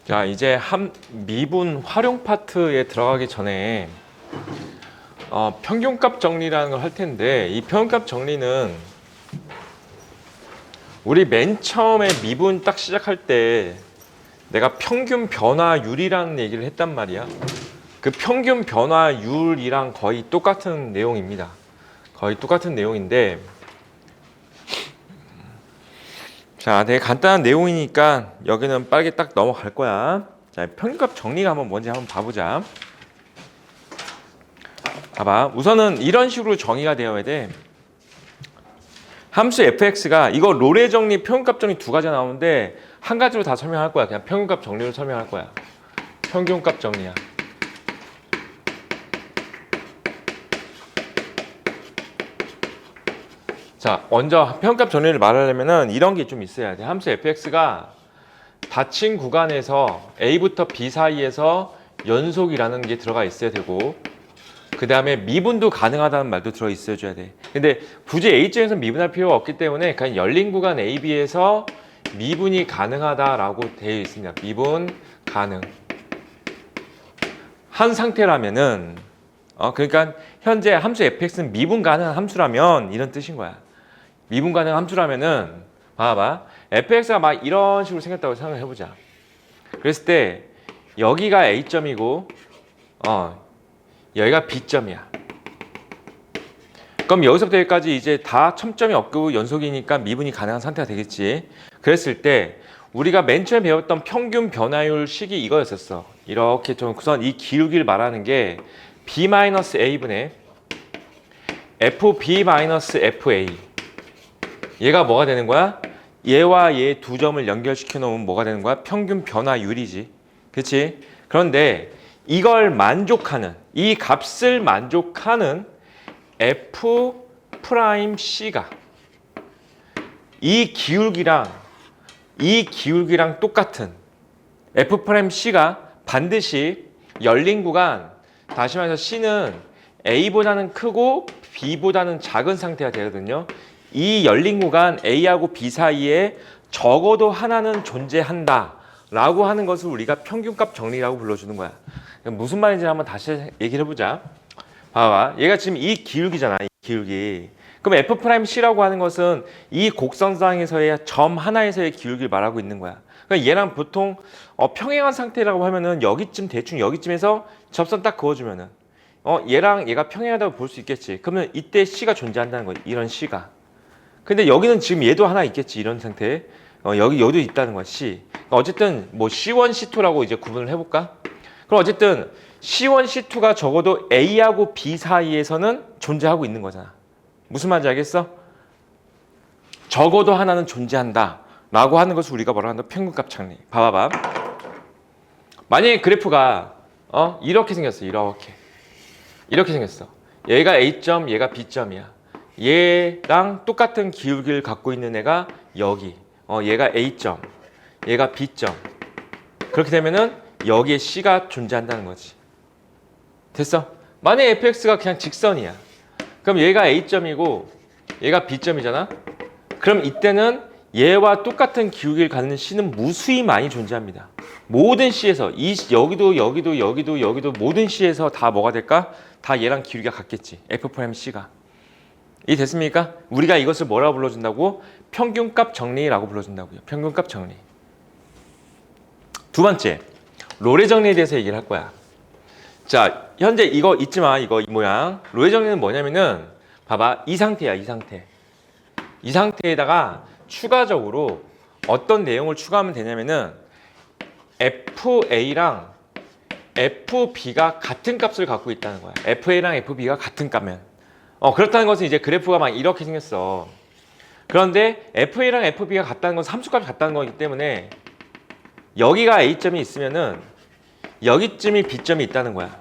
자, 이제 미분 활용 파트에 들어가기 전에 평균값 정리라는 걸 할 텐데, 이 평균값 정리는 우리 맨 처음에 미분 딱 시작할 때 내가 평균 변화율이라는 얘기를 했단 말이야. 그 평균 변화율이랑 거의 똑같은 내용입니다. 거의 똑같은 내용인데, 자, 되게 간단한 내용이니까 여기는 빠르게 딱 넘어갈 거야. 자, 평균값 정리가 뭔지 한번 봐보자. 봐봐. 우선은 이런 식으로 정의가 되어야 돼. 함수 fx가 이거 롤의 정리, 평균값 정리 두 가지가 나오는데 한 가지로 다 설명할 거야. 그냥 평균값 정리로 설명할 거야. 평균값 정리야. 자, 먼저 평균값 정리를 말하려면은 이런 게 좀 있어야 돼. 함수 fx가 닫힌 구간에서 a부터 b 사이에서 연속이라는 게 들어가 있어야 되고, 그 다음에 미분도 가능하다는 말도 들어 있어야 줘야 돼. 근데 굳이 A점에서 미분할 필요가 없기 때문에 그냥 열린 구간 AB에서 미분이 가능하다라고 되어 있습니다. 미분 가능. 한 상태라면은 그러니까 현재 함수 fx는 미분 가능한 함수라면 이런 뜻인 거야. 미분 가능한 함수라면은 봐봐. fx가 막 이런 식으로 생겼다고 생각을 해보자. 그랬을 때 여기가 A점이고 여기가 B점이야. 그럼 여기서부터 여기까지 이제 다 첨점이 없고 연속이니까 미분이 가능한 상태가 되겠지. 그랬을 때 우리가 맨 처음에 배웠던 평균 변화율 식이 이거였었어. 이렇게 좀 우선 이 기울기를 말하는 게 B-A분의 FB-FA. 얘가 뭐가 되는 거야? 얘와 얘 두 점을 연결시켜 놓으면 뭐가 되는 거야? 평균 변화율이지. 그렇지? 그런데 이걸 만족하는, 이 값을 만족하는 F'C가 이 기울기랑 똑같은 F'C가 반드시 열린 구간, 다시 말해서 C는 A보다는 크고 B보다는 작은 상태가 되거든요. 이 열린 구간 A하고 B 사이에 적어도 하나는 존재한다 라고 하는 것을 우리가 평균값 정리라고 불러주는 거야. 무슨 말인지 한번 다시 얘기를 해보자. 봐봐. 얘가 지금 이 기울기잖아. 이 기울기. 그럼 F'C라고 하는 것은 이 곡선상에서의 점 하나에서의 기울기를 말하고 있는 거야. 그러니까 얘랑 보통 평행한 상태라고 하면은 여기쯤 대충 여기쯤에서 접선 딱 그어주면은 얘랑 얘가 평행하다고 볼 수 있겠지. 그러면 이때 C가 존재한다는 거야. 이런 C가. 근데 여기는 지금 얘도 하나 있겠지. 이런 상태. 여기도 있다는 거야. C. 그러니까 어쨌든 뭐 C1, C2라고 이제 구분을 해볼까? 그럼 어쨌든 C1, C2가 적어도 A하고 B 사이에서는 존재하고 있는 거잖아. 무슨 말인지 알겠어? 적어도 하나는 존재한다 라고 하는 것을 우리가 뭐라고 한다? 평균값 정리. 봐봐봐. 만약에 그래프가 이렇게 생겼어. 이렇게 생겼어. 얘가 A점, 얘가 B점이야. 얘랑 똑같은 기울기를 갖고 있는 애가 여기. 얘가 A점, 얘가 B점. 그렇게 되면은 여기에 C가 존재한다는 거지. 됐어? 만약에 fx가 그냥 직선이야. 그럼 얘가 A점이고 얘가 B점이잖아. 그럼 이때는 얘와 똑같은 기울기를 갖는 C는 무수히 많이 존재합니다. 모든 C에서 여기도 모든 C에서 다 뭐가 될까? 다 얘랑 기울기가 같겠지. F'C가. 이 됐습니까? 우리가 이것을 뭐라고 불러준다고? 평균값 정리라고 불러준다고요. 평균값 정리. 두 번째, 롤의 정리에 대해서 얘기를 할 거야. 자, 현재 이거 있지 마. 이 모양. 롤의 정리는 뭐냐면은 봐봐. 이 상태야. 이 상태. 이 상태에다가 추가적으로 어떤 내용을 추가하면 되냐면은 FA랑 FB가 같은 값을 갖고 있다는 거야. FA랑 FB가 같은 값면. 그렇다는 것은 이제 그래프가 막 이렇게 생겼어. 그런데 FA랑 FB가 같다는 것은 함수값이 같다는 거기 때문에 여기가 A점이 있으면은 여기쯤이 B점이 있다는 거야.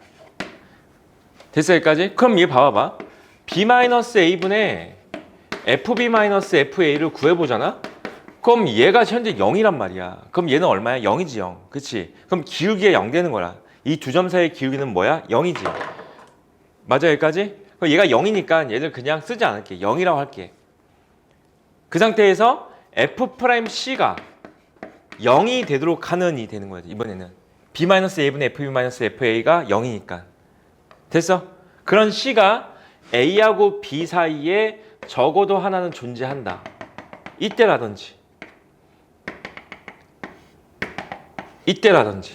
됐어 여기까지? 그럼 얘 봐봐. B-A분의 FB-FA를 구해보잖아? 그럼 얘가 현재 0이란 말이야. 그럼 얘는 얼마야? 0이지 0. 그치? 그럼 기울기가 0 되는 거라. 이 두 점 사이의 기울기는 뭐야? 0이지. 맞아 여기까지? 그럼 얘가 0이니까 얘를 그냥 쓰지 않을게. 0이라고 할게. 그 상태에서 F'C가 0이 되도록 하는 이 되는 거야. 이번에는 b-a분의 fb-fa가 0이니까 됐어? 그런 C가 A하고 B 사이에 적어도 하나는 존재한다. 이때라든지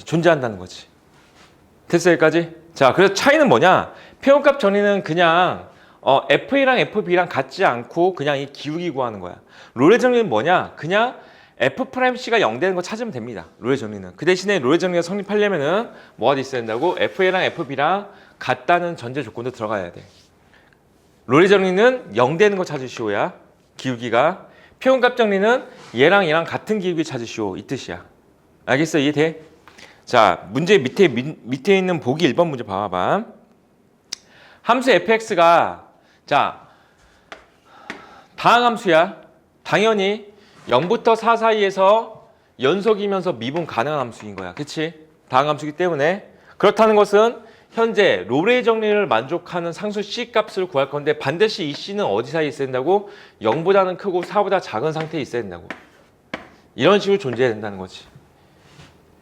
존재한다는 거지. 됐어 여기까지? 자, 그래서 차이는 뭐냐? 표현값 정리는 그냥 FA랑 FB랑 같지 않고 그냥 이 기울기 구하는 거야. 롤의 정리는 뭐냐? 그냥 F'C가 0 되는 거 찾으면 됩니다. 롤의 정리는. 그 대신에 롤의 정리가 성립하려면은 뭐가 있어야 된다고? FA랑 FB랑 같다는 전제 조건도 들어가야 돼. 롤의 정리는 0 되는 거 찾으시오야. 기울기가. 표현값 정리는 얘랑 같은 기울기 찾으시오. 이 뜻이야. 알겠어? 이해돼? 자, 문제 밑에 있는 보기 1번 문제 봐봐. 함수 fx가 자 다항함수야. 당연히 0부터 4 사이에서 연속이면서 미분 가능한 함수인 거야. 그치? 다항함수이기 때문에. 그렇다는 것은 현재 롤의 정리를 만족하는 상수 C 값을 구할 건데 반드시 이 C는 어디 사이에 있어야 된다고? 0보다는 크고 4보다 작은 상태에 있어야 된다고. 이런 식으로 존재해야 된다는 거지.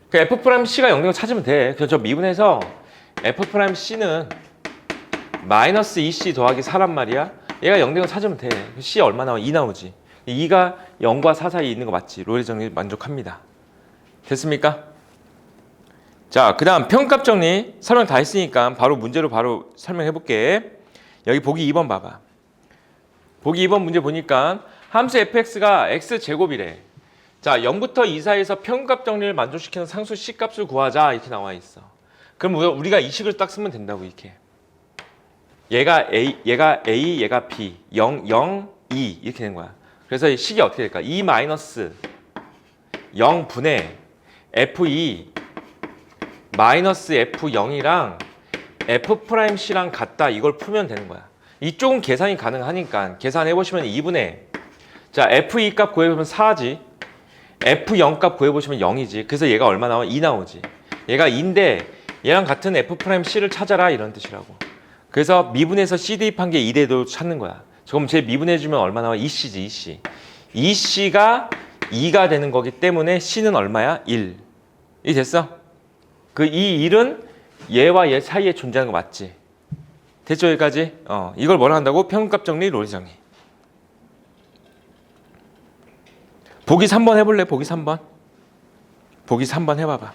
그 F'C가 0 되는 거 찾으면 돼. 그래서 저 미분해서 F'C는 마이너스 2C 더하기 4란 말이야. 얘가 0 되는 거 찾으면 돼. C 얼마 나와? 2 나오지. 2가 0과 4 사이에 있는 거 맞지? 롤의 정리 만족합니다. 됐습니까? 자, 그 다음 평값 정리 설명 다 했으니까 바로 문제로 바로 설명해 볼게. 여기 보기 2번 봐봐. 보기 2번 문제 보니까 함수 fx가 x제곱이래. 자, 0부터 2 사이에서 평값 정리를 만족시키는 상수 C 값을 구하자 이렇게 나와 있어. 그럼 우리가 이 식을 딱 쓰면 된다고 이렇게. 얘가 A, 얘가 B, 0, 0, 2 이렇게 된 거야. 그래서 이 식이 어떻게 될까? 2 마이너스 0분의 F2 마이너스 F0이랑 F'C랑 같다. 이걸 풀면 되는 거야. 이쪽은 계산이 가능하니까 계산해보시면 2분의 자 F2 값 구해보면 4지. F0 값 구해보시면 0이지. 그래서 얘가 얼마 나와? 2 나오지. 얘가 2인데 얘랑 같은 F'C를 찾아라 이런 뜻이라고. 그래서 미분해서 C 대입한 게 2대도 찾는 거야. 그럼 제 미분해주면 얼마 나와? 2C지 2C. 2C가 2가 되는 거기 때문에 C는 얼마야? 1. 이 됐어? 그 이 1은 얘와 얘 사이에 존재하는 거 맞지? 됐죠 여기까지? 이걸 뭐라 한다고? 평균값 정리, 롤의 정리. 보기 3번 해볼래? 보기 3번. 보기 3번 해봐봐.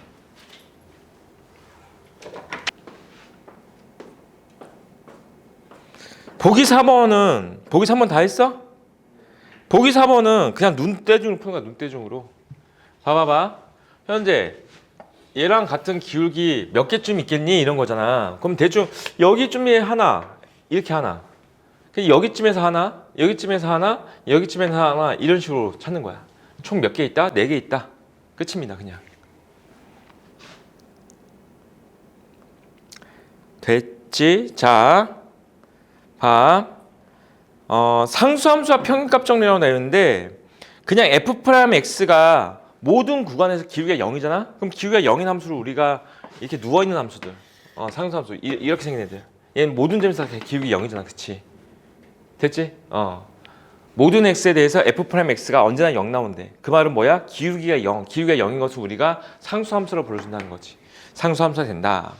보기 3번 다 했어? 보기 4번은 그냥 눈대중으로 푸는 거야. 눈대중으로. 봐봐봐. 현재 얘랑 같은 기울기 몇 개쯤 있겠니? 이런 거잖아. 그럼 대충 여기쯤에 하나, 이렇게 하나. 여기쯤에서 하나, 여기쯤에서 하나, 여기쯤에서 하나 이런 식으로 찾는 거야. 총 몇 개 있다? 4개 있다. 끝입니다. 그냥. 됐지? 자, 봐. 상수함수와 평균값 정리라고 나오는데 그냥 F'X가 모든 구간에서 기울기가 0이잖아? 그럼 기울기가 0인 함수를 우리가 이렇게 누워있는 함수들 상수함수 이렇게 생긴 애들 얘는 모든 점에서 기울기 0이잖아. 그치? 됐지? 모든 x에 대해서 F'X가 언제나 0 나온대. 그 말은 뭐야? 기울기가 0인 것을 우리가 상수함수로 불러준다는 거지. 상수함수가 된다.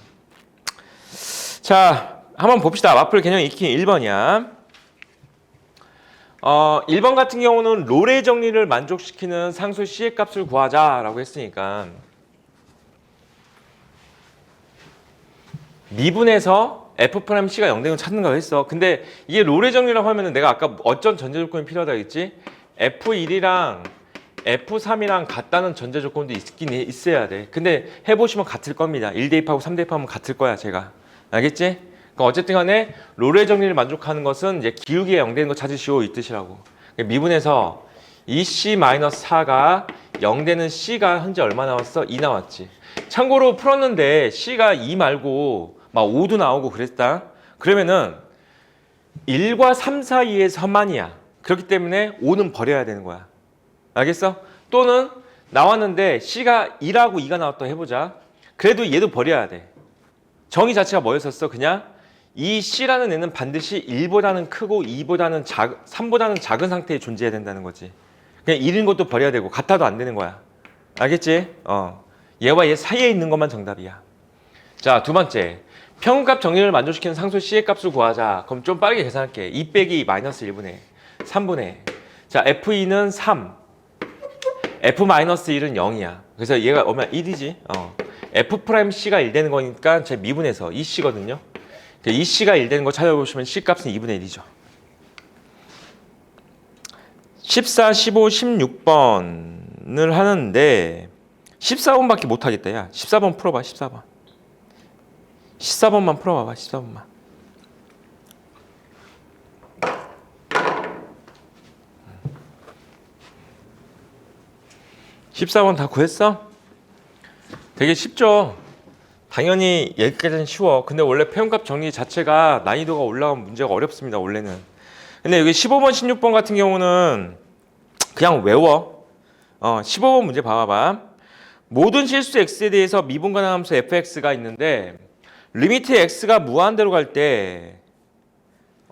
자, 한번 봅시다. 마플 개념 익히 1번이야. 1번 같은 경우는 롤의 정리를 만족시키는 상수 C의 값을 구하자라고 했으니까 미분해서 F'C가 0 되는 걸 찾는 거 했어. 근데 이게 롤의 정리라고 하면은 내가 아까 어떤 전제 조건이 필요하다고 했지? F1이랑 F3이랑 같다는 전제 조건도 있긴 있어야 돼. 근데 해보시면 같을 겁니다. 1 대입하고 3 대입하면 같을 거야, 제가. 알겠지? 그러니까 어쨌든 간에 롤의 정리를 만족하는 것은 이제 기울기가 0 되는 거 찾으시오 이 뜻이라고. 미분해서 2C-4가 0 되는 C가 현재 얼마 나왔어? 2 나왔지. 참고로 풀었는데 C가 2 말고 막 5도 나오고 그랬다. 그러면은 1과 3 사이에서만이야. 그렇기 때문에 5는 버려야 되는 거야. 알겠어? 또는 나왔는데 C가 1하고 2가 나왔다 해보자. 그래도 얘도 버려야 돼. 정의 자체가 뭐였었어? 그냥 이 C라는 애는 반드시 1보다는 크고 2보다는 3보다는 작은 상태에 존재해야 된다는 거지. 그냥 1인 것도 버려야 되고 같아도 안 되는 거야. 알겠지? 얘와 얘 사이에 있는 것만 정답이야. 자, 두 번째. 평균값 정리를 만족시키는 상수 C의 값을 구하자. 그럼 좀 빠르게 계산할게. 2 빼기 마이너스 1분의 3분의. 자, F2는 3. F-1은 0이야. 그래서 얘가 오면 1이지. F'C가 1 되는 거니까 제 미분해서 2C거든요. 2C가 1 되는 거 찾아보시면 C 값은 2분의 1이죠. 14, 15, 16번을 하는데 14번밖에 못 하겠다. 야, 14번 풀어봐. 14번. 14번만 풀어봐봐. 14번만. (14번) 다 구했어? 되게 쉽죠? 당연히 여기까지는 쉬워. 근데 원래 표현값 정리 자체가 난이도가 올라가면 문제가 어렵습니다. 원래는. 근데 여기 15번, 16번 같은 경우는 그냥 외워. 15번 문제 봐봐. 모든 실수 x에 대해서 미분 가능한 함수 fx가 있는데 리미트 x가 무한대로 갈 때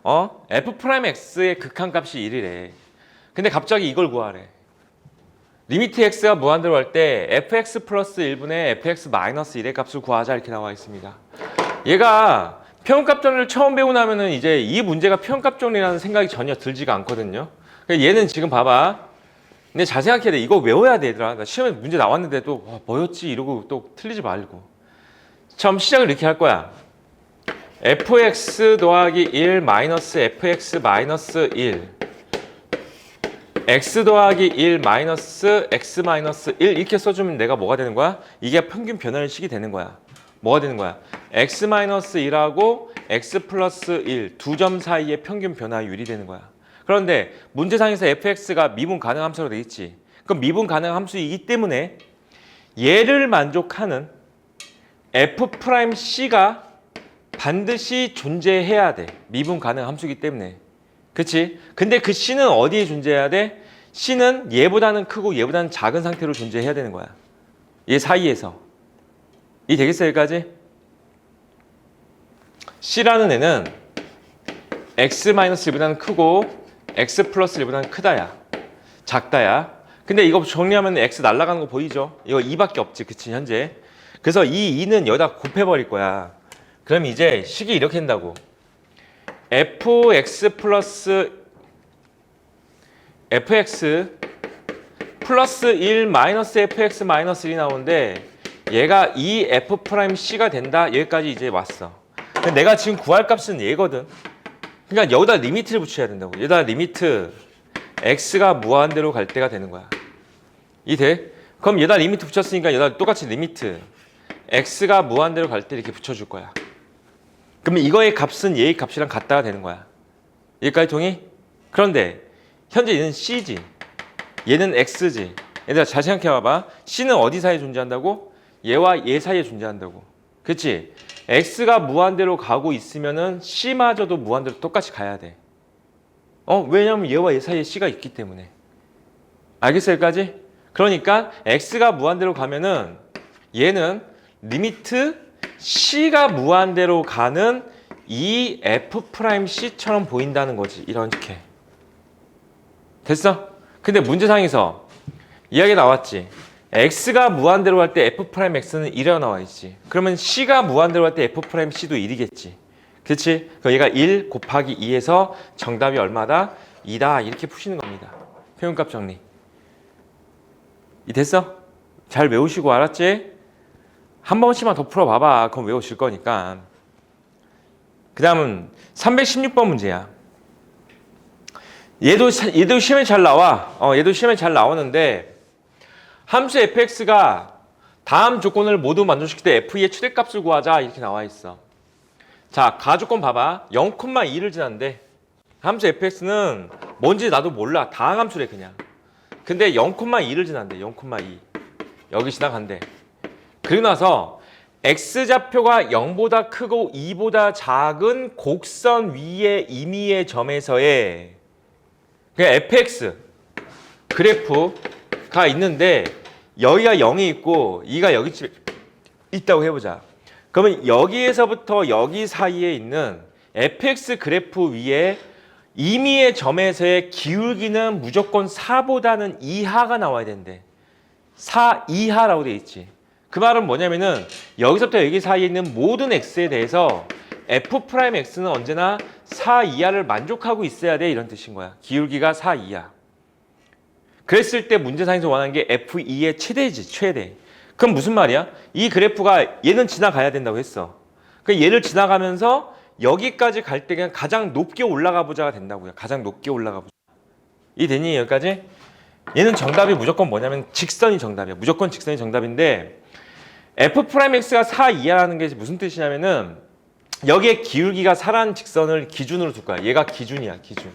f'x의 극한값이 1이래. 근데 갑자기 이걸 구하래. 리미트 x가 무한대로 갈 때 fx 플러스 1분의 fx 마이너스 1의 값을 구하자 이렇게 나와 있습니다. 얘가 표현값 정리를 처음 배우고 나면은 이제 이 문제가 표현값 정리라는 생각이 전혀 들지가 않거든요. 얘는 지금 봐봐. 근데 잘 생각해야 돼. 이거 외워야 돼, 얘들아. 나 시험에 문제 나왔는데도 뭐였지 이러고 또 틀리지 말고. 처음 시작을 이렇게 할 거야. fx 더하기 1 마이너스 fx 마이너스 1 x 더하기 1 마이너스 x 마이너스 1 이렇게 써주면 내가 뭐가 되는 거야? 이게 평균 변화식이 되는 거야. 뭐가 되는 거야? x 마이너스 1하고 x 플러스 1 두 점 사이의 평균 변화율이 되는 거야. 그런데 문제상에서 fx가 미분 가능 함수로 되어 있지. 그럼 미분 가능 함수이기 때문에 얘를 만족하는 f'C가 반드시 존재해야 돼. 미분 가능 함수이기 때문에. 그치? 근데 그 C는 어디에 존재해야 돼? C는 얘보다는 크고 얘보다는 작은 상태로 존재해야 되는 거야. 얘 사이에서. 이 되겠어 여기까지? C라는 애는 x-1보다는 크고 x 플러스 1보다는 크다야. 작다야. 근데 이거 정리하면 x 날아가는 거 보이죠? 이거 2밖에 없지. 그치 현재. 그래서 이 2는 여기다 곱해버릴 거야. 그럼 이제 식이 이렇게 된다고. fx 플러스 1 마이너스 fx 마이너스 1이 나오는데 얘가 2f'C가 된다. 여기까지 이제 왔어. 근데 내가 지금 구할 값은 얘거든. 그러니까 여기다 리미트를 붙여야 된다고. 여기다 리미트 x가 무한대로 갈 때가 되는 거야. 이 돼? 그럼 여기다 리미트 붙였으니까 여기다 똑같이 리미트 x가 무한대로 갈 때 이렇게 붙여줄 거야. 그러면 이거의 값은 얘의 값이랑 같다가 되는 거야. 여기까지 동의? 그런데 현재 얘는 C지. 얘는 X지. 얘들아 잘 생각해봐봐. C는 어디 사이에 존재한다고? 얘와 얘 사이에 존재한다고. 그치? X가 무한대로 가고 있으면은 C마저도 무한대로 똑같이 가야 돼. 왜냐면 얘와 얘 사이에 C가 있기 때문에. 알겠어 여기까지? 그러니까 X가 무한대로 가면은 얘는 리미트 C가 무한대로 가는 이 f'C처럼 보인다는 거지. 이렇게. 됐어? 근데 문제상에서 이야기 나왔지. X가 무한대로 갈 때 f'X는 1이라고 나와 있지. 그러면 C가 무한대로 갈 때 f'C도 1이겠지. 그렇지? 그럼 얘가 1 곱하기 2에서 정답이 얼마다? 2다. 이렇게 푸시는 겁니다. 표현값 정리. 이 됐어? 잘 외우시고 알았지? 한 번씩만 더 풀어봐봐. 그럼 외우실 거니까. 그 다음은 316번 문제야. 얘도 시험에 잘 나와. 얘도 시험에 잘 나오는데 함수 fx가 다음 조건을 모두 만족시킬 때 f의 최대값을 구하자 이렇게 나와 있어. 자, 가조건 봐봐. 0,2를 지났는데 함수 fx는 뭔지 나도 몰라. 다항 함수래 그냥. 근데 0,2를 지났는데 0,2 여기 지나간대. 그리고 나서 x좌표가 0보다 크고 2보다 작은 곡선 위의 임의의 점에서의 그냥 fx 그래프가 있는데 여기가 0이 있고 2가 여기쯤에 있다고 해보자. 그러면 여기에서부터 여기 사이에 있는 fx 그래프 위에 임의의 점에서의 기울기는 무조건 4보다는 이하가 나와야 된대. 4 이하라고 돼 있지. 그 말은 뭐냐면은 여기서부터 여기 사이에 있는 모든 x에 대해서 f'x는 언제나 4 이하를 만족하고 있어야 돼 이런 뜻인 거야. 기울기가 4 이하. 그랬을 때 문제상에서 원하는 게 f2의 최대지, 최대. 그럼 무슨 말이야? 이 그래프가 얘는 지나가야 된다고 했어. 그 얘를 지나가면서 여기까지 갈 때 그냥 가장 높게 올라가 보자가 된다고요. 가장 높게 올라가 보자. 이해되니 여기까지? 얘는 정답이 무조건 뭐냐면 직선이 정답이야. 무조건 직선이 정답인데 f'x가 4 이하라는 게 무슨 뜻이냐면은 여기에 기울기가 4라는 직선을 기준으로 둘 거야. 얘가 기준이야, 기준.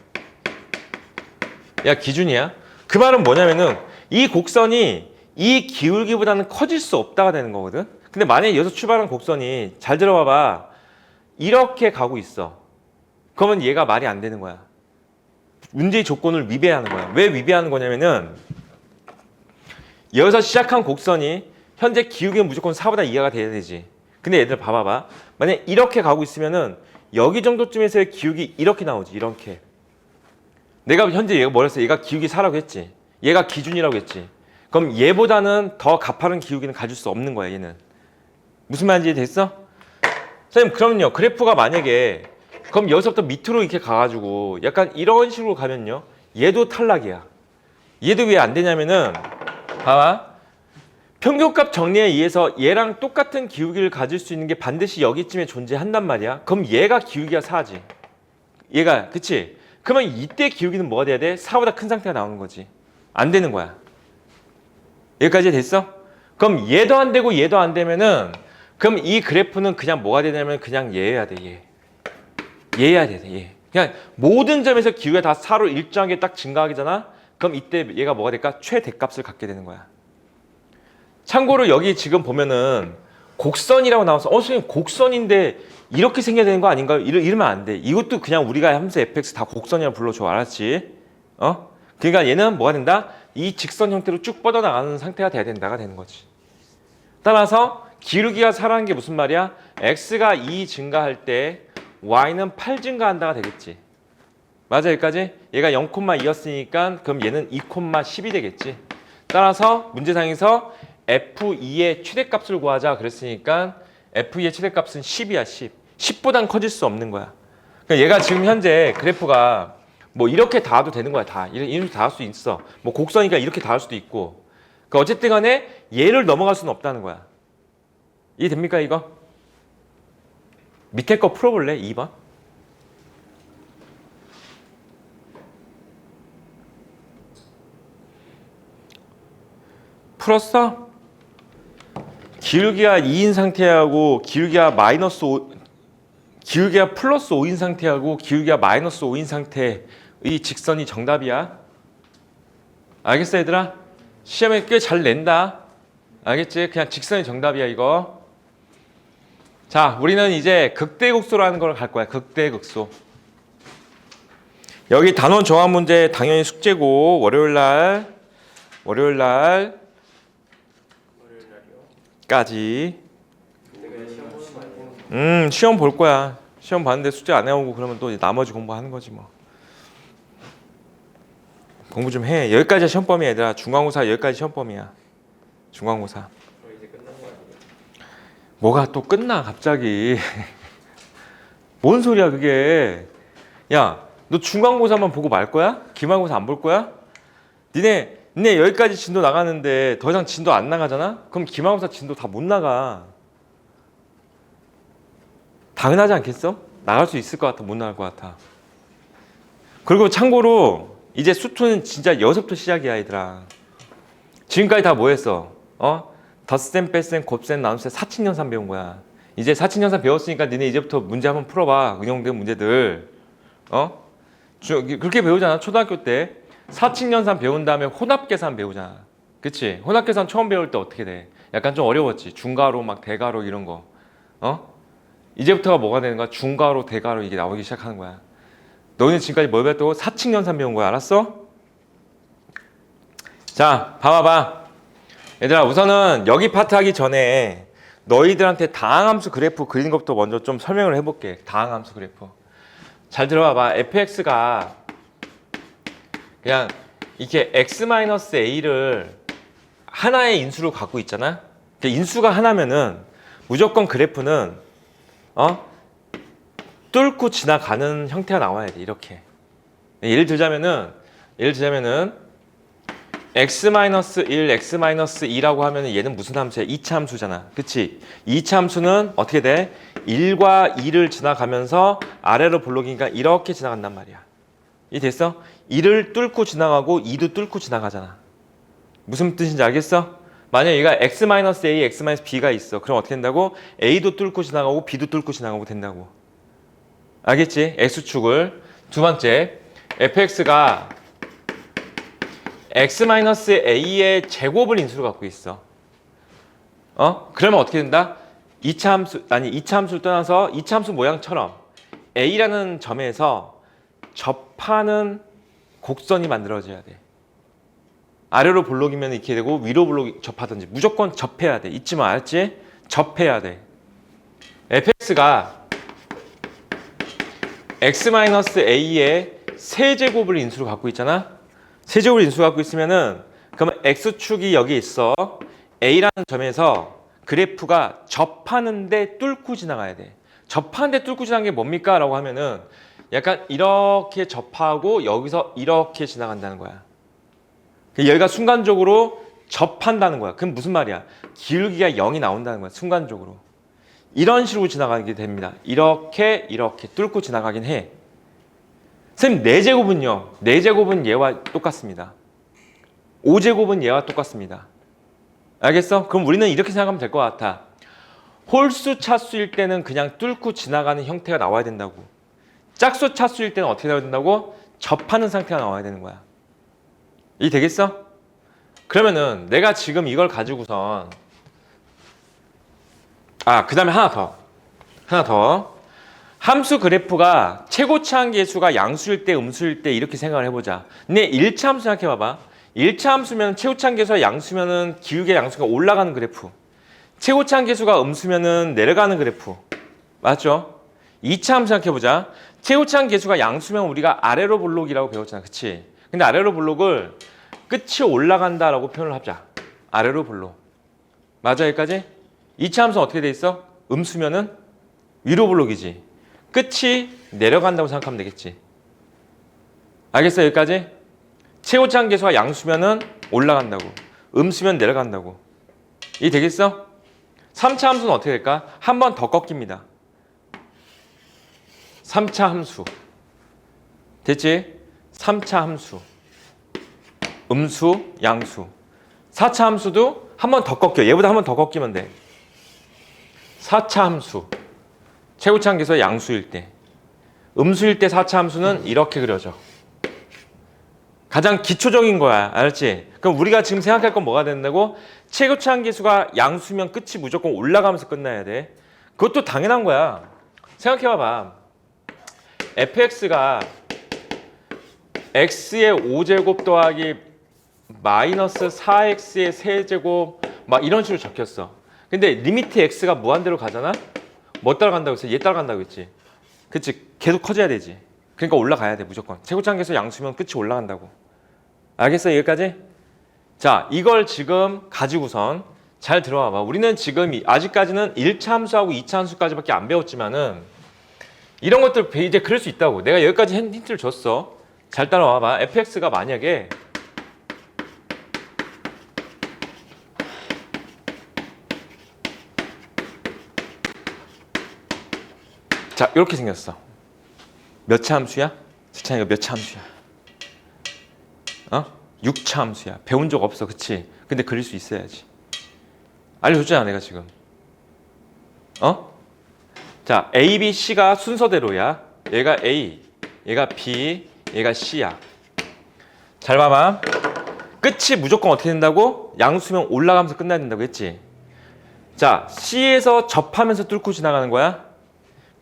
얘가 기준이야. 그 말은 뭐냐면은 이 곡선이 이 기울기보다는 커질 수 없다가 되는 거거든. 근데 만약에 여기서 출발한 곡선이 잘 들어봐봐. 이렇게 가고 있어. 그러면 얘가 말이 안 되는 거야. 문제의 조건을 위배하는 거야. 왜 위배하는 거냐면은 여기서 시작한 곡선이 현재 기울기는 무조건 4보다 이하가 돼야 되지. 근데 얘들 봐봐봐. 만약에 이렇게 가고 있으면은 여기 정도쯤에서의 기울기 이렇게 나오지. 이렇게. 내가 현재 얘가 뭐랬어? 얘가 기울기 4라고 했지. 얘가 기준이라고 했지. 그럼 얘보다는 더 가파른 기울기는 가질 수 없는 거야. 얘는. 무슨 말인지 됐어? 선생님 그럼요. 그래프가 만약에 그럼 여기서부터 밑으로 이렇게 가가지고 약간 이런 식으로 가면요. 얘도 탈락이야. 얘도 왜 안 되냐면은 봐봐. 평균값 정리에 의해서 얘랑 똑같은 기울기를 가질 수 있는 게 반드시 여기쯤에 존재한단 말이야. 그럼 얘가 기울기가 4지. 얘가 그치? 그러면 이때 기울기는 뭐가 돼야 돼? 4보다 큰 상태가 나오는 거지. 안 되는 거야. 여기까지 됐어? 그럼 얘도 안 되고 얘도 안 되면은 그럼 이 그래프는 그냥 뭐가 되냐면 그냥 얘여야 돼. 얘. 얘여야 돼. 얘. 그냥 모든 점에서 기울기가 다 4로 일정하게 딱 증가하잖아. 그럼 이때 얘가 뭐가 될까? 최대값을 갖게 되는 거야. 참고로 여기 지금 보면은 곡선이라고 나와서 선생님 곡선인데 이렇게 생겨야 되는 거 아닌가요? 이러면 안 돼. 이것도 그냥 우리가 함수 fx 다 곡선이라고 불러줘. 알았지? 그러니까 얘는 뭐가 된다? 이 직선 형태로 쭉 뻗어나가는 상태가 돼야 된다가 되는 거지. 따라서 기울기가 4라는 게 무슨 말이야? x가 2 증가할 때 y는 8 증가한다가 되겠지. 맞아 여기까지? 얘가 0,2였으니까 그럼 얘는 2,10이 되겠지. 따라서 문제상에서 f2의 최대값을 구하자 그랬으니까 f2의 최대값은 10이야. 10. 10보단 커질 수 없는 거야. 그러니까 얘가 지금 현재 그래프가 뭐 이렇게 닿아도 되는 거야. 다. 이렇게 닿을 수 있어. 뭐 곡선이니까 이렇게 닿을 수도 있고. 그러니까 어쨌든 간에 얘를 넘어갈 수는 없다는 거야. 이해됩니까 이거? 밑에 거 풀어볼래? 2번. 풀었어? 기울기가 2인 상태하고 기울기가 기울기가 플러스 5인 상태하고 기울기가 마이너스 5인 상태의 직선이 정답이야. 알겠어 얘들아? 시험에 꽤 잘 낸다. 알겠지? 그냥 직선이 정답이야 이거. 자, 우리는 이제 극대극소라는 걸 갈 거야. 극대극소. 여기 단원 정한 문제 당연히 숙제고 월요일 까지. 시험 볼 거야. 시험 봤는데 숙제 안 해오고 그러면 또 나머지 공부하는 거지 뭐. 공부 좀 해. 여기까지가 시험 범위야 얘들아. 중간고사 여기까지 시험 범위야. 중간고사. 이제 끝난 거 아니에요? 뭐가 또 끝나 갑자기. 뭔 소리야 그게. 야, 너 중간고사만 보고 말 거야? 기말고사 안 볼 거야? 니네 여기까지 진도 나가는데 더 이상 진도 안 나가잖아? 그럼 기말고사 진도 다 못 나가. 당연하지 않겠어? 나갈 수 있을 것 같아? 못 나갈 것 같아? 그리고 참고로 이제 수투는 진짜 여기서부터 시작이야 얘들아. 지금까지 다 뭐 했어? 덧셈, 뺄셈, 곱셈, 나눗셈, 사칙연산 배운 거야. 이제 사칙연산 배웠으니까 니네 이제부터 문제 한번 풀어봐. 응용된 문제들. 그렇게 배우잖아. 초등학교 때 사칙연산 배운 다음에 혼합계산 배우잖아. 그치? 혼합계산 처음 배울 때 어떻게 돼? 약간 좀 어려웠지. 중가로 막 대가로 이런 거. 이제부터가 뭐가 되는 거야? 중가로 대가로 이게 나오기 시작하는 거야. 너희는 지금까지 뭘 배웠다고? 사칙연산 배운 거야. 알았어? 자, 봐봐봐. 얘들아, 우선은 여기 파트 하기 전에 너희들한테 다항함수 그래프 그리는 것부터 먼저 좀 설명을 해볼게. 다항함수 그래프. 잘 들어봐봐. fx가 그냥 이렇게 x-a를 하나의 인수를 갖고 있잖아. 그러니까 인수가 하나면은 무조건 그래프는 뚫고 지나가는 형태가 나와야 돼. 이렇게. 예를 들자면은 x-1, x-2라고 하면은 얘는 무슨 함수야? 2차 함수잖아. 그치? 2차 함수는 어떻게 돼? 1과 2를 지나가면서 아래로 볼록이니까 이렇게 지나간단 말이야. 이 됐어? 1을 뚫고 지나가고 2도 뚫고 지나가잖아. 무슨 뜻인지 알겠어? 만약 얘가 x-a, x-b가 있어. 그럼 어떻게 된다고? a도 뚫고 지나가고 b도 뚫고 지나가고 된다고. 알겠지? x축을. 두 번째, fx가 x-a의 제곱을 인수로 갖고 있어. 그러면 어떻게 된다? 2차 함수를 떠나서 2차 함수 모양처럼 a라는 점에서 접하는 곡선이 만들어져야 돼. 아래로 볼록이면 이렇게 되고 위로 볼록 접하든지 무조건 접해야 돼. 잊지 마. 알았지? 접해야 돼. fx가 x-a의 세제곱을 인수로 갖고 있잖아. 세제곱을 인수로 갖고 있으면은 그러면 x축이 여기 있어. a라는 점에서 그래프가 접하는데 뚫고 지나가야 돼. 접하는데 뚫고 지나가는 게 뭡니까? 라고 하면은 약간 이렇게 접하고 여기서 이렇게 지나간다는 거야. 여기가 순간적으로 접한다는 거야. 그럼 무슨 말이야? 기울기가 0이 나온다는 거야. 순간적으로. 이런 식으로 지나가게 됩니다. 이렇게 뚫고 지나가긴 해. 선생님 4제곱은요. 4제곱은 얘와 똑같습니다. 5제곱은 얘와 똑같습니다. 알겠어? 그럼 우리는 이렇게 생각하면 될 것 같아. 홀수 차수일 때는 그냥 뚫고 지나가는 형태가 나와야 된다고. 짝수 차수일 때는 어떻게 나와야 된다고? 접하는 상태가 나와야 되는 거야. 이 되겠어? 그러면은 내가 지금 이걸 가지고선 그 다음에 하나 더 함수 그래프가 최고차항 계수가 양수일 때 음수일 때 이렇게 생각을 해보자. 근데 1차 함수 생각해봐봐. 1차 함수면 최고차항 계수가 양수면은 기울기의 양수가 올라가는 그래프. 최고차항 계수가 음수면은 내려가는 그래프. 맞죠? 2차 함수 생각해보자. 최고차항 계수가 양수면 우리가 아래로 볼록이라고 배웠잖아. 그치? 근데 아래로 볼록을 끝이 올라간다라고 표현을 하자. 아래로 볼록. 맞아 여기까지? 2차 함수는 어떻게 돼 있어? 음수면은 위로 볼록이지. 끝이 내려간다고 생각하면 되겠지. 알겠어 여기까지? 최고차항 계수가 양수면은 올라간다고. 음수면 내려간다고. 이 되겠어? 3차 함수는 어떻게 될까? 한 번 더 꺾입니다. 3차 함수. 됐지? 3차 함수. 음수, 양수. 4차 함수도 한 번 더 꺾여. 얘보다 한 번 더 꺾이면 돼. 4차 함수. 최고차항 계수가 양수일 때. 음수일 때 4차 함수는 이렇게 그려져. 가장 기초적인 거야. 알았지? 그럼 우리가 지금 생각할 건 뭐가 된다고? 최고차항 계수가 양수면 끝이 무조건 올라가면서 끝나야 돼. 그것도 당연한 거야. 생각해봐봐. fx가 x의 5제곱 더하기 마이너스 4x의 세제곱 막 이런 식으로 적혔어. 근데 리미트 x가 무한대로 가잖아? 뭐 따라간다고 했어? 얘 따라간다고 했지. 그치? 계속 커져야 되지. 그러니까 올라가야 돼 무조건. 최고차항 계수 양수면 끝이 올라간다고. 알겠어? 여기까지? 자, 이걸 지금 가지고선 잘 들어와봐. 우리는 지금 아직까지는 1차 함수하고 2차 함수까지밖에 안 배웠지만은 이런 것들 이제 그럴 수 있다고. 내가 여기까지 힌트를 줬어. 잘 따라와봐. fx가 만약에 자, 이렇게 생겼어. 몇 차 함수야? 세찬이가 몇 차 함수야? 6차 함수야. 배운 적 없어. 그치? 근데 그릴 수 있어야지. 알려줬잖아, 내가 지금. 자, A, B, C가 순서대로야. 얘가 A, 얘가 B, 얘가 C야. 잘 봐봐. 끝이 무조건 어떻게 된다고? 양수면 올라가면서 끝나야 된다고 했지? 자, C에서 접하면서 뚫고 지나가는 거야.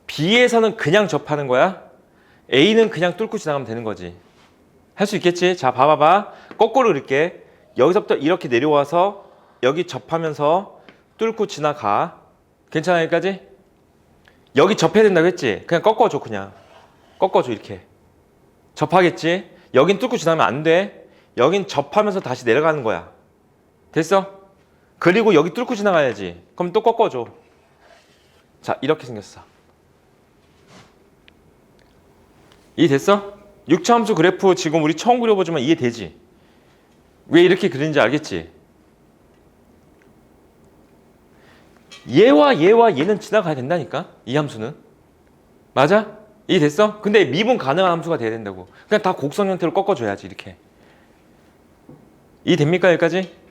B에서는 그냥 접하는 거야. A는 그냥 뚫고 지나가면 되는 거지. 할 수 있겠지? 자, 봐봐봐. 거꾸로 그릴게. 여기서부터 이렇게 내려와서 여기 접하면서 뚫고 지나가. 괜찮아, 여기까지? 여기 접해야 된다고 했지? 그냥 꺾어줘, 그냥. 꺾어줘, 이렇게. 접하겠지? 여긴 뚫고 지나면 안 돼. 여긴 접하면서 다시 내려가는 거야. 됐어? 그리고 여기 뚫고 지나가야지. 그럼 또 꺾어줘. 자, 이렇게 생겼어. 이해됐어? 6차함수 그래프 지금 우리 처음 그려보지만 이해되지? 왜 이렇게 그리는지 알겠지? 얘와 얘는 지나가야 된다니까? 이 함수는. 맞아? 이해됐어? 근데 미분 가능한 함수가 돼야 된다고. 그냥 다 곡선 형태로 꺾어줘야지 이렇게. 이해됩니까 여기까지?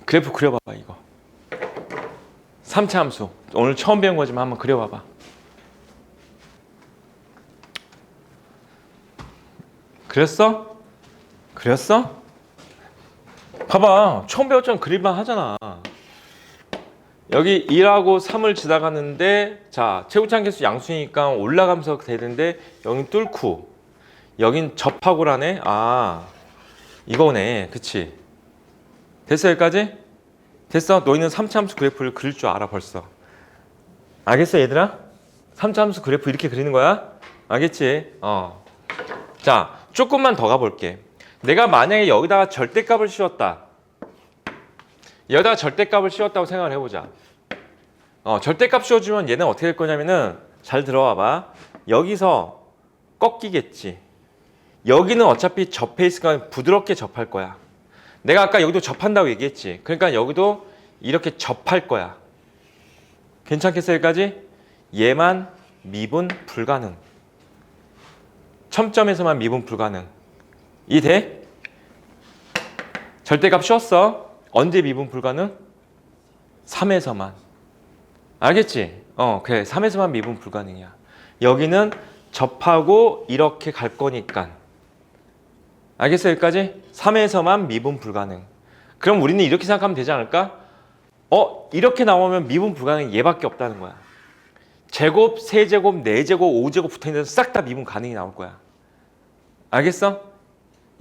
그래프 그려봐봐 이거. 3차 함수. 오늘 처음 배운 거지만 한번 그려봐봐. 그렸어? 그렸어? 봐봐. 처음 배웠잖아. 그릴만 하잖아. 여기 1하고 3을 지나가는데 자 최고치 계수 양수니까 올라가면서 되는데 여긴 뚫고 여긴 접하고라네. 아 이거네. 그치? 됐어 여기까지? 됐어? 너희는 3차 함수 그래프를 그릴 줄 알아 벌써. 알겠어 얘들아? 3차 함수 그래프 이렇게 그리는 거야? 알겠지? 자 조금만 더 가볼게. 내가 만약에 여기다가 절대값을 씌웠다. 여기다가 절대값을 씌웠다고 생각을 해보자. 절대값 씌워주면 얘는 어떻게 될 거냐면은 잘 들어와봐. 여기서 꺾이겠지. 여기는 어차피 접해 있으니까 부드럽게 접할 거야. 내가 아까 여기도 접한다고 얘기했지. 그러니까 여기도 이렇게 접할 거야. 괜찮겠어 여기까지? 얘만 미분 불가능. 첨점에서만 미분 불가능. 이해돼? 절대값 씌웠어. 언제 미분 불가능? 3에서만. 알겠지? 그래. 3에서만 미분 불가능이야. 여기는 접하고 이렇게 갈 거니까. 알겠어 여기까지? 3에서만 미분 불가능. 그럼 우리는 이렇게 생각하면 되지 않을까? 이렇게 나오면 미분 불가능이 얘밖에 없다는 거야. 제곱, 세제곱, 네제곱, 오제곱 붙어있는 데서 싹 다 미분 가능이 나올 거야. 알겠어?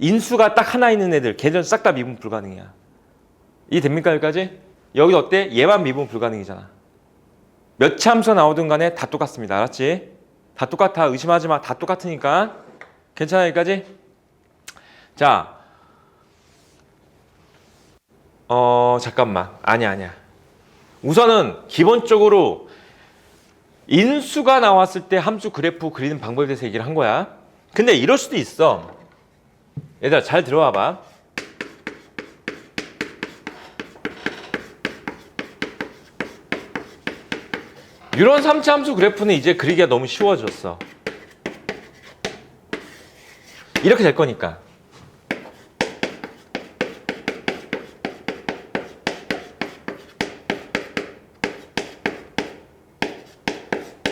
인수가 딱 하나 있는 애들 걔들은 싹 다 미분 불가능이야. 이해됩니까 여기까지? 여기 어때? 얘만 미분 불가능이잖아. 몇 차 함수가 나오든 간에 다 똑같습니다. 알았지? 다 똑같아. 의심하지 마. 다 똑같으니까. 괜찮아 여기까지? 자, 잠깐만. 아니야. 우선은 기본적으로 인수가 나왔을 때 함수 그래프 그리는 방법에 대해서 얘기를 한 거야. 근데 이럴 수도 있어. 얘들아 잘 들어와봐. 이런 3차 함수 그래프는 이제 그리기가 너무 쉬워졌어. 이렇게 될 거니까.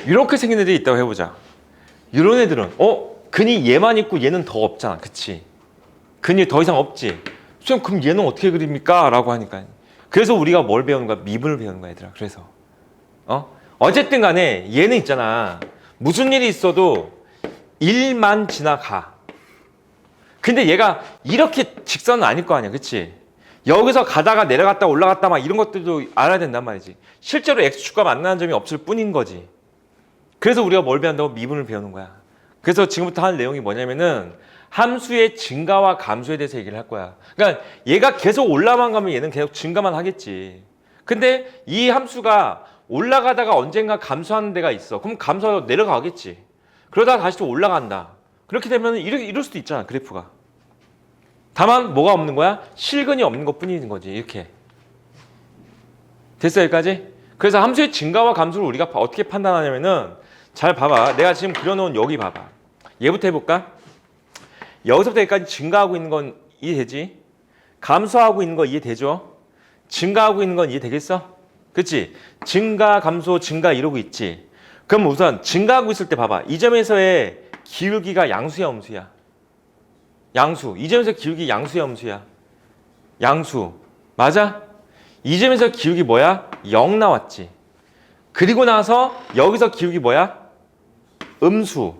이렇게 생긴 애들이 있다고 해보자. 이런 애들은 근이 얘만 있고 얘는 더 없잖아. 그치? 근이 더 이상 없지. 선생님 그럼 얘는 어떻게 그립니까? 라고 하니까. 그래서 우리가 뭘 배우는 거야? 미분을 배우는 거야 얘들아. 그래서 어쨌든 간에 얘는 있잖아. 무슨 일이 있어도 1만 지나가. 근데 얘가 이렇게 직선은 아닐 거 아니야. 그치? 여기서 가다가 내려갔다 올라갔다 막 이런 것들도 알아야 된단 말이지. 실제로 x축과 만나는 점이 없을 뿐인 거지. 그래서 우리가 뭘 배운다고? 미분을 배우는 거야. 그래서 지금부터 할 내용이 뭐냐면은 함수의 증가와 감소에 대해서 얘기를 할 거야. 그러니까 얘가 계속 올라만 가면 얘는 계속 증가만 하겠지. 근데 이 함수가 올라가다가 언젠가 감소하는 데가 있어. 그럼 감소하고 내려가겠지. 그러다가 다시 또 올라간다. 그렇게 되면 이럴 수도 있잖아. 그래프가. 다만 뭐가 없는 거야? 실근이 없는 것 뿐인 거지. 이렇게. 됐어 여기까지? 그래서 함수의 증가와 감소를 우리가 어떻게 판단하냐면은 잘 봐봐. 내가 지금 그려놓은 여기 봐봐. 얘부터 해볼까? 여기서부터 여기까지 증가하고 있는 건 이해되지? 감소하고 있는 거 이해되죠? 증가하고 있는 건 이해되겠어? 그치? 증가, 감소, 증가 이러고 있지. 그럼 우선 증가하고 있을 때 봐봐. 이 점에서의 기울기가 양수야, 음수야? 양수. 이 점에서 기울기 양수야, 음수야? 양수. 맞아? 이 점에서 기울기 뭐야? 0 나왔지. 그리고 나서 여기서 기울기 뭐야? 음수.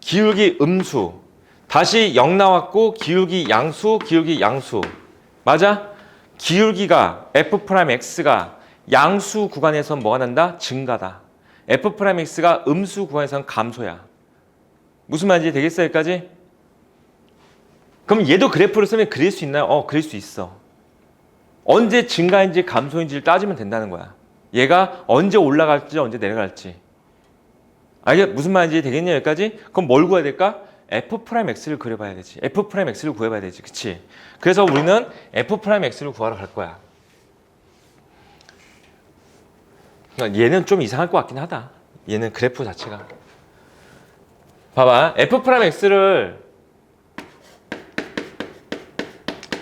기울기 음수. 다시 0 나왔고 기울기 양수, 기울기 양수. 맞아? 기울기가 F'X가 양수 구간에서 뭐가 난다? 증가다. f 프라임 x가 음수 구간에서는 감소야. 무슨 말인지 되겠어 여기까지? 그럼 얘도 그래프를 쓰면 그릴 수 있나요? 그릴 수 있어. 언제 증가인지 감소인지를 따지면 된다는 거야. 얘가 언제 올라갈지 언제 내려갈지. 이게 무슨 말인지 되겠냐 여기까지? 그럼 뭘 구해야 될까? f 프라임 x를 그려봐야 되지. f 프라임 x를 구해봐야 되지. 그치? 그래서 우리는 f 프라임 x를 구하러 갈 거야. 얘는 좀 이상할 것 같긴 하다. 얘는 그래프 자체가. 봐봐. f 프라임 x를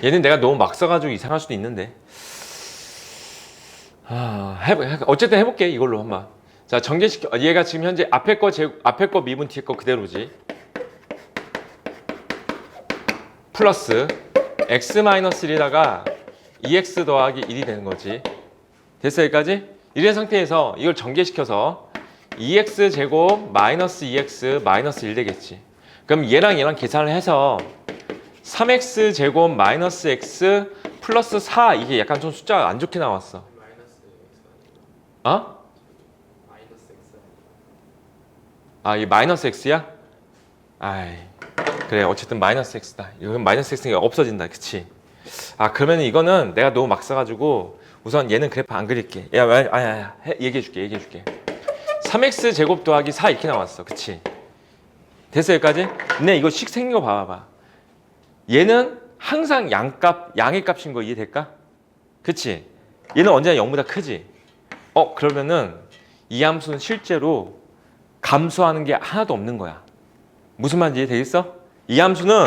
얘는 내가 너무 막 써가지고 이상할 수도 있는데. 어쨌든 해볼게. 이걸로 한번. 자, 정제시켜. 얘가 지금 현재 앞에 거 미분 뒤에 거 그대로지. 플러스 x-1에다가 2x 더하기 1이 되는 거지. 됐어 여기까지? 이런 상태에서 이걸 전개시켜서 2x 제곱 마이너스 2x 마이너스 1 되겠지. 그럼 얘랑 계산을 해서 3x 제곱 마이너스 x 플러스 4 이게 약간 좀 숫자가 안 좋게 나왔어. 어? 이 마이너스 x야? 그래 어쨌든 마이너스 x다. 이건 마이너스 x가 없어진다. 그치? 그러면 이거는 내가 너무 막 써가지고 우선 얘는 그래프 안 그릴게. 얘기해줄게. 3x 제곱 더하기 4 이렇게 나왔어. 그치? 됐어 여기까지? 근데 이거 식 생긴 거 봐봐. 얘는 항상 양의 값인 거 이해될까? 그치? 얘는 언제나 0보다 크지? 그러면은 이 함수는 실제로 감소하는 게 하나도 없는 거야. 무슨 말인지 이해되겠어? 이 함수는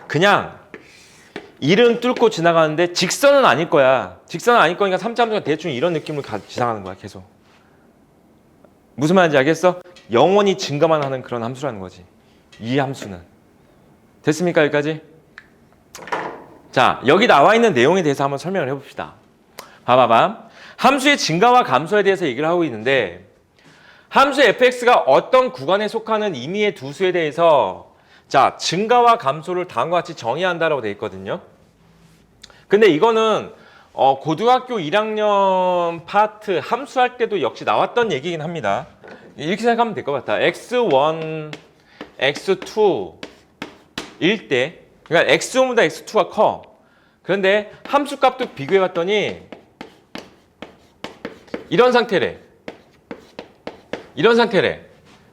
그냥 1은 뚫고 지나가는데 직선은 아닐 거야. 직선은 아닐 거니까 3차 함수가 대충 이런 느낌으로 지나가는 거야. 계속. 무슨 말인지 알겠어? 영원히 증가만 하는 그런 함수라는 거지. 이 함수는. 됐습니까? 여기까지? 자, 여기 나와 있는 내용에 대해서 한번 설명을 해봅시다. 봐봐봐. 함수의 증가와 감소에 대해서 얘기를 하고 있는데 함수 fx가 어떤 구간에 속하는 임의의 두 수에 대해서 자, 증가와 감소를 다음과 같이 정의한다라고 되어 있거든요. 근데 이거는 고등학교 1학년 파트 함수할 때도 역시 나왔던 얘기긴 합니다. 이렇게 생각하면 될 것 같다. x1, x2 일 때 그러니까 x1보다 x2가 커. 그런데 함수 값도 비교해 봤더니 이런 상태래.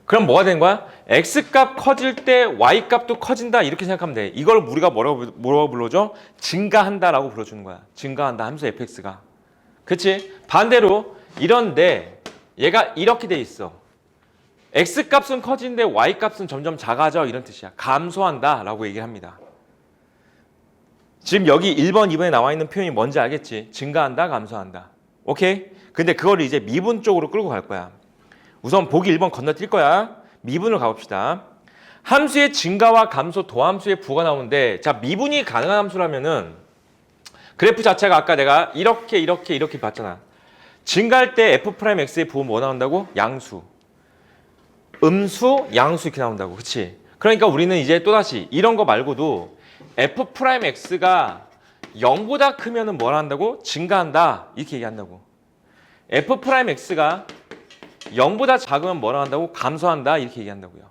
그럼 뭐가 되는 거야? x값 커질 때 y값도 커진다 이렇게 생각하면 돼. 이걸 우리가 뭐라고 불러줘? 증가한다라고 불러주는 거야. 증가한다 함수 fx가. 그치? 반대로 이런데 얘가 이렇게 돼 있어. x값은 커지는데 y값은 점점 작아져 이런 뜻이야. 감소한다 라고 얘기를 합니다. 지금 여기 1번, 2번에 나와 있는 표현이 뭔지 알겠지? 증가한다, 감소한다. 오케이? 근데 그거를 이제 미분 쪽으로 끌고 갈 거야. 우선 보기 1번 건너뛸 거야. 미분을 가봅시다. 함수의 증가와 감소 도함수의 부호가 나오는데 자 미분이 가능한 함수라면은 그래프 자체가 아까 내가 이렇게 봤잖아. 증가할 때 f'x의 부호 뭐 나온다고? 양수. 음수, 양수 이렇게 나온다고. 그치? 그러니까 우리는 이제 또다시 이런 거 말고도 f'x가 0보다 크면은 뭘 한다고? 증가한다. 이렇게 얘기한다고. f'x가 0보다 작으면 뭐라 한다고? 감소한다. 이렇게 얘기한다고요.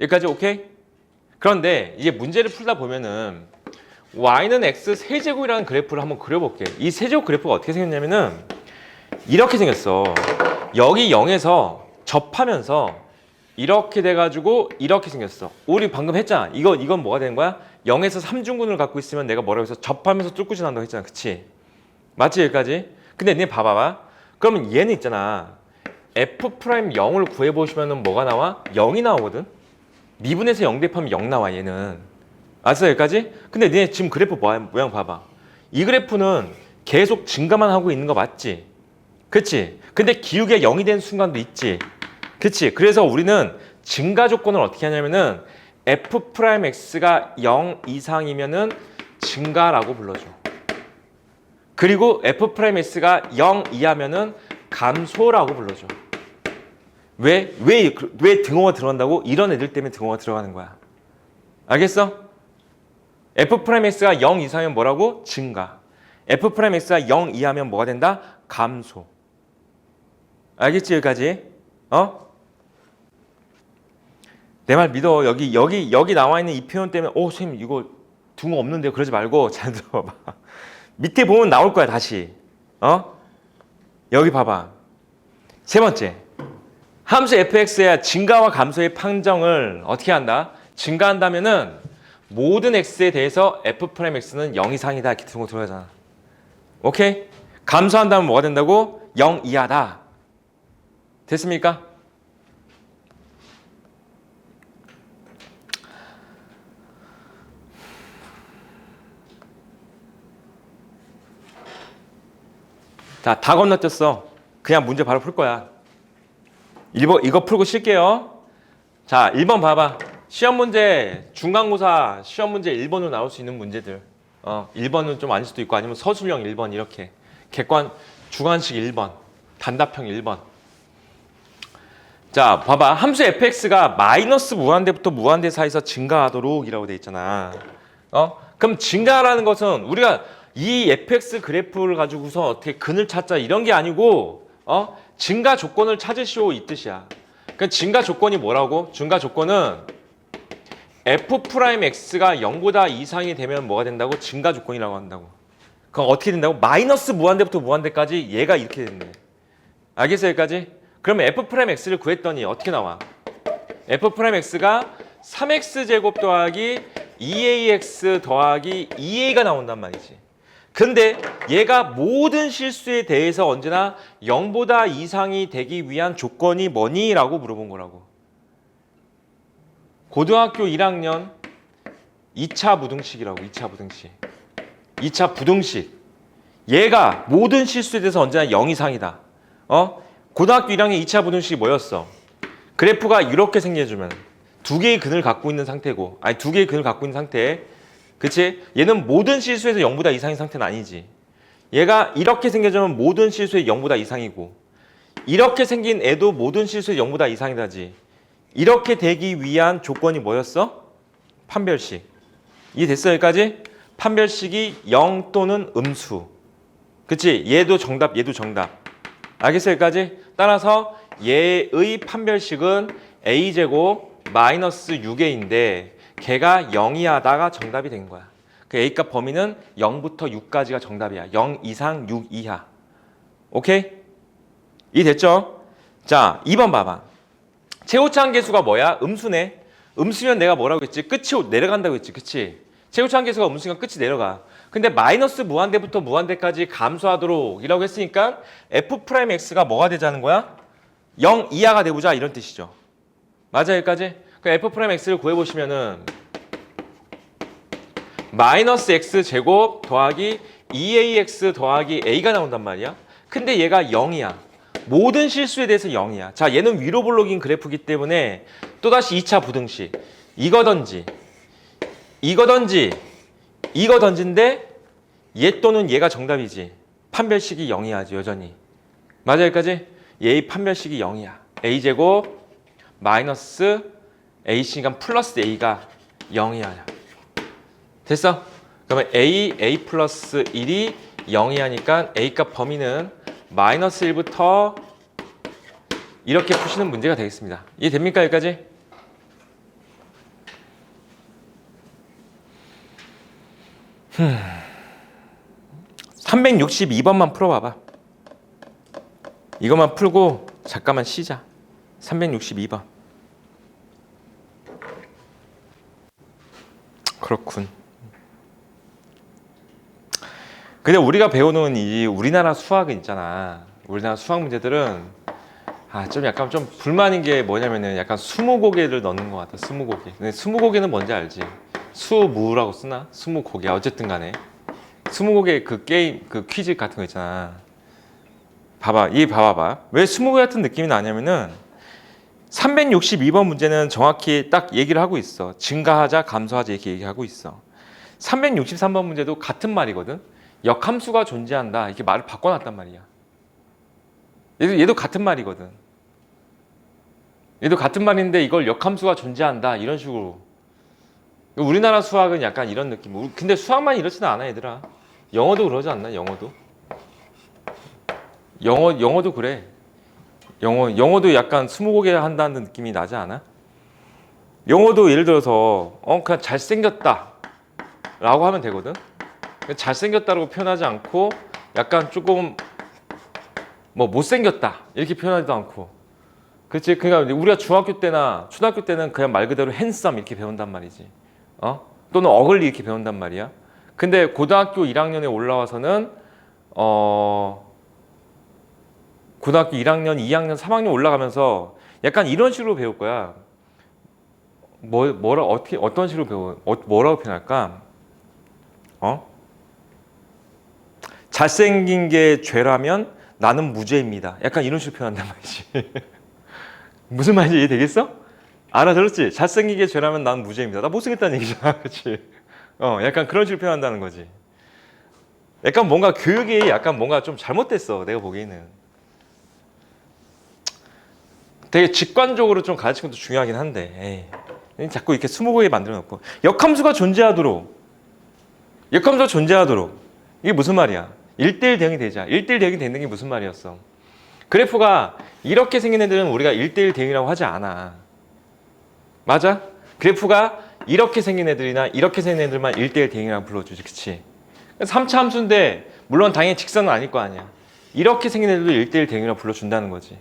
여기까지 오케이? 그런데 이제 문제를 풀다 보면은 y는 x 세제곱이라는 그래프를 한번 그려볼게. 이 세제곱 그래프가 어떻게 생겼냐면은 이렇게 생겼어. 여기 0에서 접하면서 이렇게 돼가지고 이렇게 생겼어. 우리 방금 했잖아. 이건 뭐가 되는 거야? 0에서 3중근을 갖고 있으면 내가 뭐라고 해서 접하면서 뚫고 지난다고 했잖아. 그치? 맞지 여기까지? 근데 니네 봐봐봐. 그러면 얘는 있잖아. f'0을 구해보시면 뭐가 나와? 0이 나오거든? 미분에서 0 대입하면 0 나와 얘는. 알았어 여기까지? 근데 니네 지금 그래프 모양 봐봐. 이 그래프는 계속 증가만 하고 있는 거 맞지? 그치? 근데 기울기가 0이 되는 순간도 있지? 그치? 그래서 우리는 증가 조건을 어떻게 하냐면은 f'x가 0 이상이면은 증가라고 불러줘. 그리고 f'x가 0 이하면은 감소라고 불러줘. 왜 등호가 들어간다고? 이런 애들 때문에 등호가 들어가는 거야. 알겠어? f'x가 0 이상이면 뭐라고? 증가. f'x가 0 이하면 뭐가 된다? 감소. 알겠지 여기까지? 어? 내 말 믿어. 여기 나와 있는 이 표현 때문에 선생님 이거 둥어 없는데요. 그러지 말고 잘 들어봐. 밑에 보면 나올 거야 다시. 여기 봐봐. 세 번째. 함수 fx의 증가와 감소의 판정을 어떻게 한다? 증가한다면은 모든 x에 대해서 f'x는 0 이상이다. 이렇게 들어가잖아. 오케이? 감소한다면 뭐가 된다고? 0 이하다. 됐습니까? 자, 다 건너뛰었어. 그냥 문제 바로 풀 거야. 이거 풀고 쉴게요. 자, 1번 봐봐. 시험 문제, 중간고사 시험 문제 1번으로 나올 수 있는 문제들. 1번은 좀 아닐 수도 있고 아니면 서술형 1번 이렇게. 객관, 주관식 1번, 단답형 1번. 자, 봐봐. 함수 fx가 마이너스 무한대부터 무한대 사이에서 증가하도록 이라고 돼 있잖아. 그럼 증가라는 것은 우리가 이 fx 그래프를 가지고서 어떻게 근을 찾자 이런 게 아니고 증가 조건을 찾으시오 이 뜻이야. 그러니까 증가 조건이 뭐라고? 증가 조건은 f'x가 0보다 이상이 되면 뭐가 된다고? 증가 조건이라고 한다고. 그럼 어떻게 된다고? 마이너스 무한대부터 무한대까지 얘가 이렇게 된대. 알겠어 여기까지? 그러면 f'x를 구했더니 어떻게 나와? f'x가 3x제곱 더하기 2ax 더하기 2a가 나온단 말이지. 근데 얘가 모든 실수에 대해서 언제나 0보다 이상이 되기 위한 조건이 뭐니? 라고 물어본 거라고. 고등학교 1학년 2차 부등식이라고. 2차 부등식. 2차 부등식. 얘가 모든 실수에 대해서 언제나 0 이상이다. 고등학교 1학년 2차 부등식이 뭐였어? 그래프가 이렇게 생겨주면 두 개의 근을 갖고 있는 상태고, 아니 두 개의 근을 갖고 있는 상태에, 그치? 얘는 모든 실수에서 0보다 이상인 상태는 아니지. 얘가 이렇게 생겨주면 모든 실수에 0보다 이상이고, 이렇게 생긴 애도 모든 실수에 0보다 이상이다지. 이렇게 되기 위한 조건이 뭐였어? 판별식. 이해됐어 여기까지? 판별식이 0 또는 음수. 그치? 얘도 정답, 얘도 정답. 알겠어 여기까지? 따라서 얘의 판별식은 a제곱 마이너스 6a인데 걔가 0이하다가 정답이 된 거야. 그 a값 범위는 0부터 6까지가 정답이야. 0 이상 6 이하. 오케이? 이해됐죠? 자, 2번 봐봐. 최고차항 계수가 뭐야? 음수네. 음수면 내가 뭐라고 했지? 끝이 내려간다고 했지. 그치? 최고차항 계수가 음수니까 끝이 내려가. 근데 마이너스 무한대부터 무한대까지 감소하도록 이라고 했으니까 f'x가 뭐가 되자는 거야? 0 이하가 되보자 이런 뜻이죠. 맞아 여기까지? 그 f'x를 구해보시면은 마이너스 x 제곱 더하기 2ax 더하기 a가 나온단 말이야. 근데 얘가 0이야. 모든 실수에 대해서 0이야. 자, 얘는 위로 볼록인 그래프이기 때문에 또다시 2차 부등식. 이거든지 이거든지인데 얘 또는 얘가 정답이지. 판별식이 0이야지 여전히. 맞아 여기까지? 얘의 판별식이 0이야. a제곱 마이너스 ac니까 플러스 a가 0이야. 됐어? 그러면 a 플러스 1이 0이하니까 a값 범위는 마이너스 1부터 이렇게 푸시는 문제가 되겠습니다. 이해됩니까 여기까지? 흠. 362번만 풀어봐봐. 이것만 풀고 잠깐만 쉬자. 362번. 그렇군. 근데 우리가 배우는 이 우리나라 수학은 있잖아. 우리나라 수학 문제들은 좀 약간 좀 불만인 게 뭐냐면은 약간 스무고개를 넣는 것 같아. 스무고개. 근데 스무고개는 뭔지 알지? 수무라고 쓰나? 스무고개. 어쨌든 간에 스무고개 그 게임 그 퀴즈 같은 거 있잖아. 봐봐. 봐봐. 왜 스무고개 같은 느낌이 나냐면은 362번 문제는 정확히 딱 얘기를 하고 있어. 증가하자, 감소하자 이렇게 얘기하고 있어. 363번 문제도 같은 말이거든. 역함수가 존재한다. 이렇게 말을 바꿔놨단 말이야. 얘도 같은 말이거든. 얘도 같은 말인데 이걸 역함수가 존재한다. 이런 식으로. 우리나라 수학은 약간 이런 느낌. 근데 수학만 이렇지는 않아 얘들아. 영어도 그러지 않나? 영어도 그래. 영어도 약간 스무고개 한다는 느낌이 나지 않아? 영어도 예를 들어서 그냥 잘생겼다 라고 하면 되거든. 잘생겼다라고 표현하지 않고 약간 조금 뭐 못생겼다 이렇게 표현하지도 않고, 그렇지? 그러니까 우리가 중학교 때나 초등학교 때는 그냥 말 그대로 핸섬 이렇게 배운단 말이지. 또는 어글리 이렇게 배운단 말이야. 근데 고등학교 1학년에 올라와서는 고등학교 1학년, 2학년, 3학년 올라가면서 약간 이런 식으로 배울 거야. 어떤 식으로 뭐라고 표현할까? 잘생긴 게 죄라면 나는 무죄입니다. 약간 이런 식으로 표현한단 말이지. 무슨 말인지 이해되겠어? 알아들었지? 잘생긴 게 죄라면 나는 무죄입니다. 나 못생겼다는 얘기잖아. 그렇지? 약간 그런 식으로 표현한다는 거지. 약간 뭔가 교육이 약간 뭔가 좀 잘못됐어. 내가 보기에는. 되게 직관적으로 좀 가르치는 것도 중요하긴 한데 자꾸 이렇게 스무고개 만들어 놓고 역함수가 존재하도록 이게 무슨 말이야? 1대1 대응이 되자. 1대1 대응이 되는 게 무슨 말이었어? 그래프가 이렇게 생긴 애들은 우리가 1대1 대응이라고 하지 않아. 맞아? 그래프가 이렇게 생긴 애들이나 이렇게 생긴 애들만 1대1 대응이라고 불러주지. 그치? 3차 함수인데 물론 당연히 직선은 아닐 거 아니야. 이렇게 생긴 애들도 1대1 대응이라고 불러준다는 거지.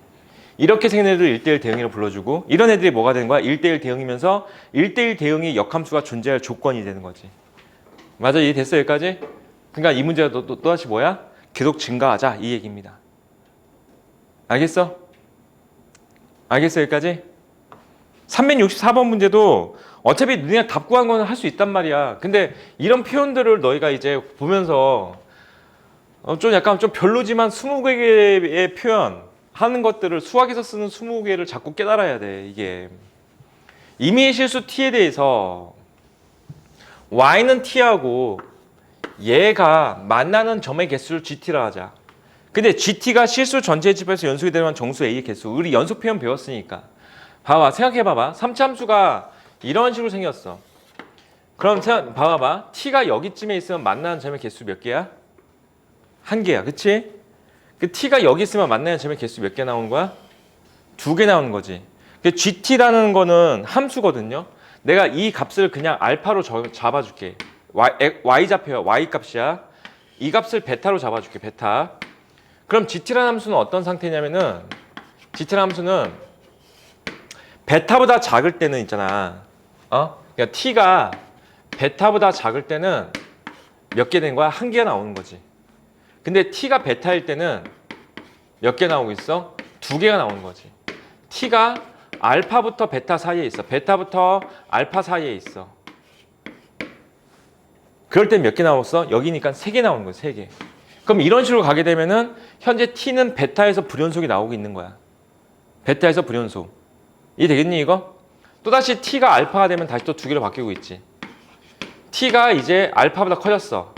이렇게 생긴 애들도 1대1 대응이라고 불러주고, 이런 애들이 뭐가 되는 거야? 1대1 대응이면서 1대1 대응이 역함수가 존재할 조건이 되는 거지. 맞아? 이해됐어 여기까지? 그러니까 이 문제가 또다시 뭐야? 계속 증가하자 이 얘기입니다. 알겠어? 알겠어 여기까지? 364번 문제도 어차피 그냥 답 구한 거는 할 수 있단 말이야. 근데 이런 표현들을 너희가 이제 보면서 좀 약간 좀 별로지만 20개의 표현 하는 것들을 수학에서 쓰는 20개를 자꾸 깨달아야 돼. 이게 임의의 실수 t에 대해서 y는 t하고 얘가 만나는 점의 개수를 gt라 하자. 근데 gt가 실수 전체 집에서 연속이 되는 정수 a의 개수. 우리 연속 표현 배웠으니까. 봐봐, 생각해봐봐. 3차 함수가 이런 식으로 생겼어. 그럼 봐봐, t가 여기쯤에 있으면 만나는 점의 개수 몇 개야? 한 개야, 그치? 그 t가 여기 있으면 만나는 점의 개수 몇 개 나오는 거야? 2개 나오는 거지. gt라는 거는 함수거든요. 내가 이 값을 그냥 알파로 잡아줄게. y좌표야. y값이야. 이 값을 베타로 잡아줄게. 베타. 그럼 gt라는 함수는 어떤 상태냐면은, gt라는 함수는 베타보다 작을 때는 있잖아. 그러니까 t가 베타보다 작을 때는 몇 개 된 거야? 한 개가 나오는 거지. 근데 t가 베타일 때는 몇 개 나오고 있어? 2개가 나오는 거지. t가 알파부터 베타 사이에 있어. 베타부터 알파 사이에 있어. 그럴 땐 몇 개 나왔어? 여기니까 3개 나오는 거야. 3개. 그럼 이런 식으로 가게 되면은 현재 t는 베타에서 불연속이 나오고 있는 거야. 베타에서 불연속. 이해되겠니 이거? 또다시 t가 알파가 되면 다시 또 2개로 바뀌고 있지. t가 이제 알파보다 커졌어.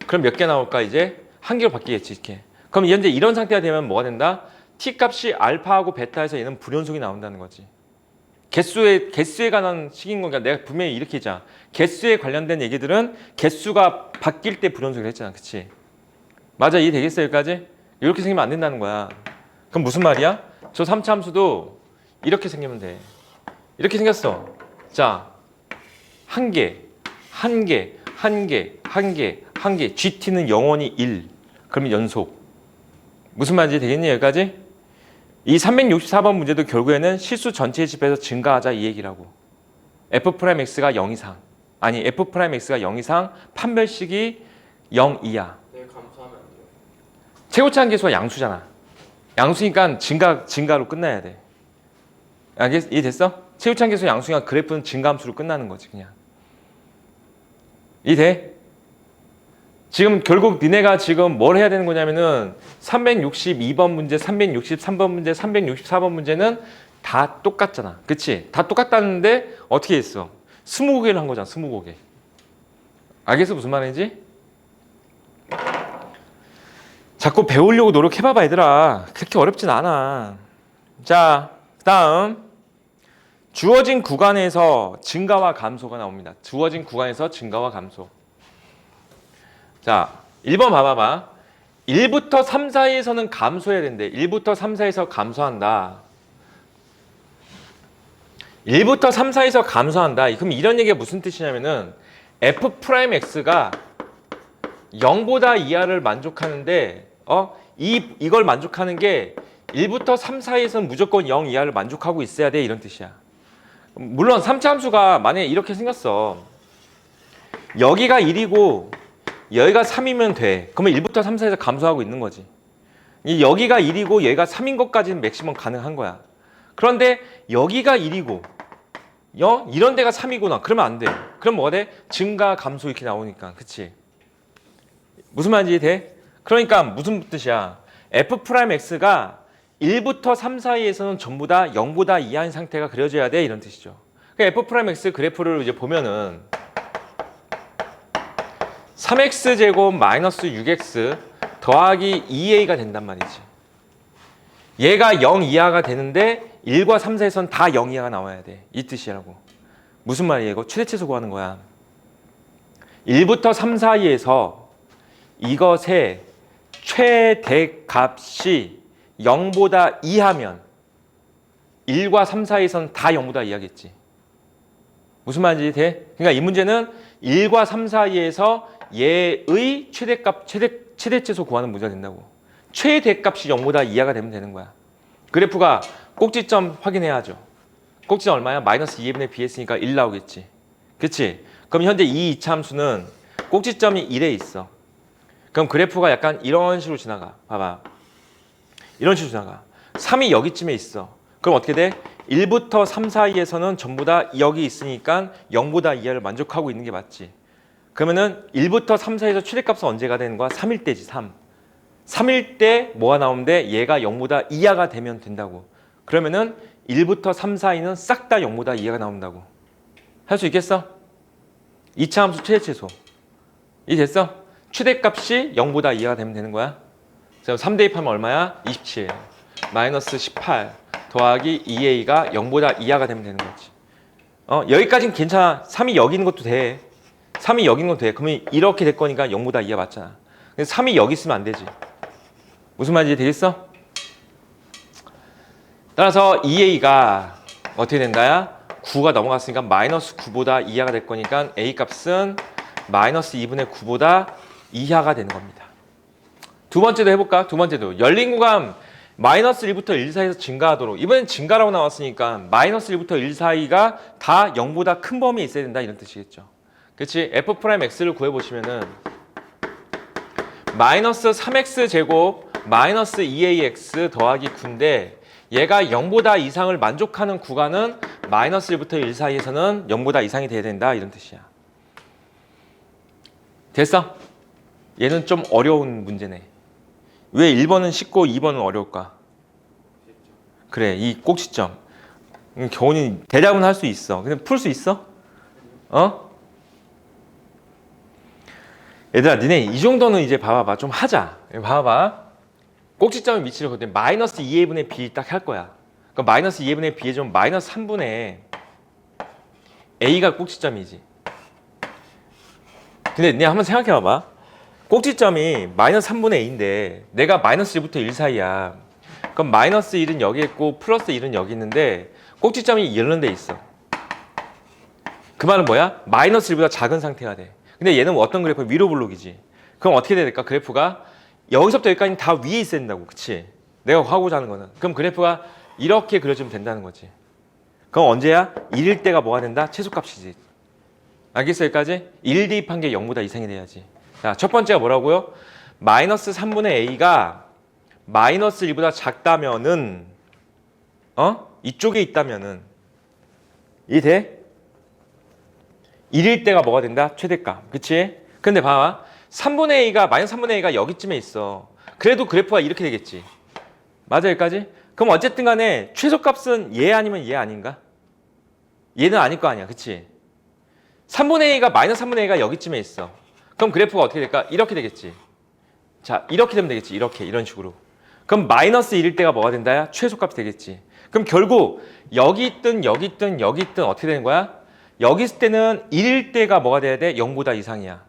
그럼 몇 개 나올까? 이제 1개로 바뀌겠지. 이렇게. 그럼 현재 이런 상태가 되면 뭐가 된다? t 값이 알파하고 베타에서 얘는 불연속이 나온다는 거지. 개수에 관한 식인 거니까 내가 분명히 이렇게 했잖아. 개수에 관련된 얘기들은 개수가 바뀔 때 불연속을 했잖아. 그치? 맞아, 이해되겠어 여기까지? 이렇게 생기면 안 된다는 거야. 그럼 무슨 말이야? 저 3차 함수도 이렇게 생기면 돼. 이렇게 생겼어. 자, 한 개, 한 개, 한 개, 한 개, 한 개. GT는 영원히 1. 그러면 연속. 무슨 말인지 되겠니 여기까지? 이 364번 문제도 결국에는 실수 전체의 집에서 증가하자 이 얘기라고. F'X가 0 이상. 아니 F'X가 0 이상 판별식이 0 이하. 네, 감소하면 안 돼요. 최고차항 계수가 양수잖아. 양수니까 증가로 끝나야 돼. 이해됐어? 최고차항 계수 양수니까 그래프는 증가함수로 끝나는 거지 그냥. 이해돼? 지금 결국 니네가 지금 뭘 해야 되는 거냐면은 362번 문제, 363번 문제, 364번 문제는 다 똑같잖아. 그치? 다 똑같다는데 어떻게 했어? 20개를 한 거잖아. 20개. 알겠어? 무슨 말인지? 자꾸 배우려고 노력해봐봐 얘들아. 그렇게 어렵진 않아. 자, 그 다음 주어진 구간에서 증가와 감소가 나옵니다. 주어진 구간에서 증가와 감소. 자, 1번 봐봐봐. 1부터 3 사이에서는 감소해야 된대. 1부터 3 사이에서 감소한다. 1부터 3 사이에서 감소한다. 그럼 이런 얘기가 무슨 뜻이냐면은 F'X가 0보다 이하를 만족하는데 이걸 만족하는 게 1부터 3 사이에서는 무조건 0 이하를 만족하고 있어야 돼. 이런 뜻이야. 물론 3차 함수가 만약에 이렇게 생겼어. 여기가 1이고 여기가 3이면 돼. 그러면 1부터 3 사이에서 감소하고 있는 거지. 여기가 1이고 여기가 3인 것까지는 맥시멈 가능한 거야. 그런데 여기가 1이고 이런 데가 3이구나. 그러면 안 돼. 그럼 뭐가 돼? 증가, 감소 이렇게 나오니까. 그치? 무슨 말인지 돼? 그러니까 무슨 뜻이야? F'X가 1부터 3 사이에서는 전부 다 0보다 이하인 상태가 그려져야 돼. 이런 뜻이죠. 그러니까 F'X 그래프를 이제 보면은 3x제곱 마이너스 6x 더하기 2a가 된단 말이지. 얘가 0 이하가 되는데 1과 3, 4에선 다 0 이하가 나와야 돼. 이 뜻이라고. 무슨 말이야 이거? 최대치수 구하는 거야. 1부터 3 사이에서 이것의 최대값이 0보다 이하면 1과 3 사이에선 다 0보다 이하겠지. 무슨 말인지 돼? 그러니까 이 문제는 1과 3 사이에서 얘의 최대치수 구하는 문제가 된다고. 최대값이 0보다 이하가 되면 되는 거야. 그래프가 꼭지점 확인해야죠. 꼭지점 얼마야? 마이너스 2분의 b 했으니까 1 나오겠지. 그치? 그럼 현재 이 이차함수는 꼭지점이 1에 있어. 그럼 그래프가 약간 이런 식으로 지나가. 봐봐. 이런 식으로 지나가. 3이 여기쯤에 있어. 그럼 어떻게 돼? 1부터 3 사이에서는 전부 다 여기 있으니까 0보다 이하를 만족하고 있는 게 맞지. 그러면은 1부터 3 사이에서 최대값은 언제가 되는 거야? 3일 때지. 3. 3일 때 뭐가 나오는데 얘가 0보다 이하가 되면 된다고. 그러면은 1부터 3 사이는 싹 다 0보다 이하가 나온다고. 할 수 있겠어? 2차 함수 최대치수. 이해됐어? 최대값이 0보다 이하가 되면 되는 거야. 그래서 3 대입하면 얼마야? 27. 마이너스 18 더하기 2a가 0보다 이하가 되면 되는 거지. 여기까지는 괜찮아. 3이 여기 있는 것도 돼. 3이 여기 있는 것도 돼. 그러면 이렇게 될 거니까 0보다 이하 맞잖아. 근데 3이 여기 있으면 안 되지. 무슨 말인지 되겠어? 따라서 2a가 어떻게 된다야? 9가 넘어갔으니까 마이너스 9보다 이하가 될 거니까 a 값은 마이너스 2분의 9보다 이하가 되는 겁니다. 두 번째도 해볼까? 두 번째도 열린 구간 마이너스 1부터 1 사이에서 증가하도록. 이번엔 증가라고 나왔으니까 마이너스 1부터 1 사이가 다 0보다 큰 범위에 있어야 된다 이런 뜻이겠죠. 그렇지? F'X를 구해보시면은 마이너스 3x 제곱 마이너스 2ax 더하기 9인데 얘가 0보다 이상을 만족하는 구간은 마이너스 1부터 1 사이에서는 0보다 이상이 돼야 된다 이런 뜻이야. 됐어? 얘는 좀 어려운 문제네. 왜 1번은 쉽고 2번은 어려울까? 그래, 이 꼭지점. 교훈이 대답은 할 수 있어. 근데 풀 수 있어? 얘들아, 니네 이 정도는 이제 봐봐봐. 좀 하자. 봐봐봐. 꼭지점의 위치를 그때 마이너스 2a분의 b 딱 할 거야. 그럼 마이너스 2a분의 b에 좀 마이너스 3분의 a가 꼭지점이지. 근데 니네 한번 생각해 봐봐. 꼭지점이 마이너스 3분의 a인데 내가 마이너스 1부터 1 사이야. 그럼 마이너스 1은 여기 있고 플러스 1은 여기 있는데 꼭지점이 이런 데 있어. 그 말은 뭐야? 마이너스 1보다 작은 상태가 돼. 근데 얘는 어떤 그래프? 위로 블록이지. 그럼 어떻게 돼야 될까? 그래프가 여기서부터 여기까지 다 위에 있어야 된다고. 그치? 내가 하고자 하는 거는. 그럼 그래프가 이렇게 그려지면 된다는 거지. 그럼 언제야? 1일 때가 뭐가 된다? 최소값이지. 알겠어? 여기까지? 1 대입한 게 0보다 이상이 돼야지. 자, 첫 번째가 뭐라고요? 마이너스 3분의 a가 마이너스 1보다 작다면은 이쪽에 있다면은 이해돼? 1일 때가 뭐가 된다? 최대값. 그치? 근데 봐봐. 3분의 a가 마이너스 3분의 a가 여기쯤에 있어. 그래도 그래프가 이렇게 되겠지. 맞아 여기까지? 그럼 어쨌든 간에 최소값은 얘 아니면 얘 아닌가? 얘는 아닐 거 아니야. 그치? 3분의 a가 마이너스 3분의 a가 여기쯤에 있어. 그럼 그래프가 어떻게 될까? 이렇게 되겠지. 자, 이렇게 되면 되겠지. 이렇게, 이런 식으로. 그럼 마이너스 1일 때가 뭐가 된다야? 최소값이 되겠지. 그럼 결국 여기 있든 여기 있든 여기 있든 어떻게 되는 거야? 여기 있을 때는 1일 때가 뭐가 돼야 돼? 0보다 이상이야.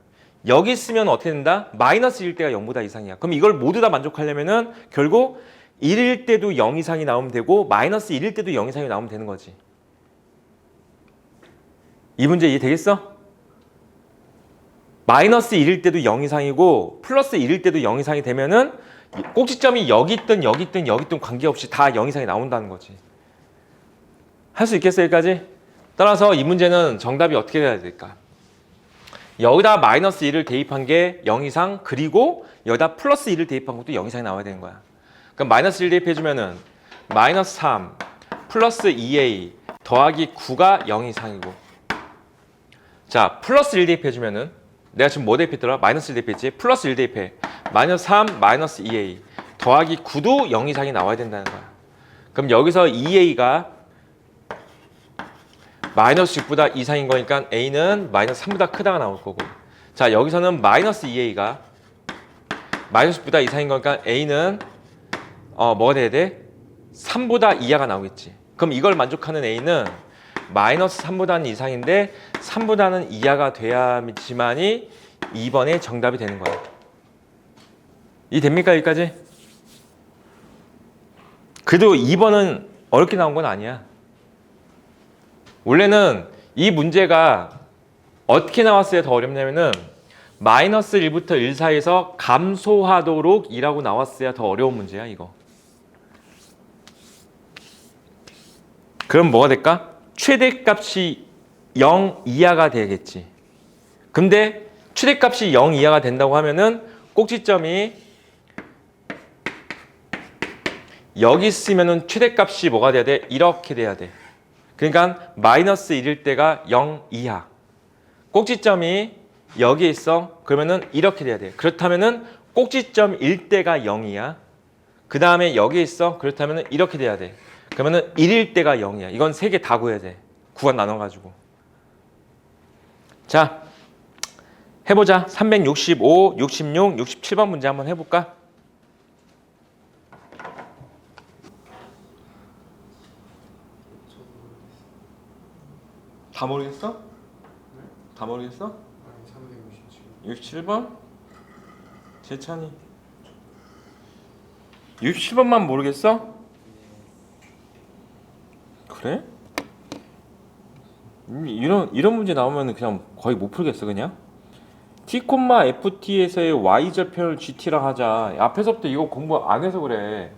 여기 쓰면 어떻게 된다? 마이너스 1일 때가 0보다 이상이야. 그럼 이걸 모두 다 만족하려면은 결국 1일 때도 0 이상이 나오면 되고 마이너스 1일 때도 0 이상이 나오면 되는 거지. 이 문제 이해되겠어? 마이너스 1일 때도 0 이상이고 플러스 1일 때도 0 이상이 되면은 꼭지점이 여기 있든 여기 있든 여기 있든 관계없이 다 0 이상이 나온다는 거지. 할 수 있겠어 여기까지? 따라서 이 문제는 정답이 어떻게 돼야 될까? 여기다 마이너스 1을 대입한 게 0 이상 그리고 여기다 플러스 1을 대입한 것도 0 이상이 나와야 되는 거야. 그럼 마이너스 1 대입해주면은 마이너스 3 플러스 2a 더하기 9가 0 이상이고 자 플러스 1 대입해주면은 내가 지금 뭐 대입했더라? 마이너스 1 대입했지? 플러스 1 대입해 마이너스 3 마이너스 2a 더하기 9도 0 이상이 나와야 된다는 거야. 그럼 여기서 2a가 마이너스 6보다 이상인 거니까 a는 마이너스 3보다 크다가 나올 거고 자 여기서는 마이너스 2a가 마이너스 6보다 이상인 거니까 a는 뭐가 돼야 돼? 3보다 이하가 나오겠지. 그럼 이걸 만족하는 a는 마이너스 3보다는 이상인데 3보다는 이하가 돼야지만이 2번의 정답이 되는 거야. 이해됩니까 여기까지? 그래도 2번은 어렵게 나온 건 아니야. 원래는 이 문제가 어떻게 나왔어야 더 어렵냐면은 마이너스 1부터 1 사이에서 감소하도록 이라고 나왔어야 더 어려운 문제야 이거. 그럼 뭐가 될까? 최대값이 0 이하가 되겠지. 근데 최대값이 0 이하가 된다고 하면은 꼭지점이 여기 있으면은 최대값이 뭐가 돼야 돼? 이렇게 돼야 돼. 그러니까 마이너스 1일 때가 0 이하. 꼭지점이 여기에 있어. 그러면은 이렇게 돼야 돼. 그렇다면은 꼭지점 1대가 0이야. 그 다음에 여기에 있어. 그렇다면은 이렇게 돼야 돼. 그러면은 1일 때가 0이야. 이건 3개 다 구해야 돼. 구간 나눠가지고. 자, 해보자. 365, 66, 67번 문제 한번 해볼까? 다 모르겠어? 다 모르겠어? 67번? 재찬이 67번만 모르겠어? 그래? 이런 문제 나오면 그냥 거의 못 풀겠어 그냥? t, ft에서의 y절편을 gt라 하자. 앞에서부터 이거 공부 안 해서 그래.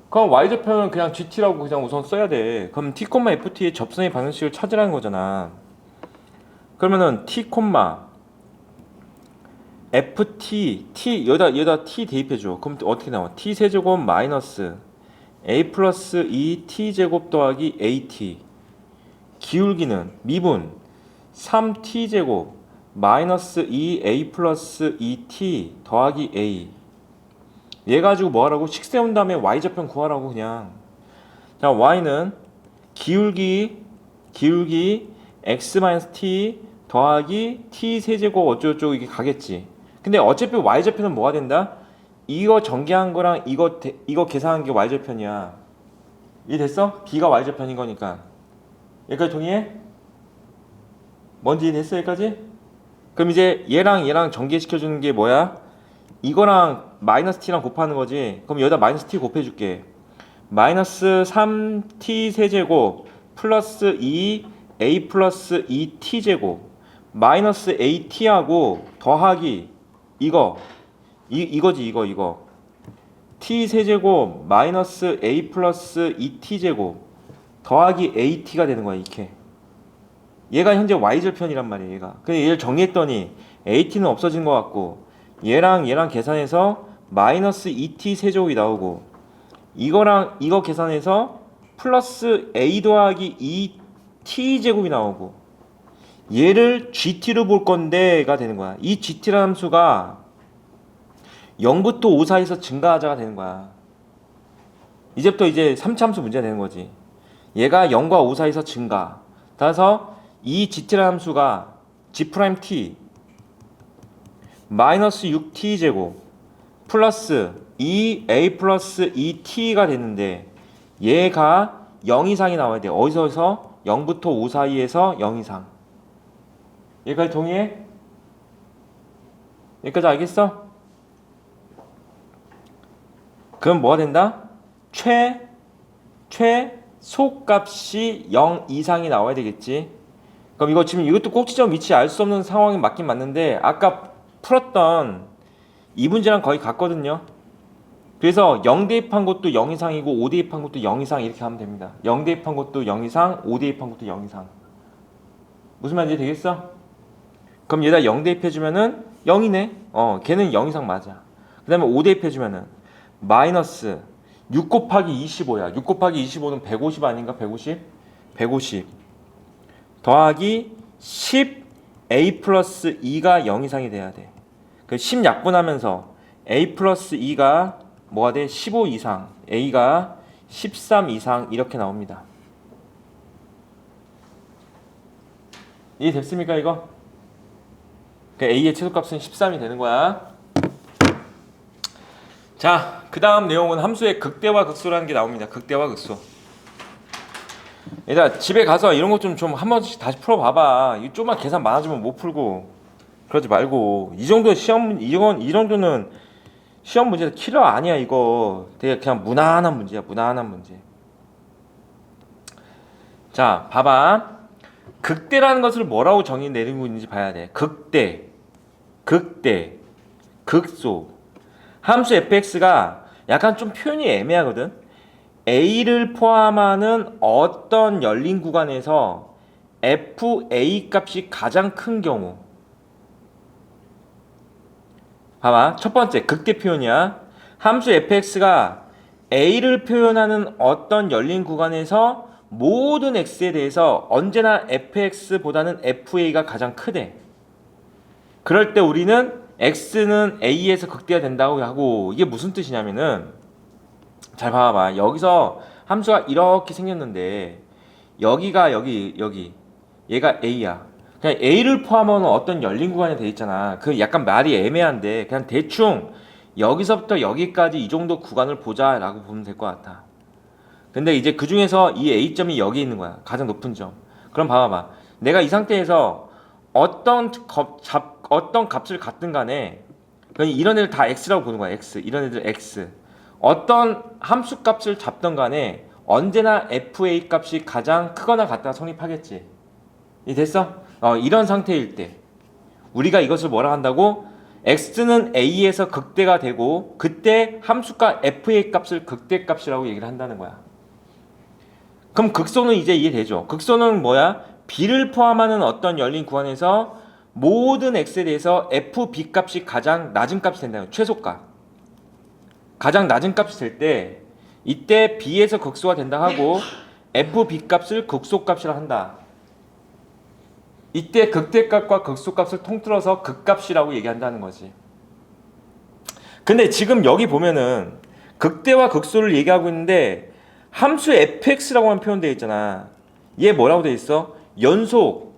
그럼 y절편은 그냥 gt라고 그냥 우선 써야 돼. 그럼 t, ft의 접선의 방정식을 찾으라는 거잖아. 그러면은 t, ft, t 여기다 t 대입해줘. 그럼 어떻게 나와? t 세제곱 마이너스 a 플러스 2t 제곱 더하기 at. 기울기는 미분 3t 제곱 마이너스 2a 플러스 2t 더하기 a. 얘 가지고 뭐 하라고? 식 세운 다음에 y절편 구하라고 그냥. 자, y는 기울기 x 마이너스 t 더하기 t 세제곱 어쩌고저쩌고 이게 가겠지. 근데 어차피 y절편은 뭐가 된다? 이거 전개한 거랑 이거 계산한 게 y절편이야. 이해됐어? b가 y절편인 거니까. 여기까지 동의해? 뭔지 이해됐어 여기까지? 그럼 이제 얘랑 전개시켜주는 게 뭐야? 이거랑 마이너스 t랑 곱하는 거지. 그럼 여기다 마이너스 t 곱해줄게. 마이너스 3t 세제곱 플러스 2a 플러스 2t 제곱 마이너스 at하고 더하기 이거지 이거 t 세제곱 마이너스 a 플러스 2t 제곱 더하기 at가 되는 거야 이렇게. 얘가 현재 y절편이란 말이야 얘가. 근데 얘를 정리했더니 at는 없어진 것 같고 얘랑 계산해서 마이너스 2t 세제곱이 나오고 이거랑 이거 계산해서 플러스 a 더하기 2t 제곱이 나오고 얘를 gt로 볼 건데가 되는 거야. 이 gt라는 함수가 0부터 5 사이에서 증가하자가 되는 거야. 이제부터 이제 3차 함수 문제가 되는 거지. 얘가 0과 5 사이에서 증가. 따라서 이 gt라는 함수가 g't 마이너스 6t 제곱 플러스 2a 플러스 2t가 됐는데 얘가 0 이상이 나와야 돼. 어디서 0부터 5 사이에서 0 이상. 얘까지 동의해? 여기까지 알겠어? 그럼 뭐가 된다? 최소값이 0 이상이 나와야 되겠지. 그럼 이거 지금 이것도 꼭지점 위치 알 수 없는 상황이 맞긴 맞는데 아까 풀었던 이 문제랑 거의 같거든요. 그래서 0 대입한 것도 0 이상이고 5 대입한 것도 0 이상 이렇게 하면 됩니다. 0 대입한 것도 0 이상, 5 대입한 것도 0 이상. 무슨 말인지 되겠어? 그럼 얘다 0 대입해주면은 0이네. 걔는 0 이상 맞아. 그 다음에 5 대입해주면은 마이너스 6 곱하기 25야. 6 곱하기 25는 150 아닌가? 150? 150 더하기 10a 플러스 2가 0 이상이 돼야 돼. 그 10 약분하면서 a 플러스 2가 뭐가 돼? 15 이상, a가 13 이상 이렇게 나옵니다. 이해됐습니까 이거? 그러니까 a의 최소값은 13이 되는 거야. 자, 그 다음 내용은 함수의 극대와 극소라는 게 나옵니다. 극대와 극소. 얘들아 집에 가서 이런 것 좀 한 번씩 다시 풀어봐봐. 이거 좀만 계산 많아지면 못 풀고 그러지 말고 이 정도 시험 이 정도는 시험 문제 킬러 아니야 이거. 되게 그냥 무난한 문제야. 무난한 문제. 자 봐봐. 극대라는 것을 뭐라고 정의 내리고 있는지 봐야 돼. 극대, 극소. 함수 fx가 약간 좀 표현이 애매하거든. a를 포함하는 어떤 열린 구간에서 fa 값이 가장 큰 경우. 봐봐. 첫 번째 극대 표현이야. 함수 fx가 a를 표현하는 어떤 열린 구간에서 모든 x에 대해서 언제나 fx보다는 fa가 가장 크대. 그럴 때 우리는 x는 a에서 극대가 된다고 하고, 이게 무슨 뜻이냐면은 잘 봐봐. 여기서 함수가 이렇게 생겼는데 여기가 여기 얘가 a야. 그냥 a를 포함하는 어떤 열린 구간에 돼 있잖아. 그 약간 말이 애매한데 그냥 대충 여기서부터 여기까지 이 정도 구간을 보자라고 보면 될 것 같아. 근데 이제 그 중에서 이 a점이 여기 있는 거야. 가장 높은 점. 그럼 봐봐. 내가 이 상태에서 어떤 값을 갖든 간에 이런 애들 다 x라고 보는 거야. x. 이런 애들 x. 어떤 함수 값을 잡던 간에 언제나 fa 값이 가장 크거나 같다가 성립하겠지. 이 됐어? 이런 상태일 때 우리가 이것을 뭐라 한다고? x는 a에서 극대가 되고 그때 함수가 fa 값을 극대 값이라고 얘기를 한다는 거야. 그럼 극소는 이제 이해되죠? 극소는 뭐야? b를 포함하는 어떤 열린 구간에서 모든 x에 대해서 fb 값이 가장 낮은 값이 된다는 거야. 최소값. 가장 낮은 값이 될 때 이때 b에서 극소가 된다 하고 fb 값을 극소값이라 한다. 이때 극대값과 극소값을 통틀어서 극값이라고 얘기한다는 거지. 근데 지금 여기 보면은 극대와 극소를 얘기하고 있는데 함수 fx라고만 표현되어 있잖아. 얘 뭐라고 되어 있어? 연속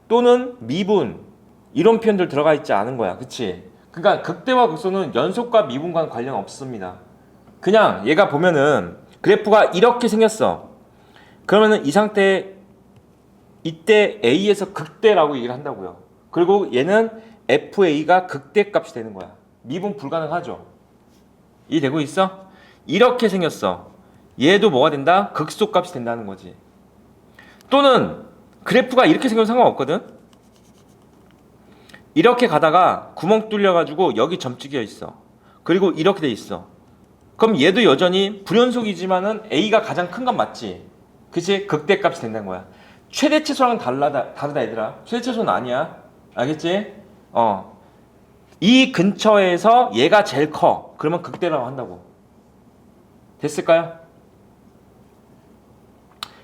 또는 미분 이런 표현들 들어가 있지 않은 거야. 그치? 그러니까 극대와 극소는 연속과 미분과는 관련 없습니다. 그냥 얘가 보면은 그래프가 이렇게 생겼어. 그러면은 이 상태에 이때 a에서 극대라고 얘기를 한다고요. 그리고 얘는 fa가 극대값이 되는 거야. 미분 불가능하죠. 이해되고 있어? 이렇게 생겼어. 얘도 뭐가 된다? 극소값이 된다는 거지. 또는 그래프가 이렇게 생겨도 상관없거든. 이렇게 가다가 구멍 뚫려가지고 여기 점 찍혀 있어. 그리고 이렇게 돼 있어. 그럼 얘도 여전히 불연속이지만은 a가 가장 큰 건 맞지? 그치? 극대값이 된다는 거야. 최대 최소랑 다르다 얘들아. 최대 최소는 아니야. 알겠지? 이 근처에서 얘가 제일 커. 그러면 극대라고 한다고. 됐을까요?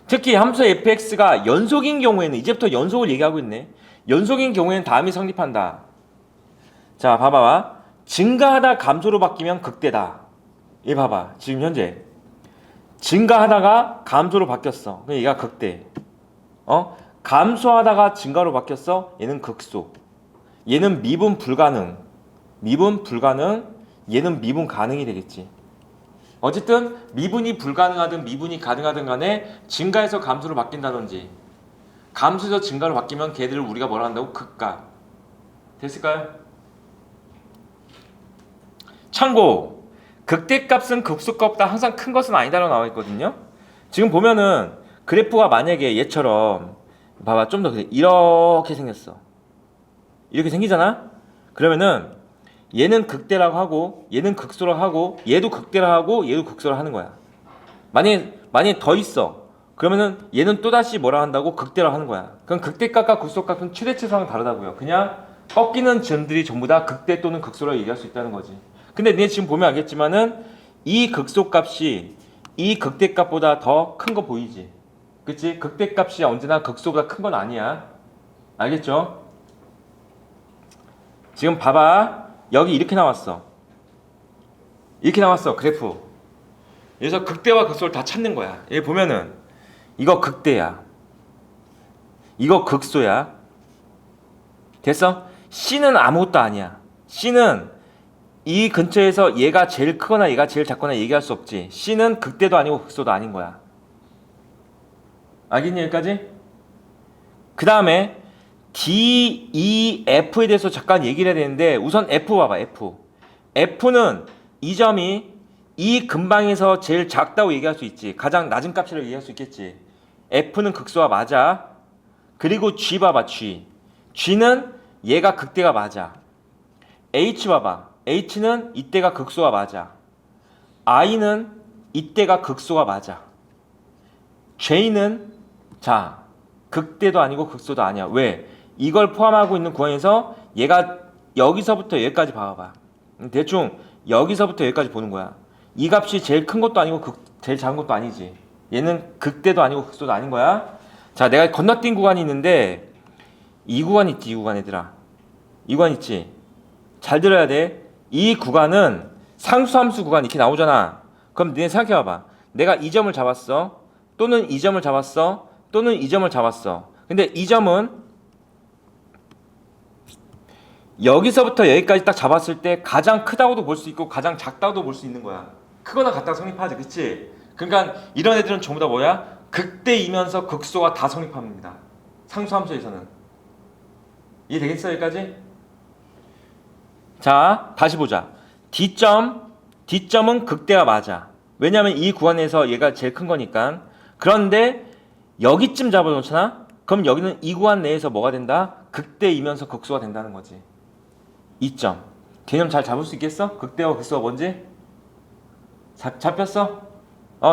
특히 함수 fx가 연속인 경우에는 이제부터 연속을 얘기하고 있네. 연속인 경우에는 다음이 성립한다. 자 봐봐. 증가하다 감소로 바뀌면 극대다. 얘 봐봐. 지금 현재 증가하다가 감소로 바뀌었어. 그럼 얘가 극대. 감소하다가 증가로 바뀌었어. 얘는 극소. 얘는 미분 불가능. 얘는 미분 가능이 되겠지. 어쨌든 미분이 불가능하든 미분이 가능하든 간에 증가해서 감소로 바뀐다든지 감소해서 증가로 바뀌면 걔들을 우리가 뭐라 한다고? 극값. 됐을까요? 참고 극대값은 극소값보다 항상 큰 것은 아니다라고 나와 있거든요. 지금 보면은 그래프가 만약에 얘처럼 봐봐, 좀 더 이렇게 생겼어. 이렇게 생기잖아. 그러면은 얘는 극대라고 하고 얘는 극소라고 하고 얘도 극대라고 하고 얘도 극소라고 하는 거야. 만약에 더 있어. 그러면은 얘는 또다시 뭐라 한다고? 극대라고 하는 거야. 그럼 극대값과 극소값은 최대치상은 다르다고요. 그냥 꺾이는 점들이 전부 다 극대 또는 극소라고 얘기할 수 있다는 거지. 근데 니네 지금 보면 알겠지만은 이 극소값이 이 극대값보다 더 큰 거 보이지? 그치? 극대값이 언제나 극소보다 큰 건 아니야. 알겠죠? 지금 봐봐. 여기 이렇게 나왔어. 이렇게 나왔어, 그래프. 그래서 극대와 극소를 다 찾는 거야. 여기 보면은 이거 극대야. 이거 극소야. 됐어? C는 아무것도 아니야. C는 이 근처에서 얘가 제일 크거나 얘가 제일 작거나 얘기할 수 없지. C는 극대도 아니고 극소도 아닌 거야. 알겠니, 여기까지? 그 다음에 D, E, F에 대해서 잠깐 얘기를 해야 되는데 우선 F 봐봐. F는 이 점이 이 근방에서 제일 작다고 얘기할 수 있지. 가장 낮은 값이라고 얘기할 수 있겠지. F는 극소가 맞아. 그리고 G 봐봐. G는 얘가 극대가 맞아. H 봐봐. H는 이때가 극소가 맞아. I는 이때가 극소가 맞아. J는 자 극대도 아니고 극소도 아니야. 왜? 이걸 포함하고 있는 구간에서 얘가 여기서부터 여기까지 봐봐. 대충 여기서부터 여기까지 보는 거야. 이 값이 제일 큰 것도 아니고 제일 작은 것도 아니지. 얘는 극대도 아니고 극소도 아닌 거야. 자, 내가 건너뛴 구간이 있는데 이 구간 있지. 이 구간 얘들아. 이 구간 있지. 잘 들어야 돼. 이 구간은 상수함수 구간 이렇게 나오잖아. 그럼 너네 생각해봐봐. 내가 이 점을 잡았어. 또는 이 점을 잡았어. 또는 이 점을 잡았어. 근데 이 점은 여기서부터 여기까지 딱 잡았을 때 가장 크다고도 볼 수 있고 가장 작다고도 볼 수 있는 거야. 크거나 같다가 성립하지, 그치? 그러니까 이런 애들은 전부 다 뭐야? 극대이면서 극소가 다 성립합니다. 상수함수에서는. 이해되겠어, 여기까지? 자, 다시 보자. D점은 극대가 맞아. 왜냐면 이 구간에서 얘가 제일 큰 거니까. 그런데 여기쯤 잡아놓잖아? 그럼 여기는 이 구간 내에서 뭐가 된다? 극대이면서 극소가 된다는 거지. 2점. 개념 잘 잡을 수 있겠어? 극대와 극소가 뭔지? 잡혔어?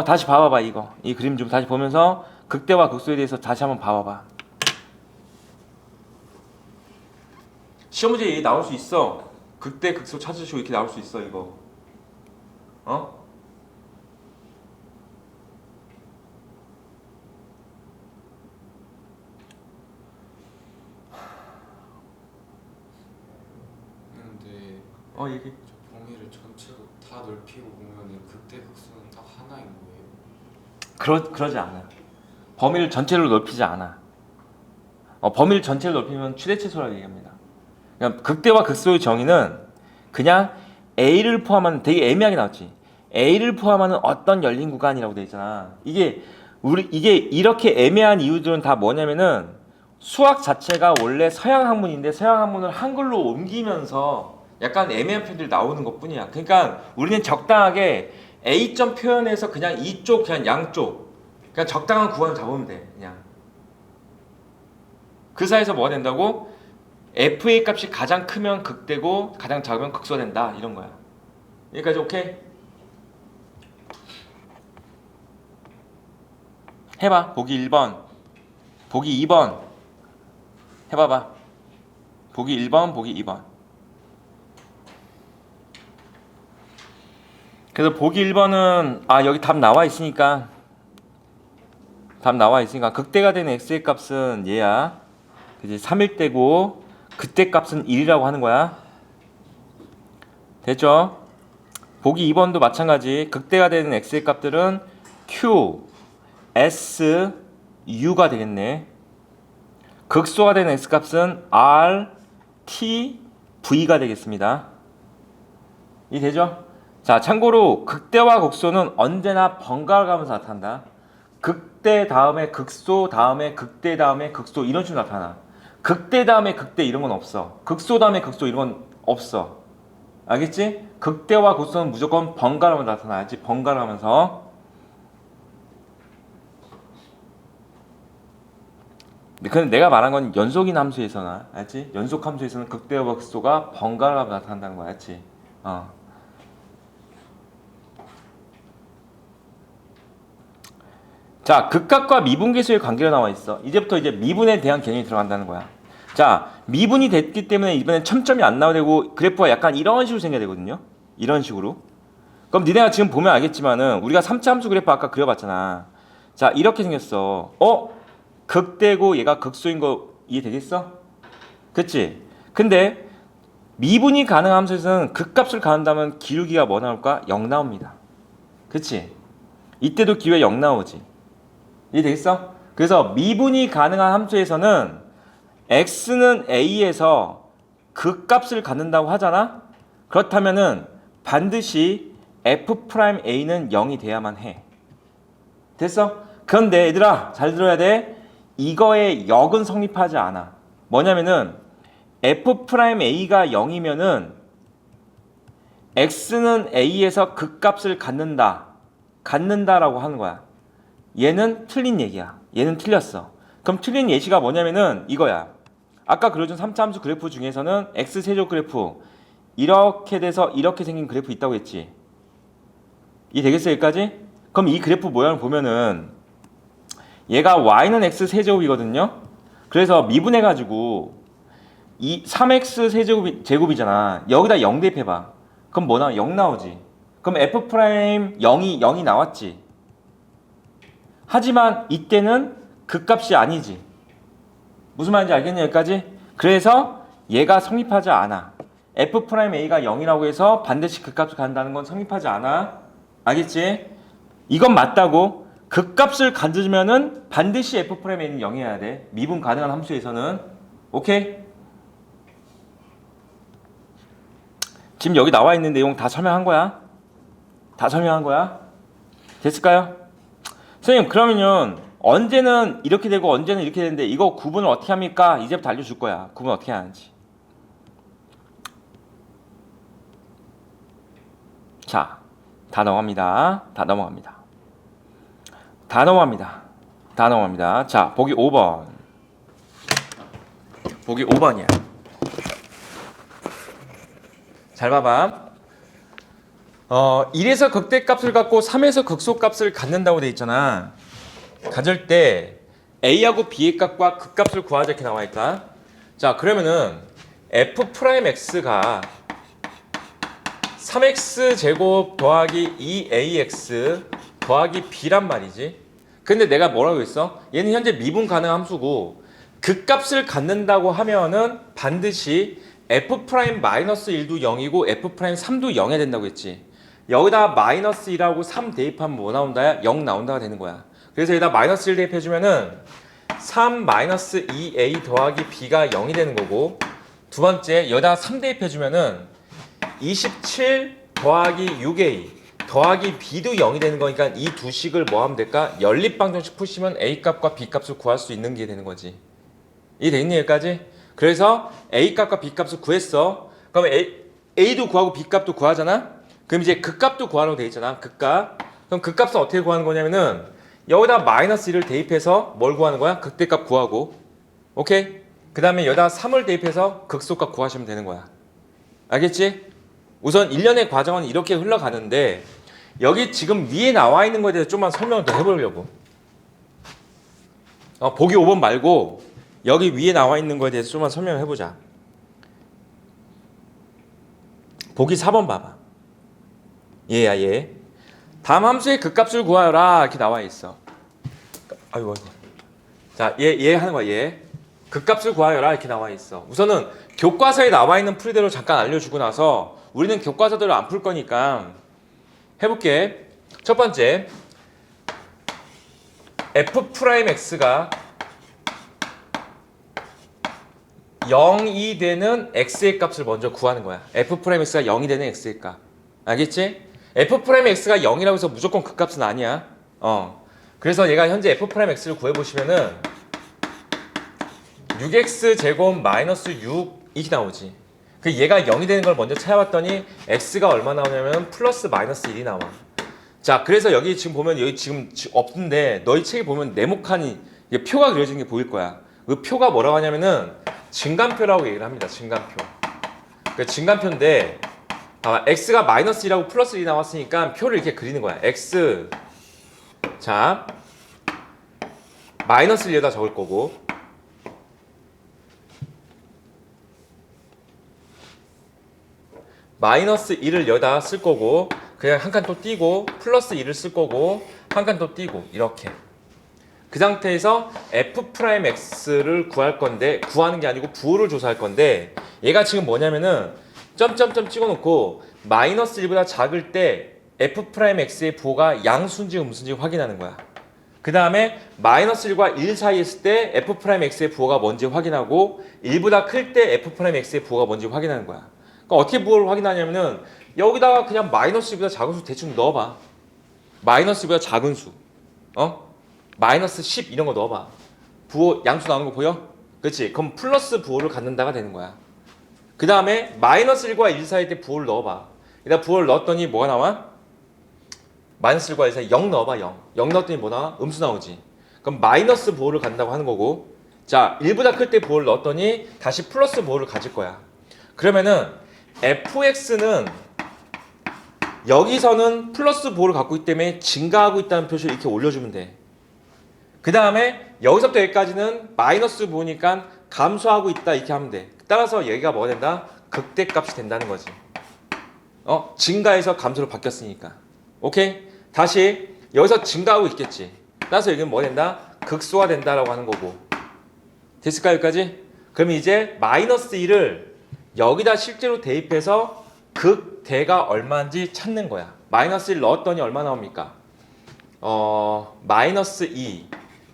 다시 봐봐봐, 이거. 이 그림 좀 다시 보면서 극대와 극소에 대해서 다시 한번 봐봐봐. 시험 문제 나올 수 있어. 극대, 극소 찾으시고 이렇게 나올 수 있어, 이거. 얘기. 저 범위를 전체로 다 넓히고 보면은 극대 극소는 다 하나인 거예요? 그러지 않아. 범위를 전체로 넓히지 않아. 범위를 전체로 넓히면 최대치수라고 얘기합니다. 그러니까 극대와 극소의 정의는 그냥 A를 포함하는, 되게 애매하게 나왔지. A를 포함하는 어떤 열린 구간이라고 돼 있잖아. 이게 이렇게 애매한 이유들은 다 뭐냐면은 수학 자체가 원래 서양 학문인데 서양 학문을 한글로 옮기면서 약간 애매한 표현들이 나오는 것 뿐이야. 그러니까 우리는 적당하게 A점 표현해서 그냥 이쪽, 그냥 양쪽, 그냥 적당한 구간을 잡으면 돼. 그냥 그 사이에서 뭐가 된다고? FA 값이 가장 크면 극대고 가장 작으면 극소가 된다, 이런 거야. 여기까지 오케이? 해봐. 보기 1번, 보기 2번 해봐봐. 보기 1번, 보기 2번. 그래서 보기 1번은 여기 답 나와 있으니까 극대가 되는 x의 값은 얘야. 그지? 3일대고 그때 값은 1이라고 하는 거야. 됐죠? 보기 2번도 마찬가지. 극대가 되는 x의 값들은 q, s, u가 되겠네. 극소가 되는 x 값은 r, t, v가 되겠습니다. 이해되죠? 자, 참고로 극대와 극소는 언제나 번갈아 가면서 나타난다. 극대 다음에 극소 다음에 극대 다음에 극소 이런 식으로 나타나. 극대 다음에 극대 이런 건 없어. 극소 다음에 극소 이런 건 없어. 알겠지? 극대와 극소는 무조건 번갈아가면서 나타나야지. 번갈아가면서. 근데 내가 말한 건 연속인 함수에서나, 알지? 연속 함수에서는 극대와 극소가 번갈아가면서 나타난다는 거야, 알지? 자, 극각과 미분계수의 관계가 나와 있어. 이제부터 이제 미분에 대한 개념이 들어간다는 거야. 자, 미분이 됐기 때문에 이번엔 첨점이 안 나와야 되고 그래프가 약간 이런 식으로 생겨야 되거든요. 이런 식으로. 그럼 니네가 지금 보면 알겠지만은 우리가 3차 함수 그래프 아까 그려봤잖아. 자, 이렇게 생겼어. 극대고 얘가 극소인 거 이해되겠어? 그치? 근데 미분이 가능한 함수에서는 극값을 가한다면 기울기가 뭐 나올까? 0 나옵니다. 그치? 이때도 기회 0 나오지. 이해되겠어? 그래서 미분이 가능한 함수에서는 x는 a에서 극값을 갖는다고 하잖아? 그렇다면은 반드시 f'a는 0이 돼야만 해. 됐어? 그런데 얘들아 잘 들어야 돼. 이거의 역은 성립하지 않아. 뭐냐면은 f'a가 0이면은 x는 a에서 극값을 갖는다라고 하는 거야. 얘는 틀린 얘기야. 얘는 틀렸어. 그럼 틀린 예시가 뭐냐면은 이거야. 아까 그려준 3차 함수 그래프 중에서는 x세제곱 그래프 이렇게 돼서 이렇게 생긴 그래프 있다고 했지. 이해되겠어 여기까지? 그럼 이 그래프 모양을 보면은 얘가 y는 x세제곱이거든요. 그래서 미분해가지고 이 3x 제곱이잖아. 여기다 0 대입해봐. 그럼 뭐 나와? 0 나오지. 그럼 f' 0이 나왔지. 하지만 이때는 극값이 아니지. 무슨 말인지 알겠냐 여기까지? 그래서 얘가 성립하지 않아. f'a가 0이라고 해서 반드시 극값을 갖는다는 건 성립하지 않아. 알겠지? 이건 맞다고. 극값을 가져주면은 반드시 f'a는 0이어야 돼. 미분 가능한 함수에서는. 오케이? 지금 여기 나와 있는 내용 다 설명한 거야. 다 설명한 거야. 됐을까요? 선생님 그러면요 언제는 이렇게 되고 언제는 이렇게 되는데 이거 구분을 어떻게 합니까? 이제부터 알려줄 거야. 구분 어떻게 하는지. 자, 다 넘어갑니다. 다 넘어갑니다. 다 넘어갑니다. 다 넘어갑니다. 자, 보기 5번. 보기 5번이야. 잘 봐봐. 1에서 극대값을 갖고 3에서 극소값을 갖는다고 돼 있잖아. 가질 때 A하고 B의 값과 극값을 구하자 이렇게 나와 있다. 자, 그러면은 f'x가 3x 제곱 더하기 2ax 더하기 b란 말이지. 근데 내가 뭐라고 했어? 얘는 현재 미분 가능한 함수고 극값을 갖는다고 하면은 반드시 f'-1도 0이고 f'3도 0해야 된다고 했지. 여기다 마이너스 1하고 3 대입하면 뭐 나온다? 0 나온다가 되는 거야. 그래서 여기다 마이너스 1 대입해주면은 3 마이너스 2a 더하기 b가 0이 되는 거고, 두 번째 여기다 3 대입해주면은 27 더하기 6a 더하기 b도 0이 되는 거니까 이 두 식을 뭐 하면 될까? 연립방정식 푸시면 a 값과 b 값을 구할 수 있는 게 되는 거지. 이해되겠니 여기까지? 그래서 a 값과 b 값을 구했어. 그럼 a도 구하고 b 값도 구하잖아. 그럼 이제 극값도 구하라고 돼 있잖아. 극값. 그럼 극값은 어떻게 구하는 거냐면은 여기다 마이너스 1을 대입해서 뭘 구하는 거야? 극대값 구하고. 오케이? 그 다음에 여기다 3을 대입해서 극소값 구하시면 되는 거야. 알겠지? 우선 일련의 과정은 이렇게 흘러가는데 여기 지금 위에 나와 있는 거에 대해서 좀만 설명을 더 해보려고. 보기 5번 말고 여기 위에 나와 있는 거에 대해서 좀만 설명을 해보자. 보기 4번 봐봐. 얘야 얘. 다음 함수의 극값을 구하여라 이렇게 나와 있어. 아이고. 자, 얘 하는 거야 얘. 극값을 구하여라 이렇게 나와 있어. 우선은 교과서에 나와 있는 풀이대로 잠깐 알려주고 나서 우리는 교과서대로 안 풀 거니까 해볼게. 첫 번째, f'x가 0이 되는 x의 값을 먼저 구하는 거야. f'x가 0이 되는 x의 값. 알겠지? f'x가 0이라고 해서 무조건 그 값은 아니야. 그래서 얘가 현재 f'x를 구해보시면은 6x 제곱 마이너스 6 이렇게 나오지. 그 얘가 0이 되는 걸 먼저 찾아봤더니 x가 얼마 나오냐면 플러스 마이너스 1이 나와. 자, 그래서 여기 지금 보면 여기 지금 없는데 너희 책에 보면 네모칸이 이게 표가 그려진 게 보일 거야. 그 표가 뭐라고 하냐면은 증간표라고 얘기를 합니다. 증간표. 그 증간표인데 x가 마이너스 1하고 플러스 1이 나왔으니까 표를 이렇게 그리는 거야. x 자 마이너스 1에다 적을 거고 마이너스 1을 여기다 쓸 거고 그냥 한 칸 또 띄고 플러스 1을 쓸 거고 한 칸 또 띄고 이렇게 그 상태에서 f'x를 구할 건데 구하는 게 아니고 부호를 조사할 건데 얘가 지금 뭐냐면은 점점점 찍어놓고 마이너스 1보다 작을 때 f'x의 부호가 양수인지 음수인지 확인하는 거야. 그 다음에 마이너스 1과 1 사이에 있을 때 f'x의 부호가 뭔지 확인하고 1보다 클 때 f'x의 부호가 뭔지 확인하는 거야. 그러니까 어떻게 부호를 확인하냐면은 여기다가 그냥 마이너스 1보다 작은 수 대충 넣어봐. 마이너스 1보다 작은 수 마이너스 10 이런 거 넣어봐. 부호 양수 나오는 거 보여? 그렇지? 그럼 플러스 부호를 갖는다가 되는 거야. 그 다음에 마이너스 1과 1 사이 때 부호를 넣어봐. 일단 부호를 넣었더니 뭐가 나와? 마이너스 1과 1 사이 0 넣어봐. 0 넣었더니 뭐 나와? 음수 나오지. 그럼 마이너스 부호를 갖는다고 하는 거고 자 1보다 클 때 부호를 넣었더니 다시 플러스 부호를 가질 거야. 그러면은 fx는 여기서는 플러스 부호를 갖고 있기 때문에 증가하고 있다는 표시를 이렇게 올려주면 돼. 그 다음에 여기서부터 여기까지는 마이너스 부호니까 감소하고 있다 이렇게 하면 돼. 따라서 얘가 뭐가 된다? 극대값이 된다는 거지. 증가해서 감소로 바뀌었으니까. 오케이? 다시 여기서 증가하고 있겠지. 따라서 여기는 뭐 된다? 극소가 된다라고 하는 거고. 됐을까 여기까지? 그러면 이제 마이너스 1을 여기다 실제로 대입해서 극대가 얼마인지 찾는 거야. 마이너스 1 넣었더니 얼마 나옵니까? 마이너스 2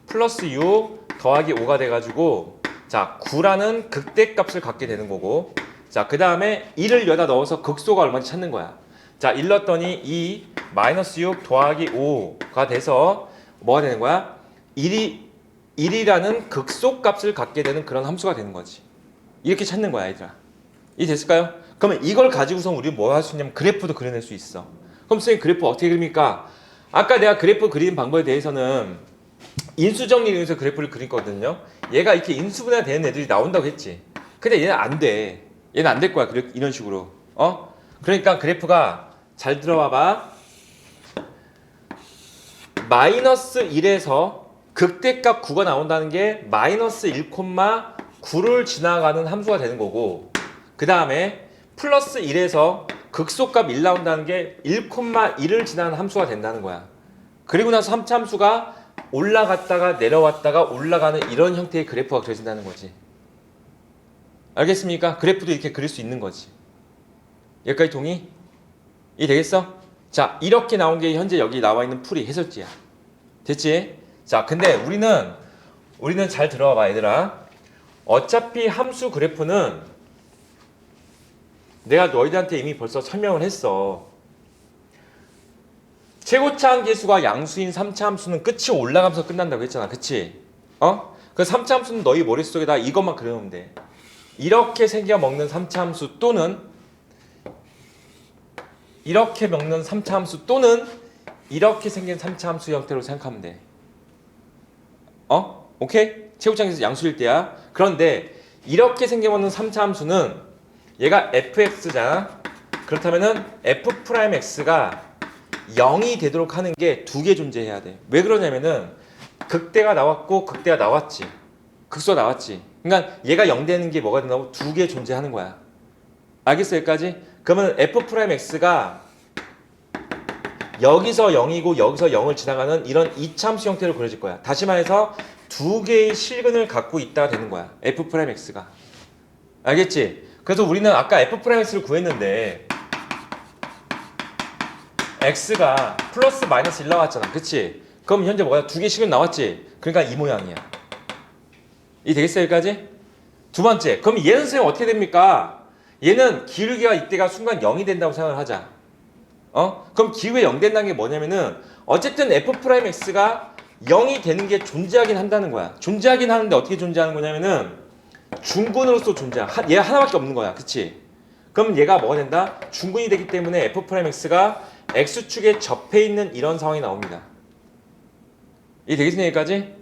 플러스 6 더하기 5가 돼가지고 자 9라는 극대값을 갖게 되는 거고 자 그 다음에 1을 여기다 넣어서 극소가 얼마인지 찾는 거야. 자 1 넣었더니 2 마이너스 6 더하기 5가 돼서 뭐가 되는 거야? 1이라는 극소값을 갖게 되는 그런 함수가 되는 거지. 이렇게 찾는 거야 얘들아. 이해됐을까요? 그러면 이걸 가지고서 우리 뭐 할 수 있냐면 그래프도 그려낼 수 있어. 그럼 선생님 그래프 어떻게 그립니까? 아까 내가 그래프 그리는 방법에 대해서는 인수정리를 위해서 그래프를 그렸거든요. 얘가 이렇게 인수분해가 되는 애들이 나온다고 했지. 근데 얘는 안 돼. 얘는 안 될 거야. 이런 식으로. 그러니까 그래프가 잘 들어봐봐. 마이너스 1에서 극대값 9가 나온다는 게 마이너스 1,9를 지나가는 함수가 되는 거고 그 다음에 플러스 1에서 극소값 1 나온다는 게 1,1을 지나는 함수가 된다는 거야. 그리고 나서 3차 함수가 올라갔다가 내려왔다가 올라가는 이런 형태의 그래프가 그려진다는 거지. 알겠습니까? 그래프도 이렇게 그릴 수 있는 거지. 여기까지 동의? 이해되겠어? 자, 이렇게 나온 게 현재 여기 나와 있는 풀이 해설지야. 됐지? 자, 근데 우리는 잘 들어봐 얘들아. 어차피 함수 그래프는 내가 너희들한테 이미 벌써 설명을 했어. 최고차 한계수가 양수인 3차 함수는 끝이 올라가면서 끝난다고 했잖아. 그치? 그 3차 함수는 너희 머릿속에다 이것만 그려놓으면 돼. 이렇게 생겨 먹는 3차 함수 또는 이렇게 먹는 3차 함수 또는 이렇게 생긴 3차 함수 형태로 생각하면 돼. 오케이? 최고차 한계수 양수일 때야. 그런데 이렇게 생겨 먹는 3차 함수는 얘가 fx잖아. 그렇다면은 f'x가 0이 되도록 하는 게 두 개 존재해야 돼. 왜 그러냐면은 극대가 나왔고 극대가 나왔지. 극소가 나왔지. 그러니까 얘가 0 되는 게 뭐가 된다고? 두 개 존재하는 거야. 알겠어 여기까지? 그러면 f'x가 여기서 0이고 여기서 0을 지나가는 이런 이참수 형태로 그려질 거야. 다시 말해서 두 개의 실근을 갖고 있다가 되는 거야. f'x가. 알겠지? 그래서 우리는 아까 f'x를 구했는데 x가 플러스 마이너스 1 나왔잖아. 그치? 그럼 현재 뭐야? 두 개씩은 나왔지? 그러니까 이 모양이야. 이 되겠어요 여기까지? 두 번째, 그럼 얘는 선생님 어떻게 됩니까? 얘는 기울기가 이때가 순간 0이 된다고 생각을 하자. 그럼 기울기가 0 된다는 게 뭐냐면은 어쨌든 f'x가 0이 되는 게 존재하긴 한다는 거야. 존재하긴 하는데 어떻게 존재하는 거냐면은 중근으로서 존재해. 얘 하나밖에 없는 거야. 그치? 그럼 얘가 뭐가 된다? 중근이 되기 때문에 f'(x가) x축에 접해 있는 이런 상황이 나옵니다. 이해 되겠습니까 여기까지?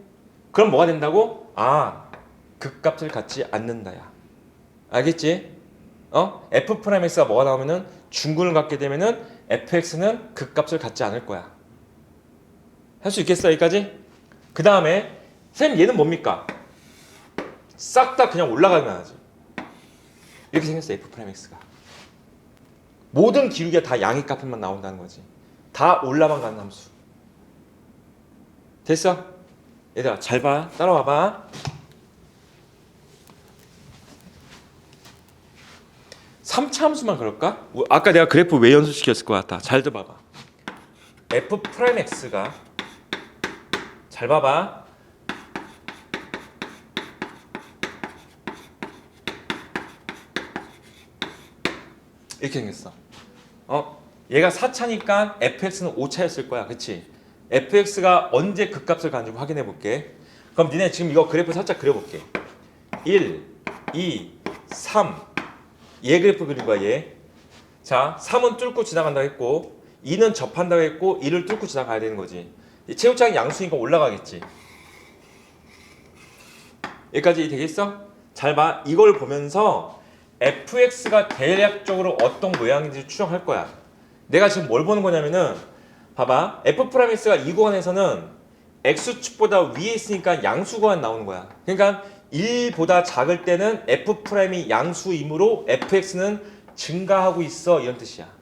그럼 뭐가 된다고? 아, 극값을 갖지 않는다야. 알겠지? f'(x가) 뭐가 나오면은 중근을 갖게 되면은 fx는 극값을 갖지 않을 거야. 할 수 있겠어 여기까지? 그 다음에 선생님 얘는 뭡니까? 싹 다 그냥 올라가면 하지. 이렇게 생겼어 f'(x가). 모든 기울기가 다 양의 값만 나온다는 거지. 다 올라만 가는 함수. 됐어? 얘들아 잘 봐. 따라와봐. 3차 함수만 그럴까? 아까 내가 그래프 왜 연습시켰을 것 같아. 잘 들어봐봐. f'(x가) 잘 봐봐. 이렇게 생겼어. 얘가 4차니까 fx는 5차였을 거야. 그치? fx가 언제 극값을 가는지 확인해 볼게. 그럼 니네 지금 이거 그래프 살짝 그려볼게. 1, 2, 3. 얘 그래프 그린 거야 얘. 자, 3은 뚫고 지나간다고 했고 2는 접한다고 했고 1을 뚫고 지나가야 되는 거지. 최후창이 양수니까 올라가겠지. 여기까지 되겠어? 잘 봐. 이걸 보면서 fx가 대략적으로 어떤 모양인지 추정할 거야. 내가 지금 뭘 보는 거냐면은 봐봐. f'x가 이 구간에서는 x축보다 위에 있으니까 양수 구간 나오는 거야. 그러니까 1보다 작을 때는 f'이 양수이므로 fx는 증가하고 있어 이런 뜻이야.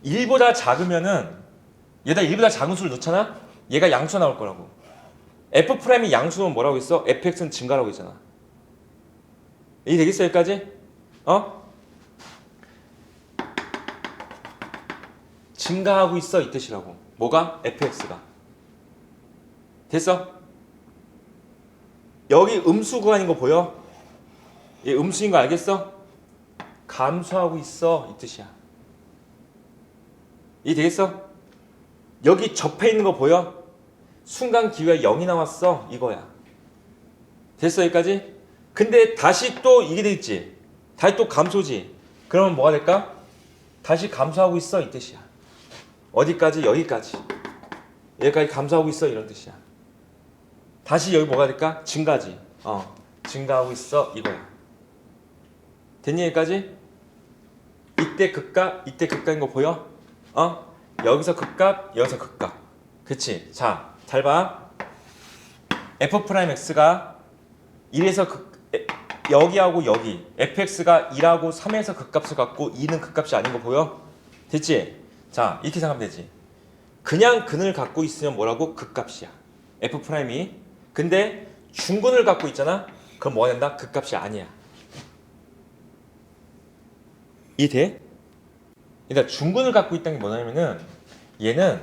1보다 작으면은 얘다 1보다 작은 수를 넣잖아? 얘가 양수가 나올 거라고. f'이 양수는 뭐라고 있어? fx는 증가라고 있잖아. 이해 되겠어 여기까지? 증가하고 있어 이 뜻이라고. 뭐가? fx가. 됐어? 여기 음수 구간인 거 보여? 얘 음수인 거 알겠어? 감소하고 있어 이 뜻이야. 이해 되겠어? 여기 접해 있는 거 보여? 순간 기회가 0이 나왔어 이거야. 됐어 여기까지? 근데 다시 또 이게 돼 있지. 다시 또 감소지. 그러면 뭐가 될까? 다시 감소하고 있어 이 뜻이야. 어디까지? 여기까지. 여기까지 감소하고 있어 이런 뜻이야. 다시 여기 뭐가 될까? 증가지. 증가하고 있어 이거야. 됐니 여기까지? 이때 극값, 이때 극값인 거 보여? 여기서 극값, 여기서 극값. 그치? 자, 잘 봐. f'x가 1에서 여기하고 여기. fx가 1하고 3에서 극값을 갖고 2는 극값이 아닌 거 보여? 됐지? 자, 이렇게 생각하면 되지. 그냥 근을 갖고 있으면 뭐라고? 극값이야. f'이. 근데 중근을 갖고 있잖아? 그럼 뭐가 된다? 극값이 아니야. 이해돼? 그러니까 중근을 갖고 있다는 게 뭐냐면은 얘는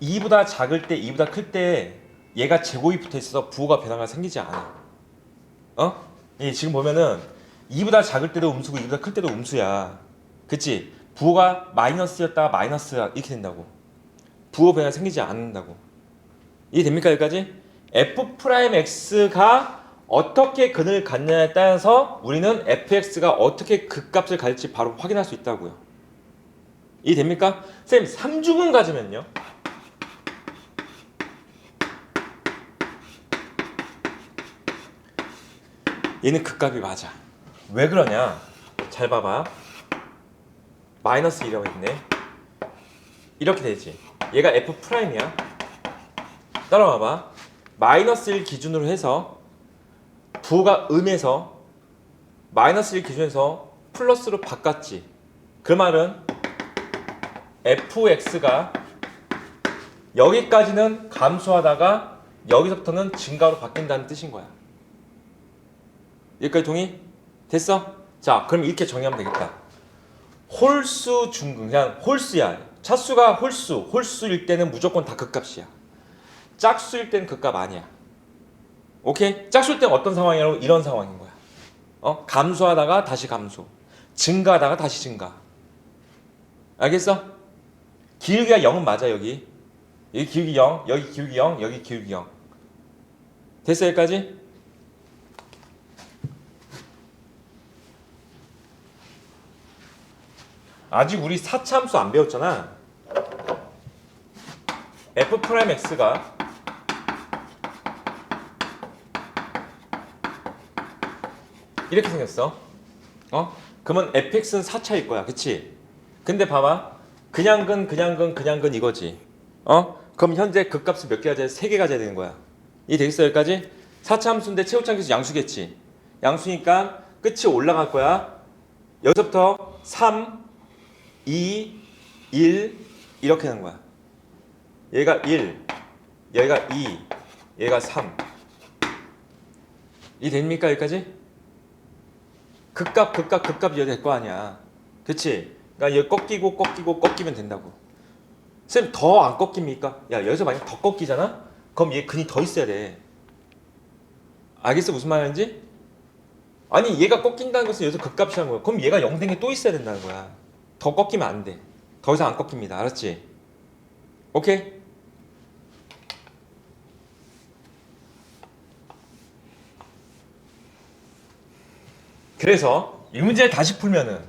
2보다 작을 때, 2보다 클 때 얘가 제곱이 붙어 있어서 부호가 변화가 생기지 않아. 지금 보면은 2보다 작을 때도 음수고 2보다 클 때도 음수야. 그치? 부호가 마이너스였다가 마이너스야 이렇게 된다고. 부호 변화가 생기지 않는다고. 이해됩니까 여기까지? f'x가 어떻게 근을 갖느냐에 따라서 우리는 fx가 어떻게 극값을 가질지 바로 확인할 수 있다고요. 이해됩니까? 선생님 3중근 가지면요. 얘는 극값이 맞아. 왜 그러냐? 잘 봐봐. 마이너스 2라고 했네. 이렇게 되지. 얘가 f'이야. 따라와봐. 마이너스 1 기준으로 해서 부호가 음에서 마이너스 1 기준에서 플러스로 바꿨지. 그 말은 fx가 여기까지는 감소하다가 여기서부터는 증가로 바뀐다는 뜻인 거야. 여기까지 동의? 됐어? 자, 그럼 이렇게 정의하면 되겠다. 홀수 중근, 그냥 홀수야. 차수가 홀수일 때는 무조건 다 극값이야. 짝수일 때는 극값 아니야. 오케이? 짝수일 때는 어떤 상황이라고? 이런 상황인 거야. 감소하다가 다시 감소, 증가하다가 다시 증가. 알겠어? 기울기가 0은 맞아. 여기 기울기 0, 여기 기울기 0, 여기 기울기 0. 됐어 여기까지? 아직 우리 4차 함수 안 배웠잖아. f'x가 이렇게 생겼어. 그러면 fx는 4차일 거야. 그치? 근데 봐봐. 그냥 근 이거지. 그럼 현재 극값은 몇 개가 돼야 돼? 3개 가져야 되는 거야. 이해되겠어 여기까지? 4차 함수인데 최고차 계수 양수겠지. 양수니까 끝이 올라갈 거야. 여기서부터 3, 2, 1 이렇게 하는 거야. 얘가 1, 얘가 2, 얘가 3. 이해됩니까 여기까지? 극값 이어야 될 거 아니야. 그치? 그러니까 여기 꺾이면 된다고. 쌤 더 안 꺾입니까? 야 여기서 만약 더 꺾이잖아? 그럼 얘 근이 더 있어야 돼. 알겠어 무슨 말인지? 아니 얘가 꺾인다는 것은 여기서 극값이라는 거야. 그럼 얘가 0 된 게 또 있어야 된다는 거야. 더 꺾이면 안 돼. 더 이상 안 꺾입니다. 알았지? 오케이? 그래서 이 문제를 다시 풀면은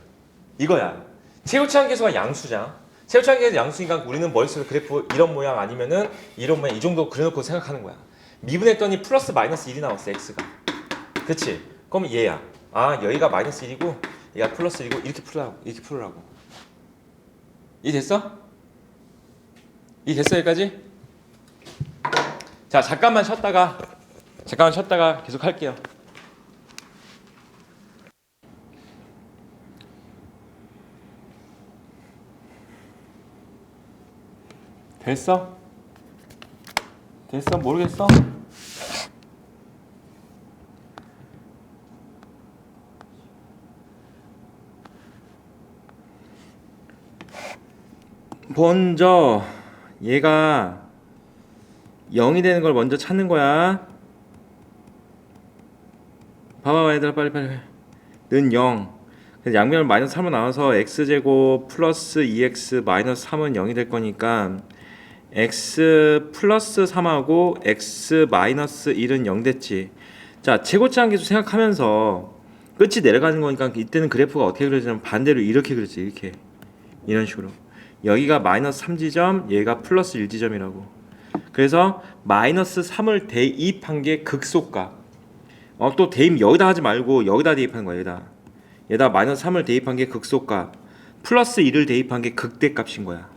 이거야. 최고차항 계수가 양수잖아. 최고차항 계수 양수니까 우리는 머릿속에 그래프 이런 모양 아니면은 이런 모양 이 정도 그려놓고 생각하는 거야. 미분했더니 플러스 마이너스 1이 나왔어 x가. 그치? 그럼 얘야. 아 여기가 마이너스 1이고 얘가 플러스 1이고 이렇게 풀으라고. 이해됐어? 이해됐어 여기까지? 자 잠깐만 쉬었다가 계속 할게요. 됐어? 모르겠어? 먼저 얘가 0이 되는 걸 먼저 찾는 거야. 봐봐 얘들아 빨리 는 0. 그래서 양변을 마이너스 3으로 나눠서 x제곱 플러스 2x 마이너스 3은 0이 될 거니까 x 플러스 3하고 x 마이너스 1은 0 됐지. 자 최고차항 계수 생각하면서 끝이 내려가는 거니까 이때는 그래프가 어떻게 그려지냐면 반대로 이렇게 그려지. 이렇게 이런 식으로 여기가 마이너스 3지점 얘가 플러스 1지점이라고. 그래서 마이너스 3을 대입한 게 극소값. 또 대입 여기다 하지 말고 여기다 대입하는 거야. 얘다 마이너스 3을 대입한 게 극소값, 플러스 1을 대입한 게 극대값인 거야.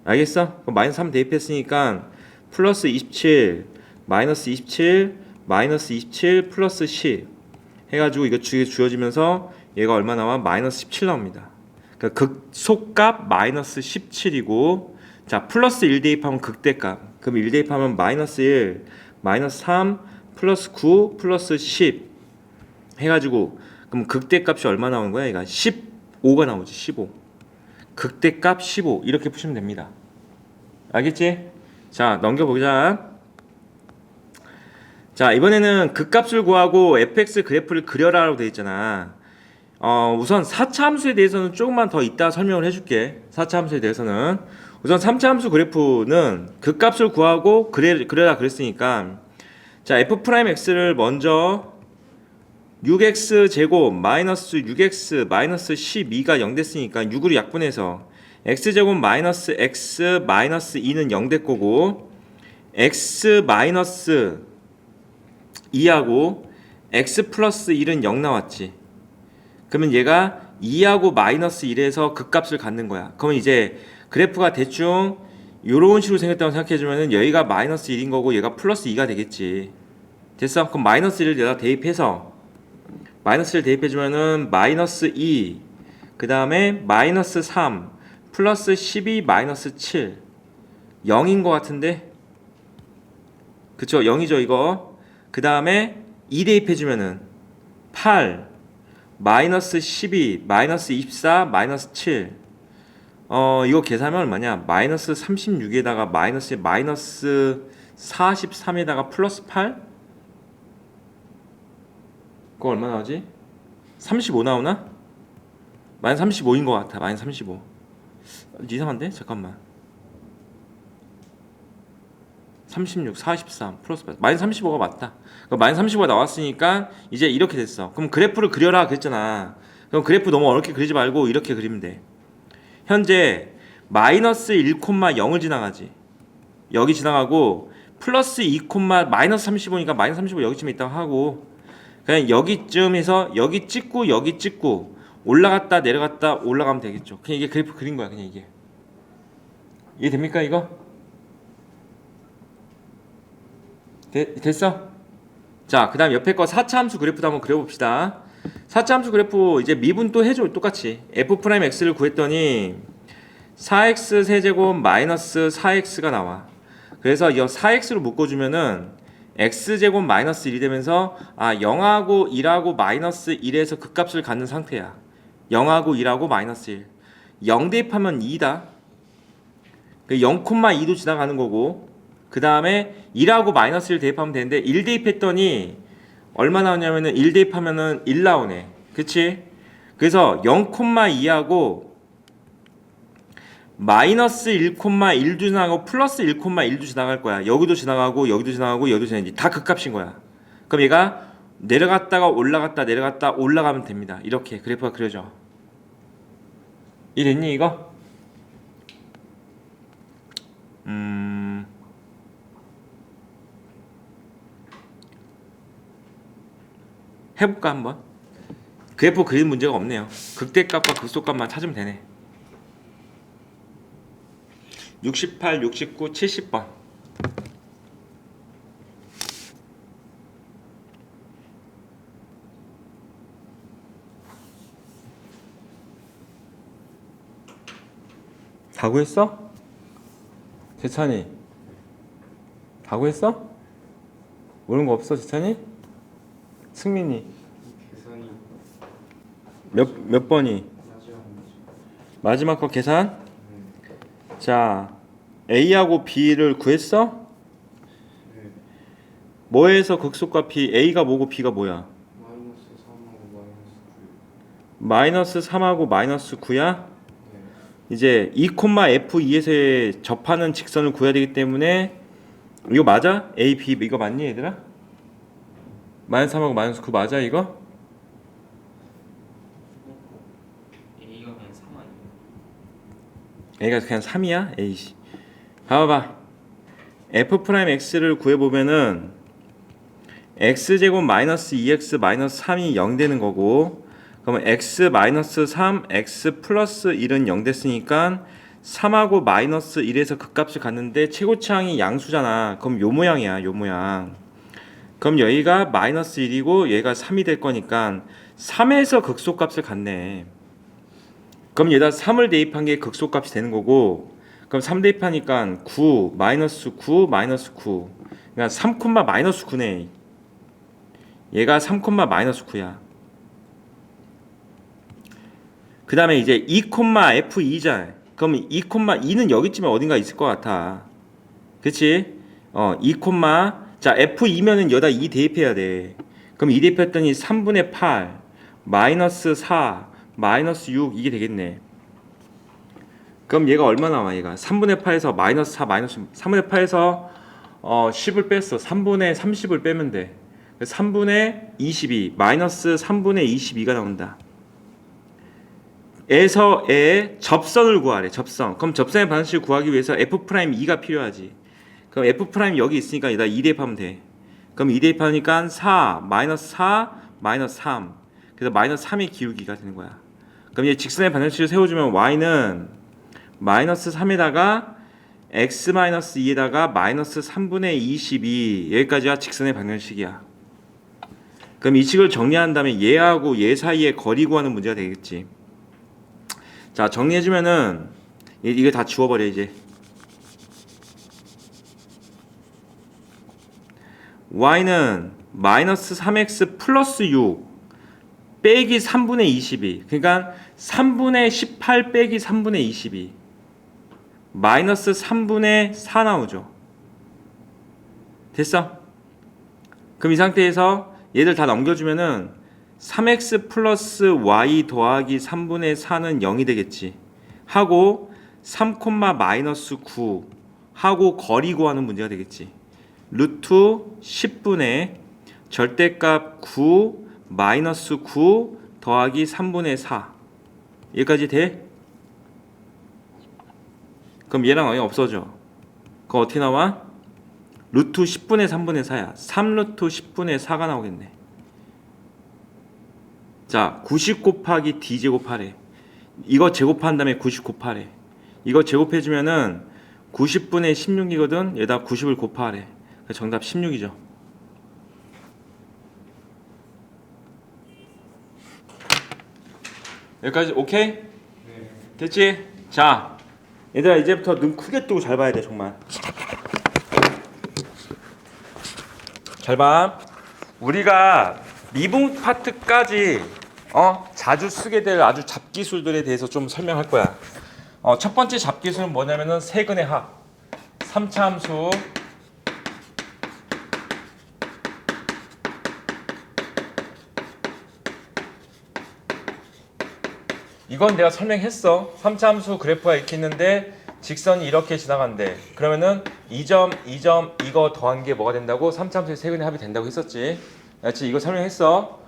알겠어? 그럼 마이너스 3 대입했으니까 플러스 27, 마이너스 27, 마이너스 27, 플러스 10 해가지고 이거 주어지면서 얘가 얼마 나와? 마이너스 17 나옵니다. 그러니까 극소값 마이너스 17이고 자 플러스 1 대입하면 극대값. 그럼 1 대입하면 마이너스 1, 마이너스 3, 플러스 9, 플러스 10 해가지고 그럼 극대값이 얼마 나오는 거야? 얘가 15가 나오지. 15. 극대값 15 이렇게 푸시면 됩니다. 알겠지? 자 넘겨보자. 자 이번에는 극값을 구하고 fx 그래프를 그려라 라고 되어 있잖아. 우선 4차 함수에 대해서는 조금만 더 이따 설명을 해줄게. 4차 함수에 대해서는 우선 3차 함수 그래프는 극값을 구하고 그려라 그랬으니까 자 f'x를 먼저 6x 제곱 마이너스 6x 마이너스 12가 0 됐으니까 6으로 약분해서 x 제곱 마이너스 x 마이너스 2는 0 될 거고 x 마이너스 2하고 x 플러스 1은 0 나왔지. 그러면 얘가 2하고 마이너스 1에서 극값을 갖는 거야. 그러면 이제 그래프가 대충 요런 식으로 생겼다고 생각해주면은 여기가 마이너스 1인 거고 얘가 플러스 2가 되겠지. 됐어? 그럼 마이너스 1을 여기다 대입해서 마이너스를 대입해주면은 마이너스 2, 그 다음에 마이너스 3, 플러스 12, 마이너스 7 0인 것 같은데? 그쵸? 0이죠 이거. 그 다음에 2 대입해주면은 8, 마이너스 12, 마이너스 24, 마이너스 7 이거 계산하면 얼마냐? 마이너스 36에다가 마이너스 43에다가 플러스 8? 그거 얼마 나오지? 35 나오나? 마이너스 35인 것 같아. 마이너스 35 이상한데? 잠깐만 36, 43 플러스 8 마이너스 35가 맞다. 마이너스 35가 나왔으니까 이제 이렇게 됐어. 그럼 그래프를 그려라 그랬잖아. 그럼 그래프 너무 어렵게 그리지 말고 이렇게 그리면 돼. 현재 마이너스 1,0을 지나가지. 여기 지나가고 플러스 2, 마이너스 35니까 마이너스 35 여기쯤에 있다고 하고 그냥 여기쯤에서 여기 찍고 올라갔다 내려갔다 올라가면 되겠죠. 그냥 이게 그래프 그린 거야. 그냥 이게. 이해됩니까 이거? 됐어? 자, 그 다음 옆에 거 4차 함수 그래프도 한번 그려봅시다. 4차 함수 그래프 이제 미분 또 해줘. 똑같이 f'x를 구했더니 4x 세제곱 마이너스 4x가 나와. 그래서 이 4x로 묶어주면은 x제곱 마이너스 1이 되면서 0하고 1하고 마이너스 1에서 극값을 갖는 상태야. 0하고 1하고 마이너스 1 0 대입하면 2다. 0,2도 지나가는 거고 그 다음에 1하고 마이너스 1 대입하면 되는데 1 대입했더니 얼마 나오냐면은 1 대입하면은 1 나오네. 그치? 그래서 0,2하고 마이너스 1,1도 지나가고 플러스 1,1도 지나갈 거야. 여기도 지나가고 여기도 지나가고 여기도 지나가고 다 극값인 거야. 그럼 얘가 내려갔다가 올라갔다 내려갔다 올라가면 됩니다. 이렇게 그래프가 그려져. 이랬니 이거? 해볼까 한번? 그래프 그리는 문제가 없네요. 극대값과 극소값만 찾으면 되네. 68, 69, 70번. 다 구했어? 재찬이 다 구했어? 모르는 거 없어 재찬이? 승민이 계산이 몇 번이? 마지막 마지막 거 계산? 자 A하고 B를 구했어? 네. 뭐에서 극소값 B? A가 뭐고 B가 뭐야? 마이너스 3하고 마이너스 9. 마이너스 3하고 마이너스 9야? 네. 이제 2,F2에서의 접하는 직선을 구해야 되기 때문에 이거 맞아? A, B 이거 맞니 얘들아? 마이너스 3하고 마이너스 9 맞아 이거? A가 그냥 3 아니에요? A가 그냥 3이야? A씨 봐봐 F'X를 구해보면은 X제곱 마이너스 2X 마이너스 3이 0 되는 거고 그러면 X 마이너스 3 X 플러스 1은 0 됐으니까 3하고 마이너스 1에서 극값을 갖는데 최고차항이 양수잖아. 그럼 요 모양이야 요 모양. 그럼 여기가 마이너스 1이고 얘가 3이 될 거니까 3에서 극소값을 갖네. 그럼 여기다 3을 대입한 게 극소값이 되는 거고 그럼 3 대입하니까 9 마이너스 9 마이너스 9 그러니까 3, 마이너스 9네. 얘가 3, 마이너스 9야. 그 다음에 이제 2,F2잖아. 그럼 2,2는 여기쯤에 어딘가 있을 것 같아. 그치? 2, 자 F2면은 여기다 2 대입해야 돼. 그럼 2 대입했더니 3분의 8 마이너스 4 마이너스 6 이게 되겠네. 그럼 얘가 얼마 나와 얘가 3분의 8에서 마이너스 4 마이너스 3분의 8에서 10을 뺐어. 3분의 30을 빼면 돼. 3분의 22 마이너스 3분의 22가 나온다. 에서의 접선을 구하래. 접선. 그럼 접선의 반식을 구하기 위해서 F'2가 필요하지. 그럼 F' 여기 있으니까 여기다 2 대입하면 돼. 그럼 2 대입하니까 4 마이너스 4 마이너스 3 그래서 마이너스 3의 기울기가 되는 거야. 그럼 이제 직선의 반식을 세워주면 y는 마이너스 3에다가 x 마이너스 2에다가 마이너스 3분의 22 여기까지가 직선의 방정식이야. 그럼 이 식을 정리한 다음에 얘하고 얘 사이의 거리 구하는 문제가 되겠지. 자 정리해주면은 이거 다 지워버려 이제. y는 마이너스 3x 플러스 6 빼기 3분의 22 그러니까 3분의 18 빼기 3분의 22 마이너스 3분의 4 나오죠. 됐어? 그럼 이 상태에서 얘들 다 넘겨주면은 3x 플러스 y 더하기 3분의 4는 0이 되겠지 하고 3, 마이너스 9 하고 거리 구하는 문제가 되겠지. 루트 10분의 절대값 9 마이너스 9 더하기 3분의 4 여기까지 돼? 그럼 얘랑 여기 없어져. 그럼 어떻게 나와? 루트 10분의 3분의 4야. 3루트 10분의 4가 나오겠네. 자, 90 곱하기 d 제곱하래. 이거 제곱한 다음에 90 곱하래. 이거 제곱해주면은 90분의 16이거든. 얘다 90을 곱하래. 정답 16이죠. 여기까지 오케이? 네. 됐지? 자, 얘들아 이제부터 눈 크게 뜨고 잘 봐야 돼 정말. 잘 봐. 우리가 미분 파트까지 자주 쓰게 될 아주 잡기술들에 대해서 좀 설명할 거야. 첫 번째 잡기술은 뭐냐면은 세근의 합, 3차 함수, 이건 내가 설명했어. 3차 함수 그래프가 이렇게 있는데 직선이 이렇게 지나간대. 그러면은 2점, 2점 이거 더한 게 뭐가 된다고? 3차 함수의 세근의 합이 된다고 했었지. 그렇지? 이거 설명했어.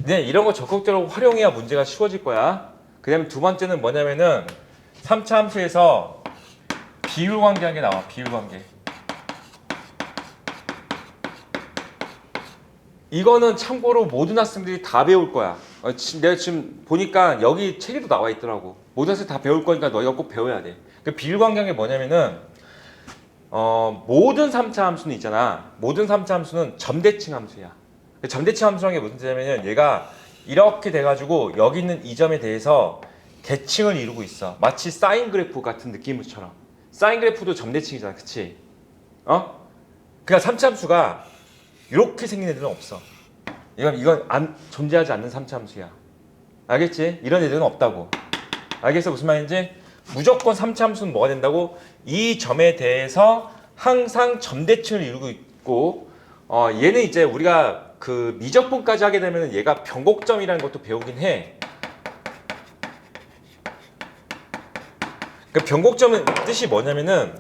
네, 이런 거 적극적으로 활용해야 문제가 쉬워질 거야. 그 다음에 두 번째는 뭐냐면은 3차 함수에서 비율 관계한 게 나와. 비율 관계. 이거는 참고로 모든 학생들이 다 배울 거야. 내가 지금 보니까 여기 책에도 나와 있더라고. 모든 학생이 다 배울 거니까 너희가 꼭 배워야 돼. 그 비율 관계한 게 뭐냐면은 모든 3차 함수는 있잖아. 모든 3차 함수는 점대칭 함수야. 점대칭 함수라는 게 무슨 뜻이냐면 얘가 이렇게 돼가지고 여기 있는 이 점에 대해서 대칭을 이루고 있어. 마치 사인 그래프 같은 느낌처럼. 사인 그래프도 점대칭이잖아, 그치? 그러니까 3차 함수가 이렇게 생긴 애들은 없어. 이건 존재하지 않는 3차 함수야. 알겠지? 이런 애들은 없다고. 알겠어? 무슨 말인지? 무조건 3차 함수는 뭐가 된다고? 이 점에 대해서 항상 점대칭을 이루고 있고, 얘는 이제 우리가 그 미적분까지 하게 되면 얘가 변곡점이라는 것도 배우긴 해. 그 변곡점은 뜻이 뭐냐면은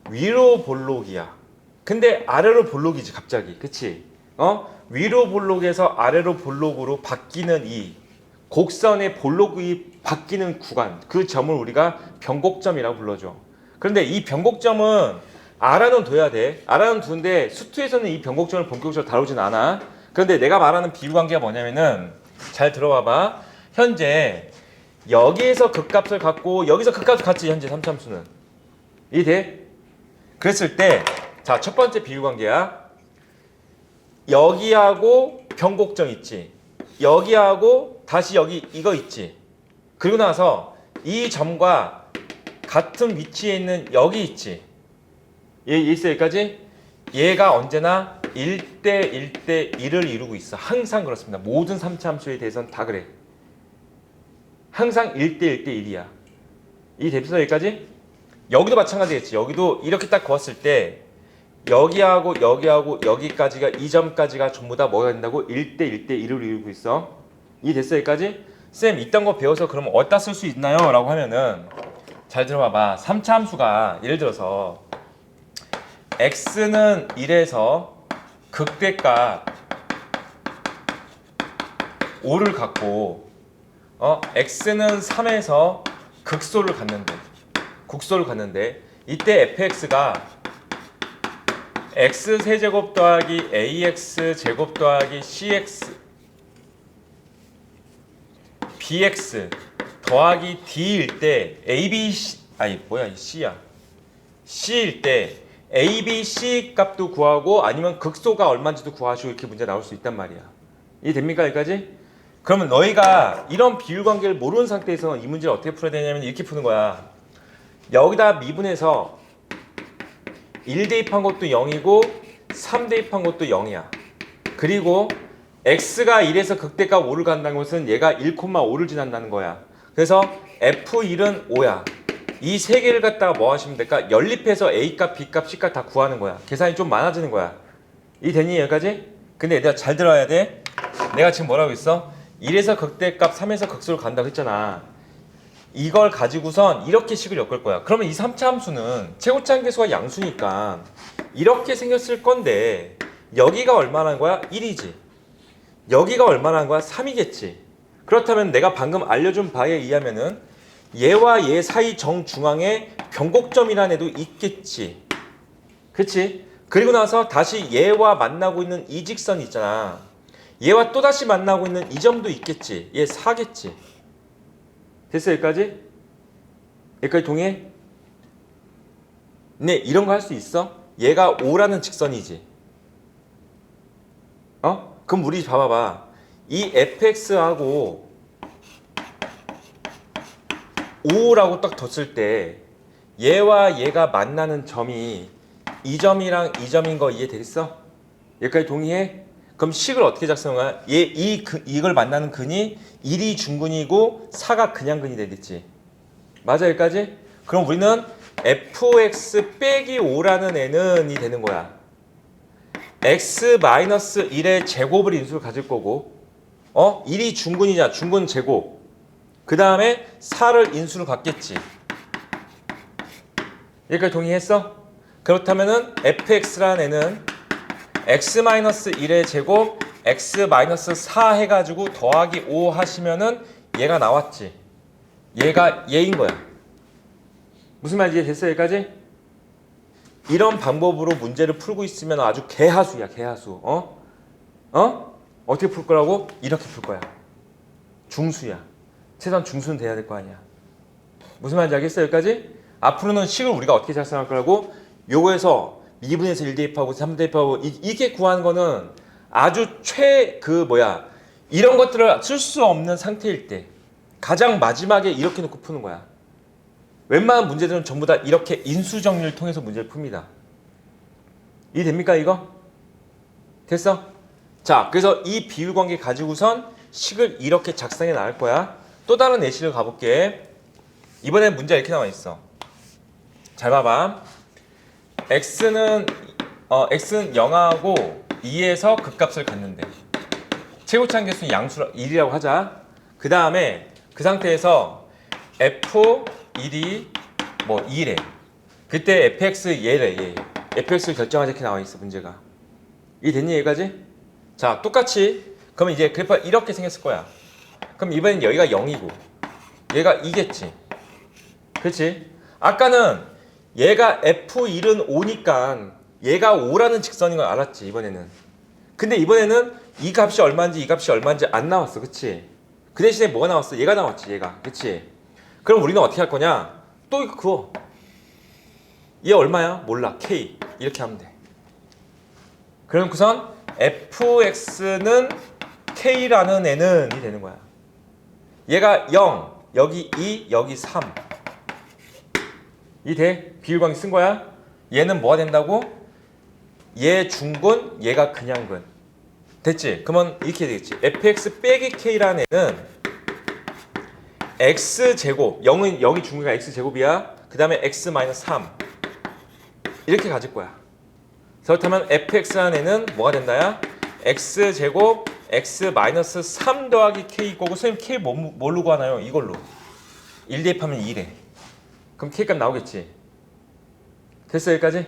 위로 볼록이야. 근데 아래로 볼록이지 갑자기. 그치? 위로 볼록에서 아래로 볼록으로 바뀌는 이 곡선의 볼록이 바뀌는 구간, 그 점을 우리가 변곡점이라고 불러줘. 그런데 이 변곡점은 알아는 둬야 돼. 알아는 두는데 수투에서는 이 변곡점을 본격적으로 다루진 않아. 그런데 내가 말하는 비율관계가 뭐냐면은 잘 들어봐봐. 현재 여기에서 극값을 갖고 여기서 극값을 갖지. 현재 3참수는 이해돼? 그랬을 때 자, 첫 번째 비율관계야. 여기하고 변곡점 있지. 여기하고 다시 여기 이거 있지. 그리고 나서 이 점과 같은 위치에 있는 여기 있지. 얘 있어 여기까지? 얘가 언제나 1대 1대 1을 이루고 있어. 항상 그렇습니다. 모든 3차 함수에 대해서는 다 그래. 항상 1대 1대 1이야. 이 대표서 여기까지? 여기도 마찬가지겠지. 여기도 이렇게 딱 그었을 때 여기하고 여기하고 여기까지가 이 점까지가 전부 다 뭐가 된다고? 1대 1대 1을 이루고 있어. 이 됐어 여기까지? 쌤 이딴 거 배워서 그러면 어디다 쓸 수 있나요? 라고 하면은 잘 들어봐봐. 3차 함수가 예를 들어서 x는 1에서 극대값 5를 갖고 x는 3에서 극소를 갖는데 국소를 갖는데 이때 fx가 x 세제곱 더하기 ax 제곱 더하기 cx bx 더하기 d일 때 ab 아니 뭐야 이 c야 c일 때 a, b, c 값도 구하고 아니면 극소가 얼마인지도 구하시고 이렇게 문제 나올 수 있단 말이야. 이해됩니까 여기까지? 그러면 너희가 이런 비율 관계를 모르는 상태에서 이 문제를 어떻게 풀어야 되냐면 이렇게 푸는 거야. 여기다 미분해서 1 대입한 것도 0이고 3 대입한 것도 0이야. 그리고 x가 1에서 극대값 5를 간다는 것은 얘가 1,5를 지난다는 거야. 그래서 f1은 5야. 이 세 개를 갖다가 뭐 하시면 될까? 연립해서 a값, b값, c값 다 구하는 거야. 계산이 좀 많아지는 거야. 이해되니 여기까지? 근데 얘들아 잘 들어야 돼. 내가 지금 뭐라고 했어? 1에서 극대값, 3에서 극소를 간다고 했잖아. 이걸 가지고선 이렇게 식을 엮을 거야. 그러면 이 3차 함수는 최고차항계수가 양수니까 이렇게 생겼을 건데 여기가 얼마나 한 거야? 1이지. 여기가 얼마나 한 거야? 3이겠지. 그렇다면 내가 방금 알려준 바에 의하면은 얘와 얘 사이 정중앙에 변곡점이라는 애도 있겠지. 그치? 그리고 나서 다시 얘와 만나고 있는 이 직선 있잖아. 얘와 또다시 만나고 있는 이 점도 있겠지. 얘 4겠지. 됐어 여기까지? 여기까지 동의해? 네, 이런 거 할 수 있어? 얘가 5라는 직선이지. 그럼 우리 봐봐봐. 이 fx하고 5라고 딱 뒀을 때 얘와 얘가 만나는 점이 이 점이랑 이 점인 거 이해되겠어? 여기까지 동의해? 그럼 식을 어떻게 작성할? 이걸 만나는 근이 1이 중근이고 4가 그냥 근이 되겠지. 맞아 여기까지? 그럼 우리는 fx 빼기 5라는 애는 이 되는 거야. x-1의 제곱을 인수를 가질 거고 1이 중근이냐 중근 제곱 그 다음에 4를 인수를 갖겠지. 여기까지 동의했어? 그렇다면은 fx라는 애는 x-1의 제곱 x-4 해가지고 더하기 5 하시면은 얘가 나왔지. 얘가 얘인 거야. 무슨 말인지 됐어 여기까지? 이런 방법으로 문제를 풀고 있으면 아주 개하수야 개하수. 어떻게 풀 거라고? 이렇게 풀 거야. 중수야. 최소한 중수는 돼야 될 거 아니야. 무슨 말인지 알겠어 여기까지? 앞으로는 식을 우리가 어떻게 작성할 거라고? 요거에서 미분에서 1 대입하고 3 대입하고 이게 구하는 거는 아주 이런 것들을 쓸 수 없는 상태일 때 가장 마지막에 이렇게 놓고 푸는 거야. 웬만한 문제들은 전부 다 이렇게 인수정리를 통해서 문제를 풉니다. 이해됩니까 이거? 됐어? 자, 그래서 이 비율관계 가지고선 식을 이렇게 작성해 나갈 거야. 또 다른 예시를 가볼게. 이번엔 문제가 이렇게 나와 있어. 잘 봐봐. x는 0하고 2에서 극값을 갖는데 최고차항 개수는 양수 1이라고 하자. 그 다음에 그 상태에서 f1이 2래. 그때 fx 얘래. fx를 결정하자 이렇게 나와 있어 문제가. 이해됐니 여기까지? 자 똑같이 그러면 이제 그래프가 이렇게 생겼을 거야. 그럼 이번엔 여기가 0이고 얘가 2겠지. 그렇지? 아까는 얘가 f1은 5니까 얘가 5라는 직선인 걸 알았지 이번에는. 근데 이번에는 이 값이 얼마인지 이 값이 얼마인지 안 나왔어. 그치? 그 대신에 뭐가 나왔어? 얘가 나왔지 얘가. 그치? 그럼 우리는 어떻게 할 거냐? 또 이거 그어. 얘 얼마야? 몰라. k. 이렇게 하면 돼. 그럼 우선 fx는 k라는 애는 이 되는 거야. 얘가 0, 여기 2, 여기 3. 이 돼? 비율관계 쓴 거야. 얘는 뭐가 된다고? 얘 중근, 얘가 그냥근. 됐지? 그러면 이렇게 되겠지. fx 빼기 k라는 애는 x제곱, 0이 중근이가 x제곱이야. 그 다음에 x-3 이렇게 가질 거야. 그렇다면 fx라는 애는 뭐가 된다야? x제곱 x-3 더하기 k 거고 선생님 k 뭘로 구하나요? 이걸로 1 대입하면 2래. 그럼 k값 나오겠지. 됐어 여기까지?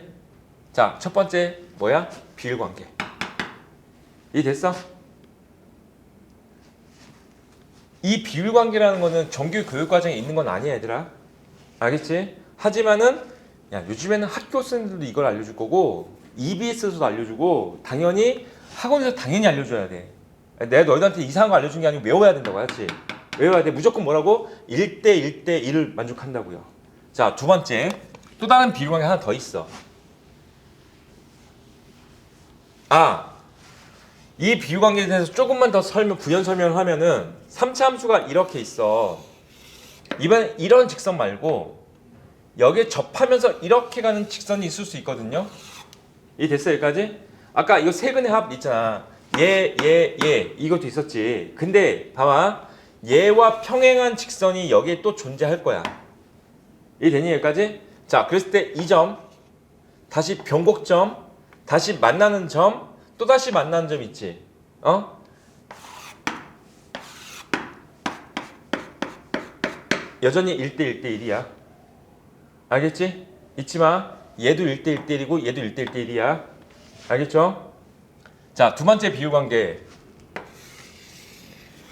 자, 첫 번째 뭐야? 비율관계. 이 됐어? 이 비율관계라는 거는 정규 교육과정에 있는 건 아니야 얘들아. 알겠지? 하지만은 야 요즘에는 학교 선생님들도 이걸 알려줄 거고 EBS에서도 알려주고 당연히 학원에서 당연히 알려줘야 돼. 내가 너희들한테 이상한 거 알려준 게 아니고 외워야 된다고 알았지? 외워야 돼. 무조건 뭐라고? 1대 1대 1을 만족한다고요. 자, 두 번째 또 다른 비율관계 하나 더 있어. 이 비율관계에 대해서 조금만 더 부연 설명을 하면은 3차 함수가 이렇게 있어. 이번엔 이런 직선 말고 여기에 접하면서 이렇게 가는 직선이 있을 수 있거든요. 이 됐어 여기까지? 아까 이거 세근의 합 있잖아. 얘 이것도 있었지. 근데 봐봐. 얘와 평행한 직선이 여기에 또 존재할 거야. 이 되니 여기까지? 자, 그랬을 때 이 점, 다시 변곡점, 다시 만나는 점, 또 다시 만나는 점 있지. 여전히 1대 1대 1이야. 알겠지? 잊지 마. 얘도 1대 1대 1이고 얘도 1대 1대 1이야. 알겠죠? 자, 두 번째 비율관계.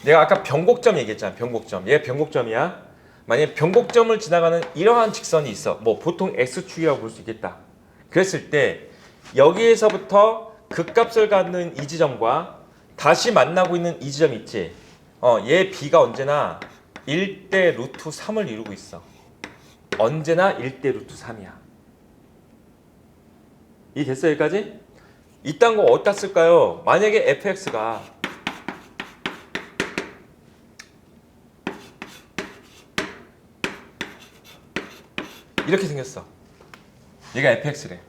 내가 아까 변곡점 얘기했잖아. 변곡점. 얘 변곡점이야. 만약에 변곡점을 지나가는 이러한 직선이 있어. 뭐 보통 x축이라고 볼 수 있겠다. 그랬을 때 여기에서부터 극값을 갖는 이 지점과 다시 만나고 있는 이 지점 있지. 얘 b가 언제나 1대 루트 3을 이루고 있어. 언제나 1대 루트 3이야. 이 됐어 여기까지? 이딴 거 어디다 쓸까요? 만약에 fx가 이렇게 생겼어. 얘가 fx래.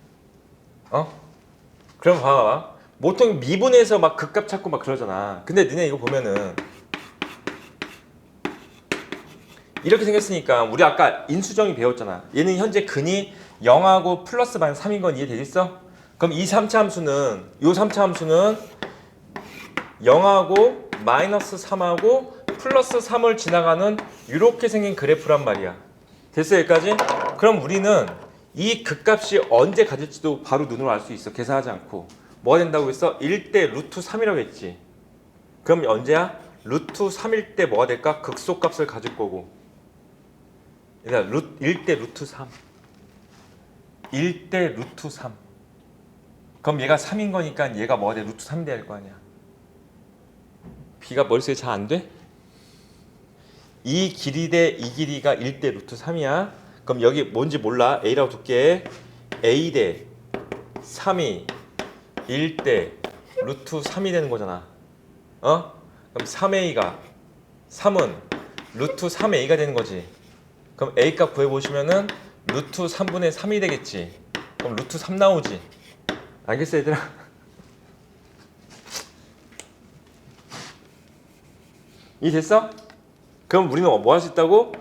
그럼 봐봐. 보통 미분에서 막 극값 찾고 막 그러잖아. 근데 너네 이거 보면은 이렇게 생겼으니까 우리 아까 인수정의 배웠잖아. 얘는 현재 근이 0하고 플러스 반 3인 건 이해되겠어? 그럼 이 3차 함수는 요 3차 함수는 0하고 마이너스 3하고 플러스 3을 지나가는 이렇게 생긴 그래프란 말이야. 됐어 여기까지? 그럼 우리는 이 극값이 언제 가질지도 바로 눈으로 알 수 있어. 계산하지 않고. 뭐가 된다고 했어? 1대 루트 3이라고 했지. 그럼 언제야? 루트 3일 때 뭐가 될까? 극소값을 가질 거고. 그러니까 1대 루트 3. 1대 루트 3. 그럼 얘가 3인 거니까 얘가 뭐가 돼? 루트 3이 될 거 아니야. b가 머릿속에 잘 안 돼? 이 길이 대 이 길이가 1대 루트 3이야. 그럼 여기 뭔지 몰라. a라고 둘게. a 대 3이 1대 루트 3이 되는 거잖아. 그럼 3a가 3은 루트 3a가 되는 거지. 그럼 a 값 구해보시면은 루트 3분의 3이 되겠지. 그럼 루트 3 나오지. 알겠어 얘들아? 이 됐어? 그럼 우리는 뭐 할 수 있다고?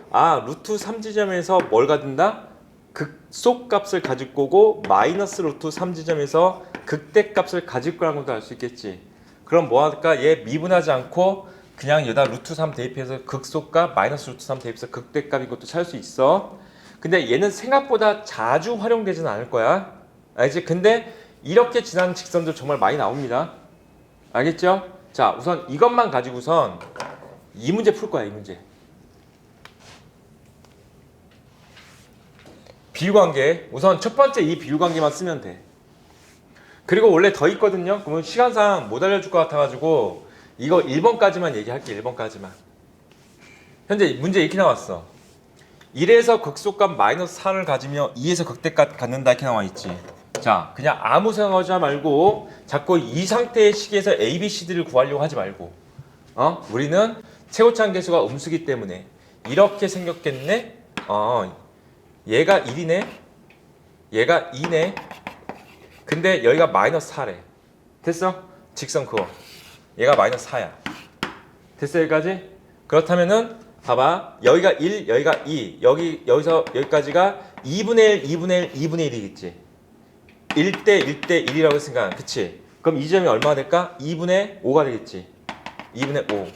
루트 3지점에서 뭘 가진다? 극소값을 가질 거고 마이너스 루트 3지점에서 극대값을 가질 거라는 것도 알 수 있겠지. 그럼 뭐 할까? 얘 미분하지 않고 그냥 여기다 루트 3 대입해서 극소값 마이너스 루트 3 대입해서 극대값인 것도 찾을 수 있어. 근데 얘는 생각보다 자주 활용되지는 않을 거야. 알지? 근데 이렇게 지나는 직선도 정말 많이 나옵니다. 알겠죠? 자, 우선 이것만 가지고선 이 문제 풀 거야, 이 문제. 비율관계. 우선 첫 번째 이 비율관계만 쓰면 돼. 그리고 원래 더 있거든요. 그러면 시간상 못 알려줄 것 같아가지고 이거 1번까지만 얘기할게. 1번까지만. 현재 문제 이렇게 나왔어. 1에서 극소값 마이너스 4를 가지며 2에서 극대값 갖는다 이렇게 나와 있지. 자, 그냥 아무 생각하지 말고 자꾸 이 상태의 식에서 A, B, C, D를 구하려고 하지 말고 우리는 최고차항 계수가 음수기 때문에 이렇게 생겼겠네. 얘가 1이네. 얘가 2네. 근데 여기가 마이너스 4래. 됐어? 직선 그어. 얘가 마이너스 4야. 됐어 여기까지? 그렇다면은 봐봐. 여기가 1, 여기가 2. 여기서 여기까지가 2분의 1, 2분의 1, 2분의 1이겠지. 1대 1대 1이라고 했으니까 그치? 그럼 이 점이 얼마가 될까? 2분의 5가 되겠지. 2분의 5.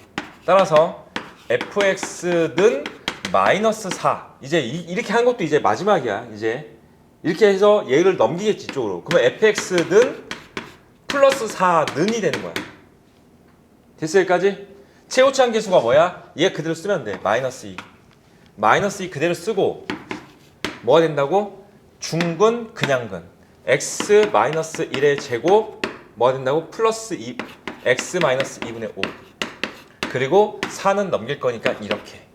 따라서 fx는 마이너스 4. 이제 이렇게 한 것도 이제 마지막이야. 이제 이렇게 해서 얘를 넘기겠지 이쪽으로. 그러면 fx는 플러스 4는이 되는 거야. 됐어 여기까지? 최고차항 계수가 뭐야? 얘 그대로 쓰면 돼. 마이너스 2. 마이너스 2 그대로 쓰고 뭐가 된다고? 중근 그냥근. x 마이너스 1의 제곱 뭐가 된다고? 플러스 2 x 마이너스 2분의 5. 그리고 4는 넘길 거니까 이렇게.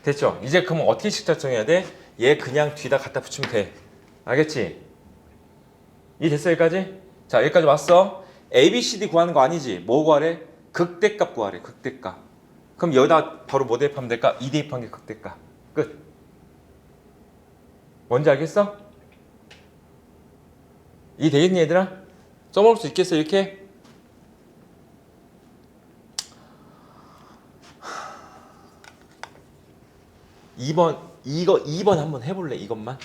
됐죠? 이제 그러면 어떻게 식작정해야 돼? 얘 그냥 뒤에다 갖다 붙이면 돼. 알겠지? 이 됐어 여기까지? 자 여기까지 왔어. A, B, C, D 구하는 거 아니지? 뭐 구하래? 극대값 구하래. 극대값. 그럼 여기다 바로 뭐 대입하면 될까? 2 대입한 게 극대값. 끝. 뭔지 알겠어? 이 되겠니 얘들아? 써먹을 수 있겠어 이렇게? 이거 2번 한번 해볼래 이것만?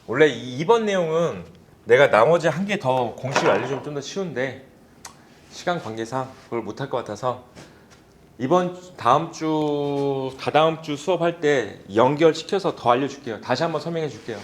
원래 이 2번 내용은 내가 나머지 한 개 더 공식을 알려주면 좀 더 쉬운데 시간 관계상 그걸 못할 것 같아서 다음 주 수업할 때 연결시켜서 더 알려줄게요. 다시 한번 설명해 줄게요.